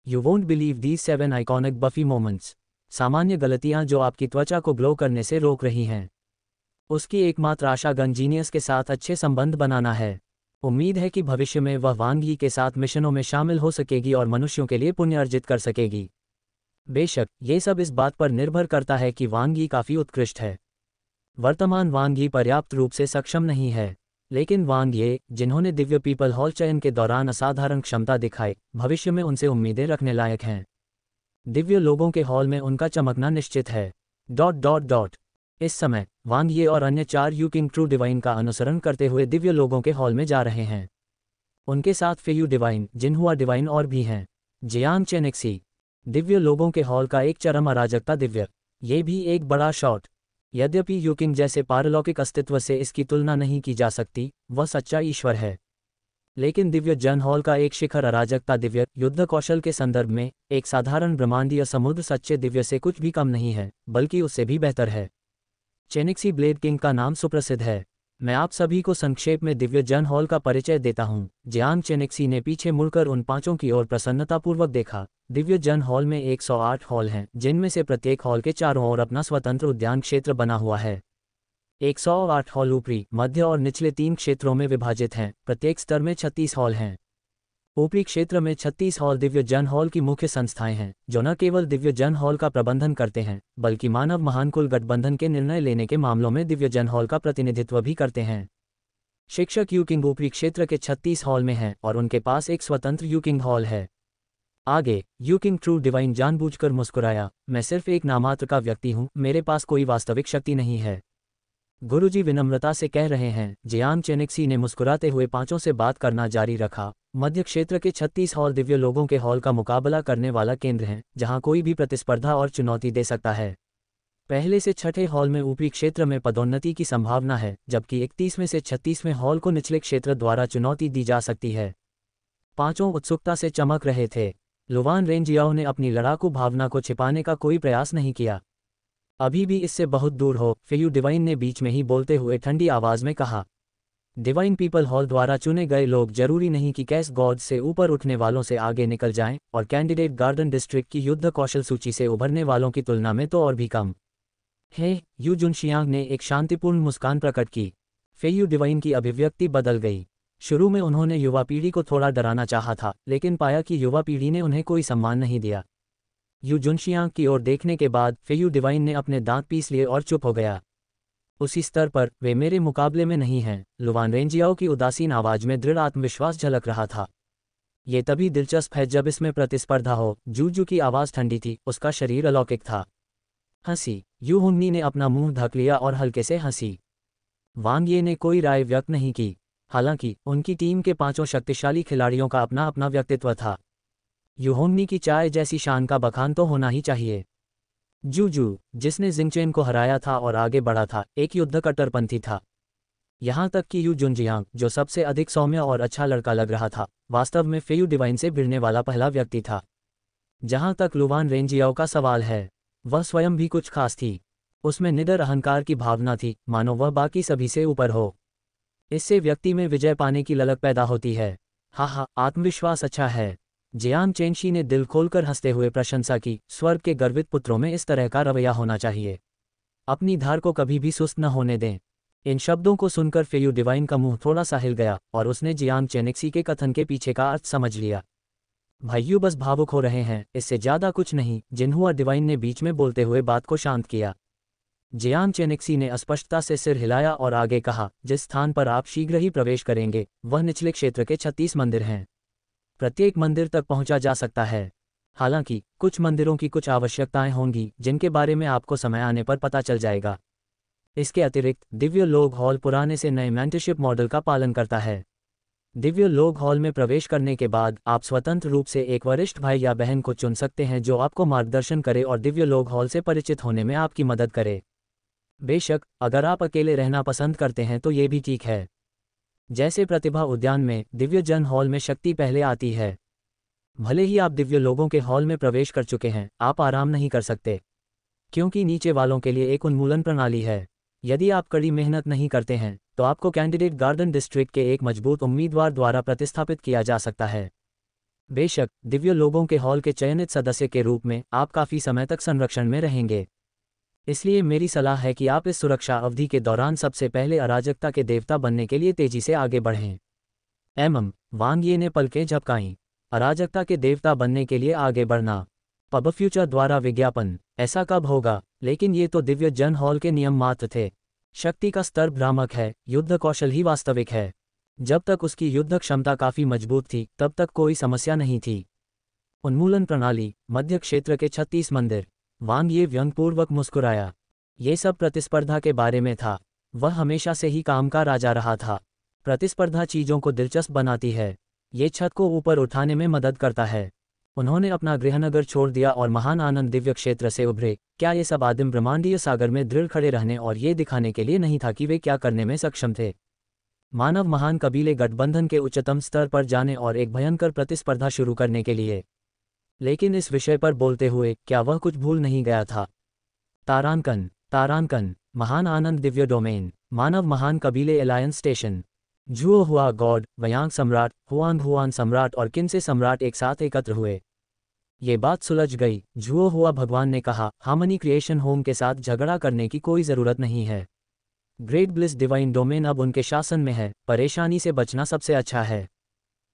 You won't believe these 7 iconic buffy moments. सामान्य गलतियां जो आपकी त्वचा को ग्लो करने से रोक रही हैं। उसकी एकमात्र आशा गन जीनियस के साथ अच्छे संबंध बनाना है। उम्मीद है कि भविष्य में वह वांग यी के साथ मिशनों में शामिल हो सकेगी और मनुष्यों के लिए पुण्य अर्जित कर सकेगी। बेशक, ये सब इस बात पर निर्भर करता है कि वांग यी काफ़ी उत्कृष्ट है। वर्तमान वांग यी पर्याप्त रूप से सक्षम नहीं है, लेकिन वांग ये, जिन्होंने दिव्य पीपल हॉल चयन के दौरान असाधारण क्षमता दिखाई, भविष्य में उनसे उम्मीदें रखने लायक हैं। दिव्य लोगों के हॉल में उनका चमकना निश्चित है। ... इस समय वांग ये और अन्य 4 यू किंग ट्रू डिवाइन का अनुसरण करते हुए दिव्य लोगों के हॉल में जा रहे हैं। उनके साथ फेयू डिवाइन, जिनहुआ डिवाइन और भी हैं। जियांग चेनेक्सी, दिव्य लोगों के हॉल का एक चरम अराजकता दिव्य। ये भी एक बड़ा शॉट। यद्यपि यूकिंग जैसे पारलौकिक अस्तित्व से इसकी तुलना नहीं की जा सकती, वह सच्चा ईश्वर है। लेकिन दिव्य जन हॉल का एक शिखर अराजकता दिव्य युद्ध कौशल के संदर्भ में एक साधारण ब्रह्मांडीय समुद्र सच्चे दिव्य से कुछ भी कम नहीं है, बल्कि उससे भी बेहतर है। चेनिक्सी ब्लेड किंग का नाम सुप्रसिद्ध है। मैं आप सभी को संक्षेप में दिव्य जन हॉल का परिचय देता हूँ। जियांग चेनिक्सी ने पीछे मुड़कर उन पांचों की ओर प्रसन्नतापूर्वक देखा। दिव्य जन हॉल में 108 हॉल हैं, जिनमें से प्रत्येक हॉल के चारों ओर अपना स्वतंत्र उद्यान क्षेत्र बना हुआ है। 108 हॉल ऊपरी, मध्य और निचले 3 क्षेत्रों में विभाजित हैं। प्रत्येक स्तर में 36 हॉल हैं। ऊपरी क्षेत्र में 36 हॉल दिव्य जन हॉल की मुख्य संस्थाएं हैं, जो न केवल दिव्य जन हॉल का प्रबंधन करते हैं, बल्कि मानव महानकुल गठबंधन के निर्णय लेने के मामलों में दिव्य जन हॉल का प्रतिनिधित्व भी करते हैं। शिक्षक यूकिंग ऊपरी क्षेत्र के 36 हॉल में हैं और उनके पास एक स्वतंत्र यूकिंग हॉल है। आगे यूकिंग ट्रू डिवाइन जानबूझकर मुस्कुराया, मैं सिर्फ एक नामात्र का व्यक्ति हूँ, मेरे पास कोई वास्तविक शक्ति नहीं है। गुरुजी विनम्रता से कह रहे हैं। जियांग चेनिक्सी ने मुस्कुराते हुए पांचों से बात करना जारी रखा। मध्य क्षेत्र के 36 हॉल दिव्य लोगों के हॉल का मुकाबला करने वाला केंद्र हैं, जहां कोई भी प्रतिस्पर्धा और चुनौती दे सकता है। पहले से छठे हॉल में ऊपरी क्षेत्र में पदोन्नति की संभावना है, जबकि 31वें से 36वें हॉल को निचले क्षेत्र द्वारा चुनौती दी जा सकती है। पांचों उत्सुकता से चमक रहे थे। लुवान रेंजियाओ ने अपनी लड़ाकू भावना को छिपाने का कोई प्रयास नहीं किया। अभी भी इससे बहुत दूर हो, फेयू डिवाइन ने बीच में ही बोलते हुए ठंडी आवाज में कहा। डिवाइन पीपल हॉल द्वारा चुने गए लोग जरूरी नहीं कि कैस गॉड से ऊपर उठने वालों से आगे निकल जाएं, और कैंडिडेट गार्डन डिस्ट्रिक्ट की युद्ध कौशल सूची से उभरने वालों की तुलना में तो और भी कम है। यू जुनशियांग ने एक शांतिपूर्ण मुस्कान प्रकट की। फेयू डिवाइन की अभिव्यक्ति बदल गई। शुरू में उन्होंने युवा पीढ़ी को थोड़ा डराना चाहा था, लेकिन पाया कि युवा पीढ़ी ने उन्हें कोई सम्मान नहीं दिया। यू जुनशियांग की ओर देखने के बाद फेयू डिवाइन ने अपने दांत पीस लिए और चुप हो गया। उसी स्तर पर वे मेरे मुकाबले में नहीं हैं। लुवान रेंजियाओ की उदासीन आवाज में दृढ़ आत्मविश्वास झलक रहा था। ये तभी दिलचस्प है जब इसमें प्रतिस्पर्धा हो। जूजू की आवाज ठंडी थी, उसका शरीर अलौकिक था। हंसी। यू हुन्नी ने अपना मुंह ढक लिया और हल्के से हंसी। वांग ये ने कोई राय व्यक्त नहीं की। हालांकि उनकी टीम के पांचों शक्तिशाली खिलाड़ियों का अपना अपना व्यक्तित्व था। यूहोन्नी की चाय जैसी शान का बखान तो होना ही चाहिए। जूजू, जिसने जिंगचेन को हराया था और आगे बढ़ा था, एक युद्ध कट्टरपंथी था। यहां तक कि यू जुनजियांग, जो सबसे अधिक सौम्य और अच्छा लड़का लग रहा था, वास्तव में फेयू डिवाइन से भिड़ने वाला पहला व्यक्ति था। जहां तक लुवान रेंजियाओ का सवाल है, वह स्वयं भी कुछ खास थी। उसमें निडर अहंकार की भावना थी, मानो वह बाकी सभी से ऊपर हो। इससे व्यक्ति में विजय पाने की ललक पैदा होती है। हाँ, आत्मविश्वास अच्छा है। जियांग चेंशी ने दिल खोलकर हंसते हुए प्रशंसा की। स्वर्ग के गर्वित पुत्रों में इस तरह का रवैया होना चाहिए। अपनी धार को कभी भी सुस्त न होने दें। इन शब्दों को सुनकर फेयू डिवाइन का मुंह थोड़ा सा हिल गया और उसने जियांग चेनिक्सी के कथन के पीछे का अर्थ समझ लिया। भाइयों, बस भावुक हो रहे हैं, इससे ज्यादा कुछ नहीं। जिन्हुआ डिवाइन ने बीच में बोलते हुए बात को शांत किया। जियांग चेनिक्सी ने स्पष्टता से सिर हिलाया और आगे कहा, जिस स्थान पर आप शीघ्र ही प्रवेश करेंगे, वह निचले क्षेत्र के 36 मंदिर हैं। प्रत्येक मंदिर तक पहुंचा जा सकता है। हालांकि कुछ मंदिरों की कुछ आवश्यकताएं होंगी, जिनके बारे में आपको समय आने पर पता चल जाएगा। इसके अतिरिक्त दिव्य लोग हॉल पुराने से नए मेंटरशिप मॉडल का पालन करता है। दिव्य लोग हॉल में प्रवेश करने के बाद आप स्वतंत्र रूप से एक वरिष्ठ भाई या बहन को चुन सकते हैं, जो आपको मार्गदर्शन करे और दिव्य लोग हॉल से परिचित होने में आपकी मदद करे। बेशक, अगर आप अकेले रहना पसंद करते हैं तो ये भी ठीक है। जैसे प्रतिभा उद्यान में, दिव्य जन हॉल में शक्ति पहले आती है। भले ही आप दिव्य लोगों के हॉल में प्रवेश कर चुके हैं, आप आराम नहीं कर सकते, क्योंकि नीचे वालों के लिए एक उन्मूलन प्रणाली है। यदि आप कड़ी मेहनत नहीं करते हैं, तो आपको कैंडिडेट गार्डन डिस्ट्रिक्ट के एक मजबूत उम्मीदवार द्वारा प्रतिस्थापित किया जा सकता है। बेशक, दिव्य लोगों के हॉल के चयनित सदस्य के रूप में आप काफ़ी समय तक संरक्षण में रहेंगे। इसलिए मेरी सलाह है कि आप इस सुरक्षा अवधि के दौरान सबसे पहले अराजकता के देवता बनने के लिए तेजी से आगे बढ़ें। वांग ये ने पलकें झपकाईं। अराजकता के देवता बनने के लिए आगे बढ़ना। पब फ्यूचर द्वारा विज्ञापन। ऐसा कब होगा? लेकिन ये तो दिव्य जन हॉल के नियम मात्र थे। शक्ति का स्तर भ्रामक है, युद्ध कौशल ही वास्तविक है। जब तक उसकी युद्ध क्षमता काफ़ी मजबूत थी, तब तक कोई समस्या नहीं थी। उन्मूलन प्रणाली, मध्य क्षेत्र के 36 मंदिर। वांग ये व्यंग्यपूर्वक मुस्कुराया। ये सब प्रतिस्पर्धा के बारे में था। वह हमेशा से ही काम का राजा रहा था। प्रतिस्पर्धा चीज़ों को दिलचस्प बनाती है। ये छत को ऊपर उठाने में मदद करता है। उन्होंने अपना गृहनगर छोड़ दिया और महान आनंद दिव्य क्षेत्र से उभरे। क्या ये सब आदिम ब्रह्मांडीय सागर में दृढ़ खड़े रहने और ये दिखाने के लिए नहीं था कि वे क्या करने में सक्षम थे? मानव महान कबीले गठबंधन के उच्चतम स्तर पर जाने और एक भयंकर प्रतिस्पर्धा शुरू करने के लिए। लेकिन इस विषय पर बोलते हुए क्या वह कुछ भूल नहीं गया था? तारांकन, महान आनंद दिव्य डोमेन, मानव महान कबीले एलायंस स्टेशन, जुओ हुआ गॉड, वयांग सम्राट, हुआन सम्राट और किनसे सम्राट एक साथ एकत्र हुए। ये बात सुलझ गई। जुओ हुआ भगवान ने कहा, हार्मनी क्रिएशन होम के साथ झगड़ा करने की कोई ज़रूरत नहीं है। ग्रेट ब्लिस डिवाइन डोमेन अब उनके शासन में है, परेशानी से बचना सबसे अच्छा है।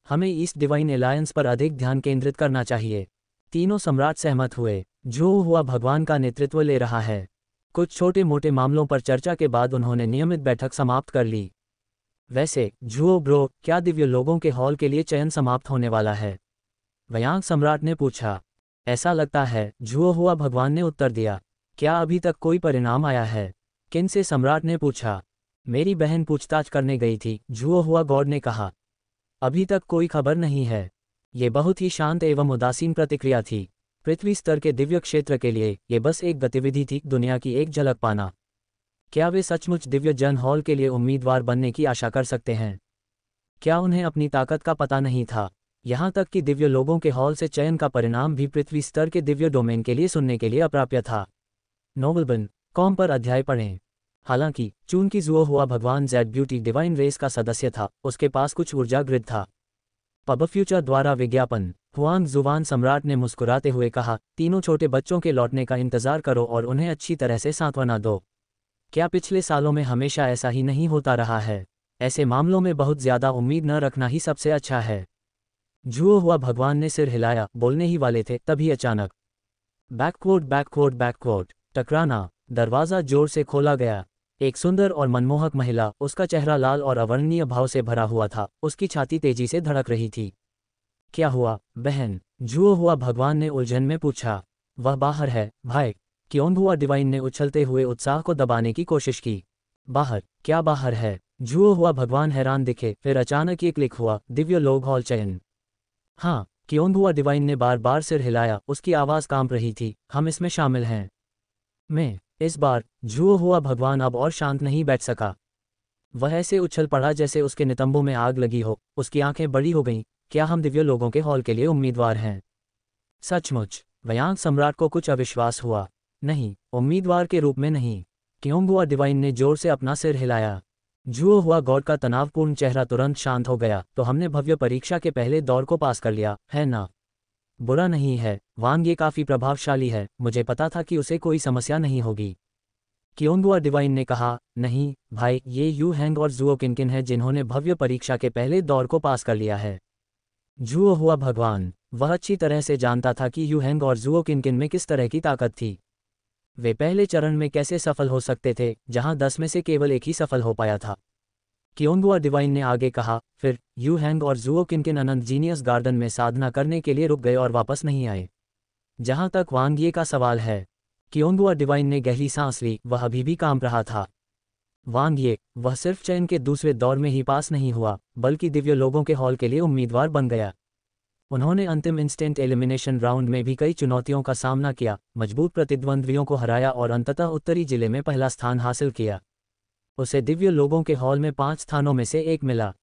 हमें ईस्ट डिवाइन एलायंस पर अधिक ध्यान केंद्रित करना चाहिए। तीनों सम्राट सहमत हुए। जुओ हुआ भगवान का नेतृत्व ले रहा है। कुछ छोटे मोटे मामलों पर चर्चा के बाद उन्होंने नियमित बैठक समाप्त कर ली। वैसे जुओ ब्रो, क्या दिव्य लोगों के हॉल के लिए चयन समाप्त होने वाला है? वयांग सम्राट ने पूछा। ऐसा लगता है, जुओ हुआ भगवान ने उत्तर दिया। क्या अभी तक कोई परिणाम आया है? किनसे सम्राट ने पूछा। मेरी बहन पूछताछ करने गई थी, जुओ हुआ गॉड ने कहा। अभी तक कोई खबर नहीं है। ये बहुत ही शांत एवं उदासीन प्रतिक्रिया थी। पृथ्वी स्तर के दिव्य क्षेत्र के लिए ये बस एक गतिविधि थी, दुनिया की एक झलक पाना। क्या वे सचमुच दिव्य जन हॉल के लिए उम्मीदवार बनने की आशा कर सकते हैं? क्या उन्हें अपनी ताकत का पता नहीं था? यहाँ तक कि दिव्य लोगों के हॉल से चयन का परिणाम भी पृथ्वी स्तर के दिव्य डोमेन के लिए सुनने के लिए अप्राप्य था। नोबलबन कॉम पर अध्याय पढ़ें। हालांकि चूंकि जुओ हुआ भगवान जेड ब्यूटी डिवाइन रेस का सदस्य था, उसके पास कुछ ऊर्जा ग्रिड था। पब फ्यूचर द्वारा विज्ञापन। हुआंग जुवान सम्राट ने मुस्कुराते हुए कहा, तीनों छोटे बच्चों के लौटने का इंतजार करो और उन्हें अच्छी तरह से सांत्वना दो। क्या पिछले सालों में हमेशा ऐसा ही नहीं होता रहा है? ऐसे मामलों में बहुत ज्यादा उम्मीद न रखना ही सबसे अच्छा है। जुओ हुआ भगवान ने सिर हिलाया, बोलने ही वाले थे, तभी अचानक बैकवर्ड टकराना। दरवाज़ा जोर से खोला गया। एक सुंदर और मनमोहक महिला, उसका चेहरा लाल और अवर्णनीय भाव से भरा हुआ था, उसकी छाती तेजी से धड़क रही थी। क्या हुआ, बहन? जुओ हुआ भगवान ने उलझन में पूछा। वह बाहर है, भाई। क्यों हुआ डिवाइन ने उछलते हुए उत्साह को दबाने की कोशिश की। बाहर? क्या बाहर है? जुओ हुआ भगवान हैरान दिखे, फिर अचानक ये क्लिक हुआ, दिव्य लोग हॉल चयन। हाँ, क्यों हुआ डिवाइन ने बार बार सिर हिलाया, उसकी आवाज़ कांप रही थी। हम इसमें शामिल हैं। मैं। इस बार जुओ हुआ भगवान अब और शांत नहीं बैठ सका। वह ऐसे उछल पड़ा जैसे उसके नितंबों में आग लगी हो। उसकी आंखें बड़ी हो गईं। क्या हम दिव्य लोगों के हॉल के लिए उम्मीदवार हैं? सचमुच? वयांग सम्राट को कुछ अविश्वास हुआ। नहीं, उम्मीदवार के रूप में नहीं। क्यों हुआ डिवाइन ने जोर से अपना सिर हिलाया। जुओ हुआ गॉड का तनावपूर्ण चेहरा तुरंत शांत हो गया। तो हमने भव्य परीक्षा के पहले दौर को पास कर लिया, है ना? बुरा नहीं है, वांग, ये काफ़ी प्रभावशाली है। मुझे पता था कि उसे कोई समस्या नहीं होगी। क्योंगुआ डिवाइन ने कहा, नहीं भाई, ये यू हैंग और जुओ किनकिन है जिन्होंने भव्य परीक्षा के पहले दौर को पास कर लिया है। जुओ हुआ भगवान। वह अच्छी तरह से जानता था कि यू हैंग और जुओ किनकिन में किस तरह की ताकत थी। वे पहले चरण में कैसे सफल हो सकते थे, जहां 10 में से केवल एक ही सफल हो पाया था। क्योंगुआ डिवाइन ने आगे कहा, फिर यू हैंग और जुओ किनकिन अनंत जीनियस गार्डन में साधना करने के लिए रुक गए और वापस नहीं आए। जहां तक वांग ये का सवाल है। क्योंगुआ डिवाइन ने गहरी सांस ली, वह अभी भी कांप रहा था। वांग ये, वह सिर्फ चयन के दूसरे दौर में ही पास नहीं हुआ, बल्कि दिव्य लोगों के हॉल के लिए उम्मीदवार बन गया। उन्होंने अंतिम इंस्टेंट एलिमिनेशन राउंड में भी कई चुनौतियों का सामना किया, मजबूत प्रतिद्वंद्वियों को हराया और अंततः उत्तरी जिले में पहला स्थान हासिल किया। उसे दिव्य लोगों के हॉल में 5 स्थानों में से एक मिला।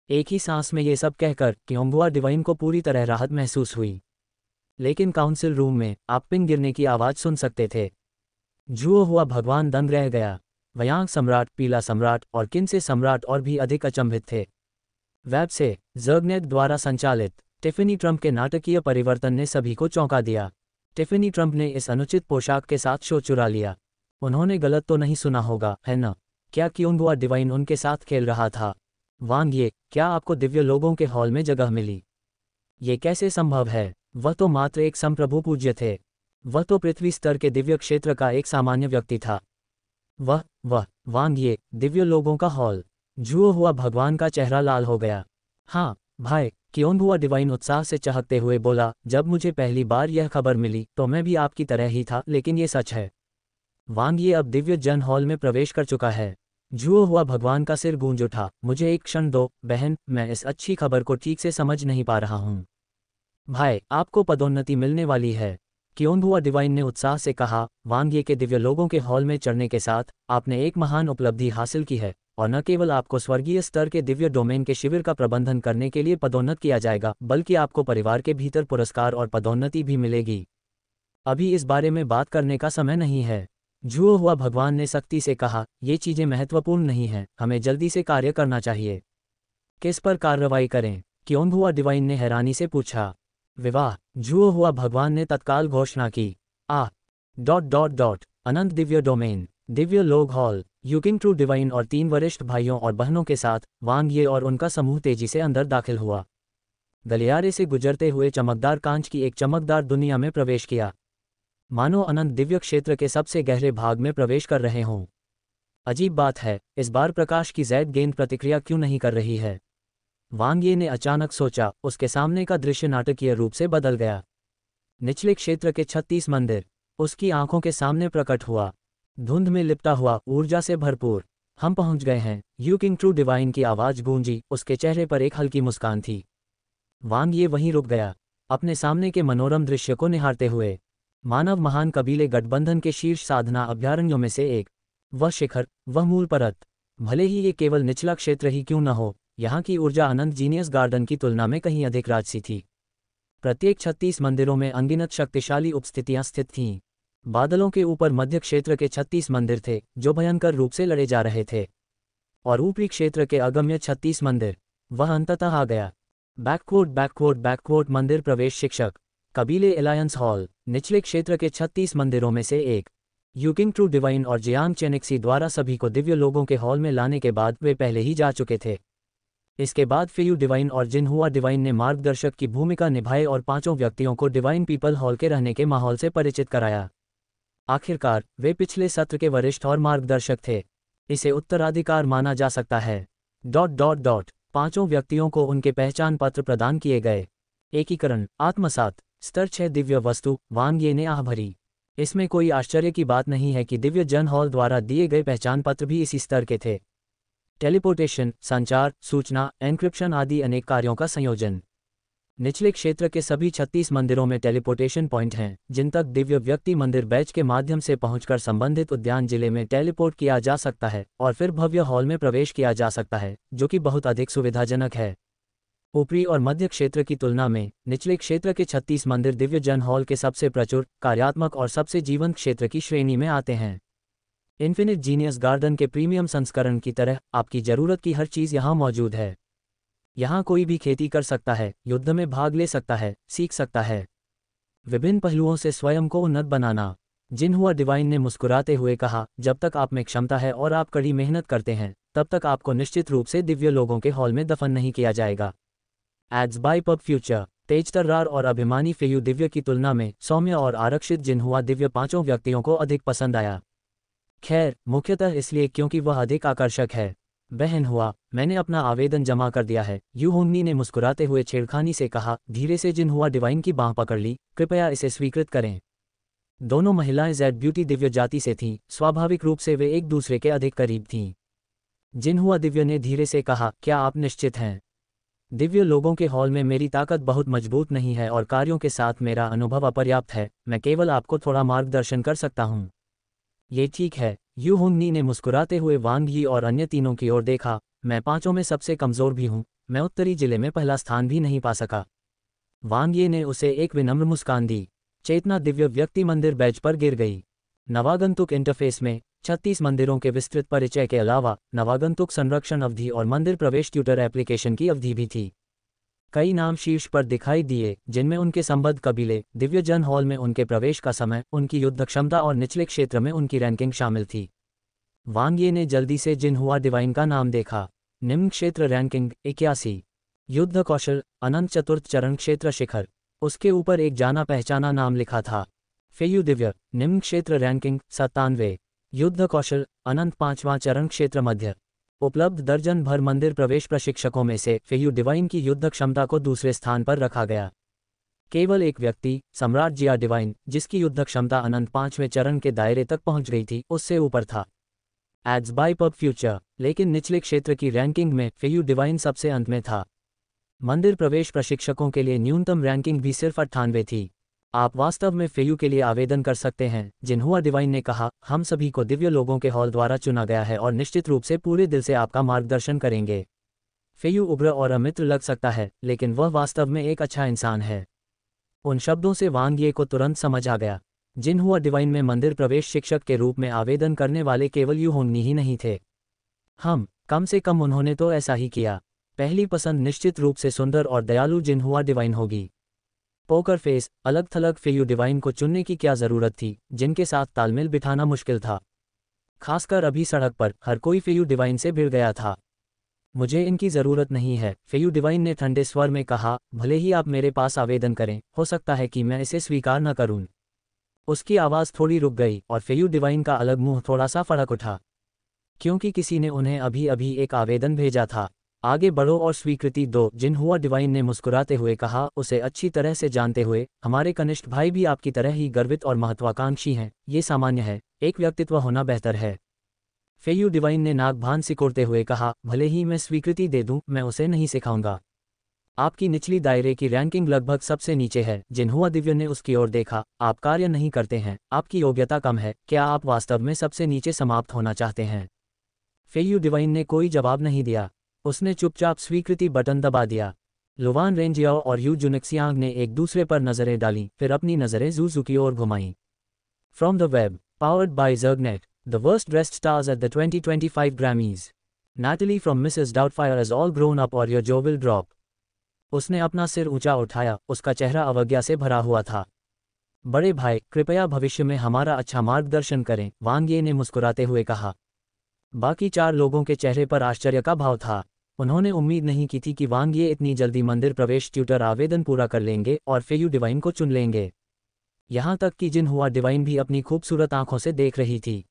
एक ही सांस में ये सब कहकर क्योंगुआ डिवाइन को पूरी तरह राहत महसूस हुई। लेकिन काउंसिल रूम में आप पिन गिरने की आवाज़ सुन सकते थे। जुओ हुआ भगवान दंग रह गया। वयांग सम्राट, पीला सम्राट और किनसे सम्राट और भी अधिक अचंभित थे। वेब से ज़र्गनेट द्वारा संचालित टिफ़नी ट्रंप के नाटकीय परिवर्तन ने सभी को चौंका दिया। टिफ़नी ट्रंप ने इस अनुचित पोशाक के साथ शो चुरा लिया। उन्होंने गलत तो नहीं सुना होगा, है ना? क्या क्योंगुआ डिवाइन उनके साथ खेल रहा था? वांग ये, क्या आपको दिव्य लोगों के हॉल में जगह मिली? ये कैसे संभव है? वह तो मात्र एक संप्रभु पूज्य थे। वह तो पृथ्वी स्तर के दिव्य क्षेत्र का एक सामान्य व्यक्ति था। वह वांग ये, दिव्य लोगों का हॉल। जुओ हुआ भगवान का चेहरा लाल हो गया। हाँ भाई, क्योंगुआ डिवाइन उत्साह से चहकते हुए बोला, जब मुझे पहली बार यह खबर मिली तो मैं भी आपकी तरह ही था, लेकिन ये सच है। वांग ये अब दिव्य जन हॉल में प्रवेश कर चुका है। जुओ हुआ भगवान का सिर गूंज उठा। मुझे एक क्षण दो, बहन, मैं इस अच्छी खबर को ठीक से समझ नहीं पा रहा हूँ। भाई, आपको पदोन्नति मिलने वाली है, क्योंधुआ डिवाइन ने उत्साह से कहा। वांग ये के दिव्य लोगों के हॉल में चढ़ने के साथ आपने एक महान उपलब्धि हासिल की है, और न केवल आपको स्वर्गीय स्तर के दिव्य डोमेन के शिविर का प्रबंधन करने के लिए पदोन्नत किया जाएगा, बल्कि आपको परिवार के भीतर पुरस्कार और पदोन्नति भी मिलेगी। अभी इस बारे में बात करने का समय नहीं है, झुओ हुआ भगवान ने सख्ती से कहा। ये चीजें महत्वपूर्ण नहीं हैं, हमें जल्दी से कार्य करना चाहिए। किस पर कार्रवाई करें? क्योंधुआ डिवाइन ने हैरानी से पूछा। विवाह, झुओ हुआ भगवान ने तत्काल घोषणा की। अनंत दिव्य डोमेन, दिव्य लोग हॉल। यूकिंग ट्रू डिवाइन और 3 वरिष्ठ भाइयों और बहनों के साथ वांग ये और उनका समूह तेजी से अंदर दाखिल हुआ। गलियारे से गुजरते हुए चमकदार कांच की एक चमकदार दुनिया में प्रवेश किया, मानो अनंत दिव्य क्षेत्र के सबसे गहरे भाग में प्रवेश कर रहे हों। अजीब बात है, इस बार प्रकाश की जैद गेंद प्रतिक्रिया क्यों नहीं कर रही है? वांग ये ने अचानक सोचा। उसके सामने का दृश्य नाटकीय रूप से बदल गया। निचले क्षेत्र के 36 मंदिर उसकी आंखों के सामने प्रकट हुआ, धुंध में लिपटा हुआ, ऊर्जा से भरपूर। हम पहुंच गए हैं, यू किंग ट्रू डिवाइन की आवाज गूंजी। उसके चेहरे पर एक हल्की मुस्कान थी। वांग ये वहीं रुक गया, अपने सामने के मनोरम दृश्य को निहारते हुए। मानव महान कबीले गठबंधन के शीर्ष साधना अभ्यारण्यों में से एक, वह शिखर, वह मूल परत। भले ही ये केवल निचला क्षेत्र ही क्यों न हो, यहाँ की ऊर्जा अनंत जीनियस गार्डन की तुलना में कहीं अधिक राजसी थी। प्रत्येक 36 मंदिरों में अनगिनत शक्तिशाली उपस्थितियां स्थित थीं। बादलों के ऊपर मध्य क्षेत्र के 36 मंदिर थे, जो भयंकर रूप से लड़े जा रहे थे, और ऊपरी क्षेत्र के अगम्य 36 मंदिर। वह अंततः आ गया। बैकवर्ड मंदिर प्रवेश शिक्षक, कबीले एलायंस हॉल। निचले क्षेत्र के 36 मंदिरों में से एक। यूकिंग ट्रू डिवाइन और जियांग चेनिक्सी द्वारा सभी को दिव्य लोगों के हॉल में लाने के बाद वे पहले ही जा चुके थे। इसके बाद फेयू डिवाइन और जिनहुआ डिवाइन ने मार्गदर्शक की भूमिका निभाई और 5 व्यक्तियों को डिवाइन पीपल हॉल के रहने के माहौल से परिचित कराया। आखिरकार वे पिछले सत्र के वरिष्ठ और मार्गदर्शक थे। इसे उत्तराधिकार माना जा सकता है। 5 व्यक्तियों को उनके पहचान पत्र प्रदान किए गए। एकीकरण, आत्मसात, स्तर 6 दिव्य वस्तु। वांग ये ने आह भरी। इसमें कोई आश्चर्य की बात नहीं है कि दिव्य जन हॉल द्वारा दिए गए पहचान पत्र भी इसी स्तर के थे। टेलीपोर्टेशन, संचार, सूचना, एन्क्रिप्शन आदि अनेक कार्यों का संयोजन। निचले क्षेत्र के सभी 36 मंदिरों में टेलीपोर्टेशन पॉइंट हैं, जिन तक दिव्य व्यक्ति मंदिर बैच के माध्यम से पहुंचकर संबंधित उद्यान जिले में टेलीपोर्ट किया जा सकता है और फिर भव्य हॉल में प्रवेश किया जा सकता है, जो कि बहुत अधिक सुविधाजनक है। ऊपरी और मध्य क्षेत्र की तुलना में निचले क्षेत्र के 36 मंदिर दिव्य जन हॉल के सबसे प्रचुर, कार्यात्मक और सबसे जीवंत क्षेत्र की श्रेणी में आते हैं। इन्फिनिट जीनियस गार्डन के प्रीमियम संस्करण की तरह आपकी जरूरत की हर चीज़ यहाँ मौजूद है। यहाँ कोई भी खेती कर सकता है, युद्ध में भाग ले सकता है, सीख सकता है। विभिन्न पहलुओं से स्वयं को उन्नत बनाना। जिनहुआ डिवाइन ने मुस्कुराते हुए कहा, जब तक आप में क्षमता है और आप कड़ी मेहनत करते हैं, तब तक आपको निश्चित रूप से दिव्य लोगों के हॉल में दफन नहीं किया जाएगा। Ads by pub Future. तेजतर्रार और अभिमानी फेयू दिव्य की तुलना में सौम्य और आरक्षित जिनहुआ दिव्य 5 व्यक्तियों को अधिक पसंद आया। खैर, मुख्यतः इसलिए क्योंकि वह अधिक आकर्षक है। बहन हुआ, मैंने अपना आवेदन जमा कर दिया है, यू होंगनी ने मुस्कुराते हुए छेड़खानी से कहा। धीरे से जिनहुआ डिवाइन की बांह पकड़ ली। कृपया इसे स्वीकृत करें। दोनों महिलाएं जेड ब्यूटी दिव्य जाति से थीं, स्वाभाविक रूप से वे एक दूसरे के अधिक करीब थीं। जिनहुआ दिव्य ने धीरे से कहा, क्या आप निश्चित हैं? दिव्य लोगों के हॉल में मेरी ताकत बहुत मजबूत नहीं है और कार्यों के साथ मेरा अनुभव अपर्याप्त है। मैं केवल आपको थोड़ा मार्गदर्शन कर सकता हूँ। ये ठीक है, यू होंगनी ने मुस्कुराते हुए वांग यी और अन्य तीनों की ओर देखा। मैं 5 में सबसे कमज़ोर भी हूँ, मैं उत्तरी जिले में पहला स्थान भी नहीं पा सका। वांग ये ने उसे एक विनम्र मुस्कान दी। चेतना दिव्य व्यक्ति मंदिर बैच पर गिर गई। नवागंतुक इंटरफेस में 36 मंदिरों के विस्तृत परिचय के अलावा नवागंतुक संरक्षण अवधि और मंदिर प्रवेश ट्यूटर एप्लीकेशन की अवधि भी थी। कई नाम शीर्ष पर दिखाई दिए, जिनमें उनके संबद्ध कबीले, दिव्य जन हॉल में उनके प्रवेश का समय, उनकी युद्ध क्षमता और निचले क्षेत्र में उनकी रैंकिंग शामिल थी। वांग ये ने जल्दी से जिनहुआ डिवाइन का नाम देखा। निम्न क्षेत्र रैंकिंग 81। युद्ध कौशल अनंत चतुर्थ चरण क्षेत्र शिखर। उसके ऊपर एक जाना पहचाना नाम लिखा था, फेयू दिव्य। निम्न क्षेत्र रैंकिंग 97। युद्ध कौशल अनंत 5वां चरण क्षेत्र मध्य। उपलब्ध दर्जन भर मंदिर प्रवेश प्रशिक्षकों में से फेयू डिवाइन की युद्ध क्षमता को दूसरे स्थान पर रखा गया। केवल एक व्यक्ति, सम्राट जिया डिवाइन, जिसकी युद्ध क्षमता अनंत 5वें चरण के दायरे तक पहुंच गई थी, उससे ऊपर था। Ads by pub future. लेकिन निचले क्षेत्र की रैंकिंग में फेयू डिवाइन सबसे अंत में था। मंदिर प्रवेश प्रशिक्षकों के लिए न्यूनतम रैंकिंग भी सिर्फ 98 थी। आप वास्तव में फेयू के लिए आवेदन कर सकते हैं, जिन्हुआ डिवाइन ने कहा। हम सभी को दिव्य लोगों के हॉल द्वारा चुना गया है और निश्चित रूप से पूरे दिल से आपका मार्गदर्शन करेंगे। फेयू उग्र और अमित्र लग सकता है, लेकिन वह वास्तव में एक अच्छा इंसान है। उन शब्दों से वांग ये को तुरंत समझ आ गया। जिन्हुआ डिवाइन में मंदिर प्रवेश शिक्षक के रूप में आवेदन करने वाले केवल यू होंगनी ही नहीं थे। कम से कम उन्होंने तो ऐसा ही किया। पहली पसंद निश्चित रूप से सुंदर और दयालु जिन्हुआ डिवाइन होगी। पोकर फेस, अलग थलग फेयू डिवाइन को चुनने की क्या ज़रूरत थी, जिनके साथ तालमेल बिठाना मुश्किल था। खासकर अभी सड़क पर हर कोई फेयू डिवाइन से भिड़ गया था। मुझे इनकी ज़रूरत नहीं है, फेयू डिवाइन ने ठंडे स्वर में कहा। भले ही आप मेरे पास आवेदन करें, हो सकता है कि मैं इसे स्वीकार न करूं। उसकी आवाज़ थोड़ी रुक गई और फेयू डिवाइन का अलग मुंह थोड़ा सा फड़क उठा, क्योंकि किसी ने उन्हें अभी अभी एक आवेदन भेजा था। आगे बढ़ो और स्वीकृति दो, जिन्हुआ डिवाइन ने मुस्कुराते हुए कहा। उसे अच्छी तरह से जानते हुए, हमारे कनिष्ठ भाई भी आपकी तरह ही गर्वित और महत्वाकांक्षी हैं। ये सामान्य है, एक व्यक्तित्व होना बेहतर है। फेयू डिवाइन ने नाक भान सिकोड़ते हुए कहा। भले ही मैं स्वीकृति दे दूं, मैं उसे नहीं सिखाऊंगा। आपकी निचली दायरे की रैंकिंग लगभग सबसे नीचे है। जिन्हुआ दिव्य ने उसकी ओर देखा। आप कार्य नहीं करते हैं, आपकी योग्यता कम है। क्या आप वास्तव में सबसे नीचे समाप्त होना चाहते हैं? फेयू डिवाइन ने कोई जवाब नहीं दिया। उसने चुपचाप स्वीकृति बटन दबा दिया। लुवान रेंजियाओ और यू जुनिक्सियांग ने एक दूसरे पर नजरें डालीं, फिर अपनी नजरें ज़ुज़ू की ओर घुमाईं। From the web, powered by Zergnet, the worst dressed stars at the 2025 Grammys. Natalie from Mrs Doubtfire is all grown up और योर जो विल ड्रॉप। उसने अपना सिर ऊंचा उठाया, उसका चेहरा अवज्ञा से भरा हुआ था। बड़े भाई, कृपया भविष्य में हमारा अच्छा मार्गदर्शन करें, वांग ये ने मुस्कुराते हुए कहा। बाकी 4 लोगों के चेहरे पर आश्चर्य का भाव था। उन्होंने उम्मीद नहीं की थी कि वांग ये इतनी जल्दी मंदिर प्रवेश ट्यूटर आवेदन पूरा कर लेंगे और फेयू डिवाइन को चुन लेंगे। यहाँ तक कि जिन्हुआ डिवाइन भी अपनी खूबसूरत आंखों से देख रही थी।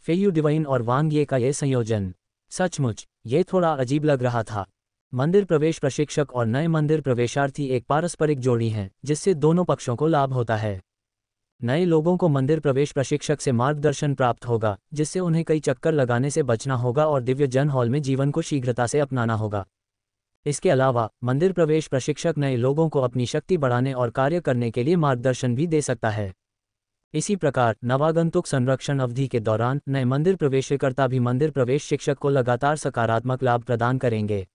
फेयू डिवाइन और वांग ये का ये संयोजन, सचमुच ये थोड़ा अजीब लग रहा था। मंदिर प्रवेश प्रशिक्षक और नए मंदिर प्रवेशार्थी एक पारस्परिक जोड़ी हैं, जिससे दोनों पक्षों को लाभ होता है। नए लोगों को मंदिर प्रवेश प्रशिक्षक से मार्गदर्शन प्राप्त होगा, जिससे उन्हें कई चक्कर लगाने से बचना होगा और दिव्य जन हॉल में जीवन को शीघ्रता से अपनाना होगा। इसके अलावा मंदिर प्रवेश प्रशिक्षक नए लोगों को अपनी शक्ति बढ़ाने और कार्य करने के लिए मार्गदर्शन भी दे सकता है। इसी प्रकार नवागंतुक संरक्षण अवधि के दौरान नए मंदिर प्रवेशकर्ता भी मंदिर प्रवेश शिक्षक को लगातार सकारात्मक लाभ प्रदान करेंगे।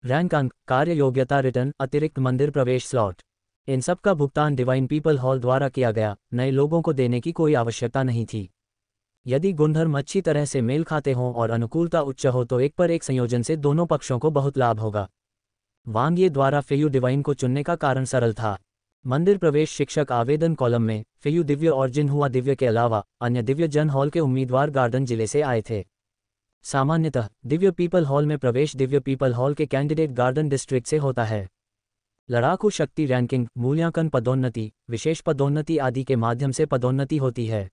रैंक अंक, कार्य योग्यता, रिटर्न, अतिरिक्त मंदिर प्रवेश स्लॉट, इन सब का भुगतान डिवाइन पीपल हॉल द्वारा किया गया। नए लोगों को देने की कोई आवश्यकता नहीं थी। यदि गुणधर्म अच्छी तरह से मेल खाते हों और अनुकूलता उच्च हो तो एक पर एक संयोजन से दोनों पक्षों को बहुत लाभ होगा। वांग ये द्वारा फेयू डिवाइन को चुनने का कारण सरल था। मंदिर प्रवेश शिक्षक आवेदन कॉलम में फेयू दिव्य और जिन्हुआ दिव्य के अलावा अन्य दिव्य जन हॉल के उम्मीदवार गार्डन जिले से आए थे। सामान्यतः दिव्य पीपल हॉल में प्रवेश दिव्य पीपल हॉल के कैंडिडेट गार्डन डिस्ट्रिक्ट से होता है। लड़ाकू शक्ति रैंकिंग, मूल्यांकन, पदोन्नति, विशेष पदोन्नति आदि के माध्यम से पदोन्नति होती है।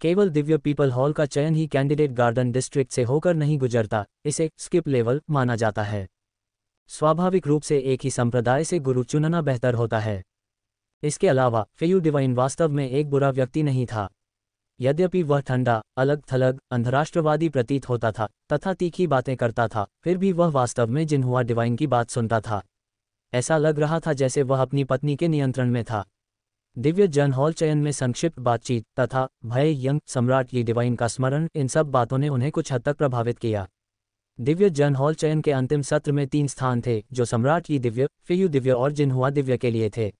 केवल दिव्य पीपल हॉल का चयन ही कैंडिडेट गार्डन डिस्ट्रिक्ट से होकर नहीं गुजरता, इसे स्किप लेवल माना जाता है। स्वाभाविक रूप से एक ही संप्रदाय से गुरु चुनना बेहतर होता है। इसके अलावा फेयू डिवाइन वास्तव में एक बुरा व्यक्ति नहीं था। यद्यपि वह ठंडा, अलग थलग, अंधराष्ट्रवादी प्रतीत होता था तथा तीखी बातें करता था, फिर भी वह वास्तव में जिन्हुआ डिवाइन की बात सुनता था। ऐसा लग रहा था जैसे वह अपनी पत्नी के नियंत्रण में था। दिव्य जन हॉल चयन में संक्षिप्त बातचीत तथा भय यंग सम्राट की डिवाइन का स्मरण, इन सब बातों ने उन्हें कुछ हद तक प्रभावित किया। दिव्य जन हॉल चयन के अंतिम सत्र में 3 स्थान थे, जो सम्राट की दिव्य, फेयू दिव्य और जिन्हुआ दिव्य के लिए थे।